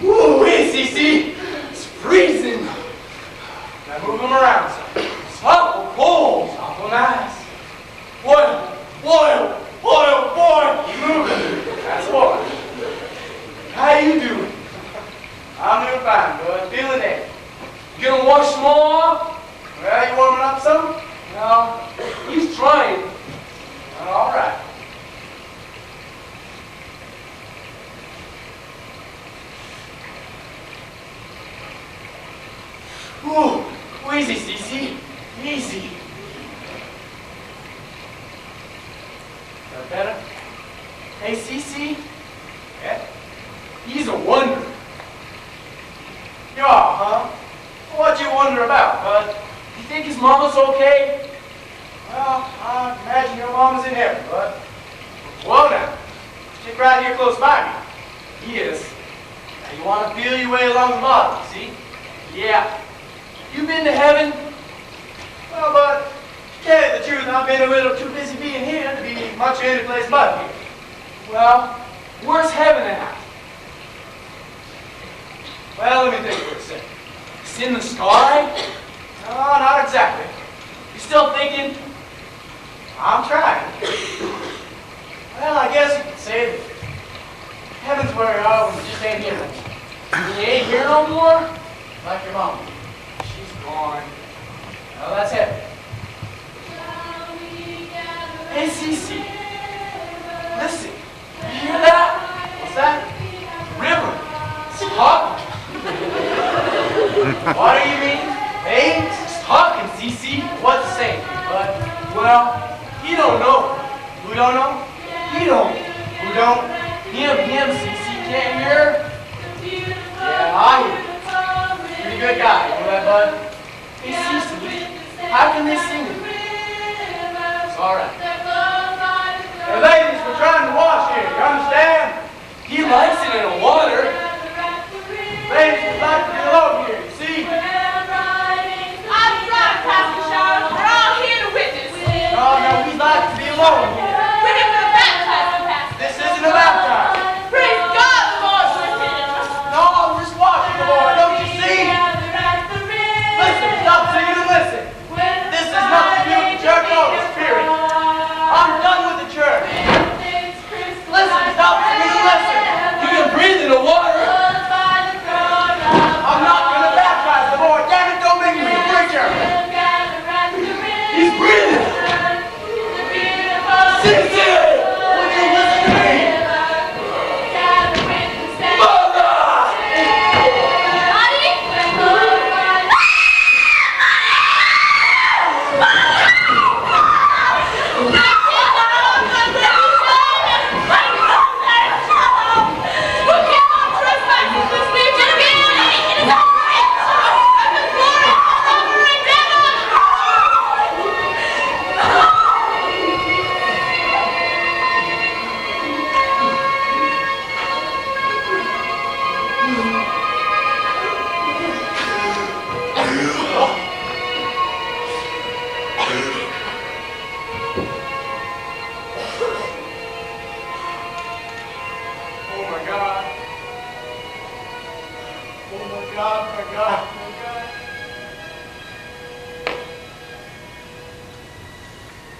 Speaker 2: Woo, Cece! It's freezing.
Speaker 6: Now move them around, son.
Speaker 2: It's awful cold.
Speaker 6: Awful nice.
Speaker 2: Boil, boil, boil, boil.
Speaker 6: Keep moving. That's what.
Speaker 2: How you doing?
Speaker 6: I'm doing fine, bud. Feeling it.
Speaker 2: You gonna wash them all off?
Speaker 6: Well, you warming up some?
Speaker 2: No, he's trying.
Speaker 6: All right.
Speaker 2: Ooh, easy, Cece. Easy.
Speaker 6: That better?
Speaker 2: Hey, Cece,
Speaker 6: Yeah?
Speaker 2: he's a wonder.
Speaker 6: You are, huh? What you wonder about, bud?
Speaker 2: You think his mama's okay?
Speaker 6: Well, I imagine your mama's in heaven, bud. Well now, stick right here close by me.
Speaker 2: He is.
Speaker 6: Now you want to feel your way along the bottom, see?
Speaker 2: Yeah. You been to heaven?
Speaker 6: Well, bud, to tell you the truth, I've been a little too busy being here to be much any place but here.
Speaker 2: Well, where's heaven at?
Speaker 6: Well, let me think for a second.
Speaker 2: It's in the sky?
Speaker 6: No, not exactly.
Speaker 2: You still thinking?
Speaker 6: I'm trying. Well, I guess you could say that heaven's where you are when you just ain't here.
Speaker 2: You ain't here no more?
Speaker 6: Like your mama.
Speaker 2: She's gone.
Speaker 6: Well, that's heaven.
Speaker 2: Hey, Cece. Listen. You hear that?
Speaker 6: What's that?
Speaker 2: River. It's hot.
Speaker 6: What do you mean? Hey, just talking, CC. What's the same, bud? Well, he don't know. Who don't know? He don't. Who don't? Him, CC. Can't hear? Yeah, I hear. Pretty good guy, you know that, bud? Hey, CC, how can they sing it? It's alright. Hey, ladies, we're trying to wash here, you understand? He likes it in the water. Ladies, we'd like to get alone here, you see?
Speaker 7: I'm drunk, Pastor Shaw. We're all here to witness.
Speaker 6: No, we'd like to be alone here.
Speaker 7: We're here for the baptizing, Pastor.
Speaker 6: This isn't a baptizing.
Speaker 7: Praise God, the Lord's with him.
Speaker 6: No, we're just watching the Lord, don't you see? Listen, stop singing and listen. This is nothing to do with the church or the Spirit. I'm done with the church. Listen, stop singing and listen. You can breathe in the water. I'm not going to baptize the Lord. Damn it, don't make me a preacher. He's breathing. Sincere, would you listen to me?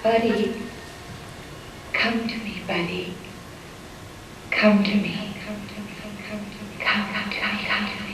Speaker 9: Buddy, come to me, buddy. Come to me. Come to me. Come to me. Come to me. Come to me.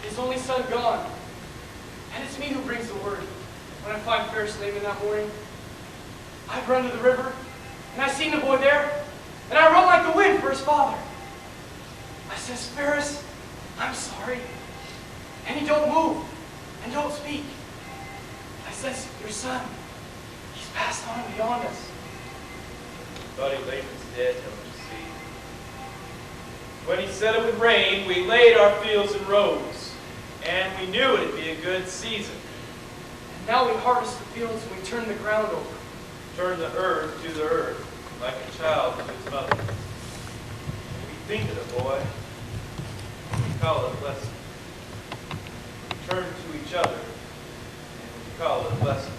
Speaker 2: His only son gone. And it's me who brings the word. When I find Ferris Island that morning, I've run to the river, and I seen the boy there, and I run like the wind for his father. I says, Ferris, I'm sorry. And he don't move, and don't speak. I says, your son, he's passed on beyond us.
Speaker 1: Buddy Layton's dead, don't you see? When he said it would rain, we laid our fields in rows, and we knew it'd be a good season.
Speaker 2: And now we harvest the fields and we turn the ground over.
Speaker 1: Turn the earth to the earth, like a child to his mother. And we think of the boy, we call it a blessing. We turn to each other, and we call it a blessing.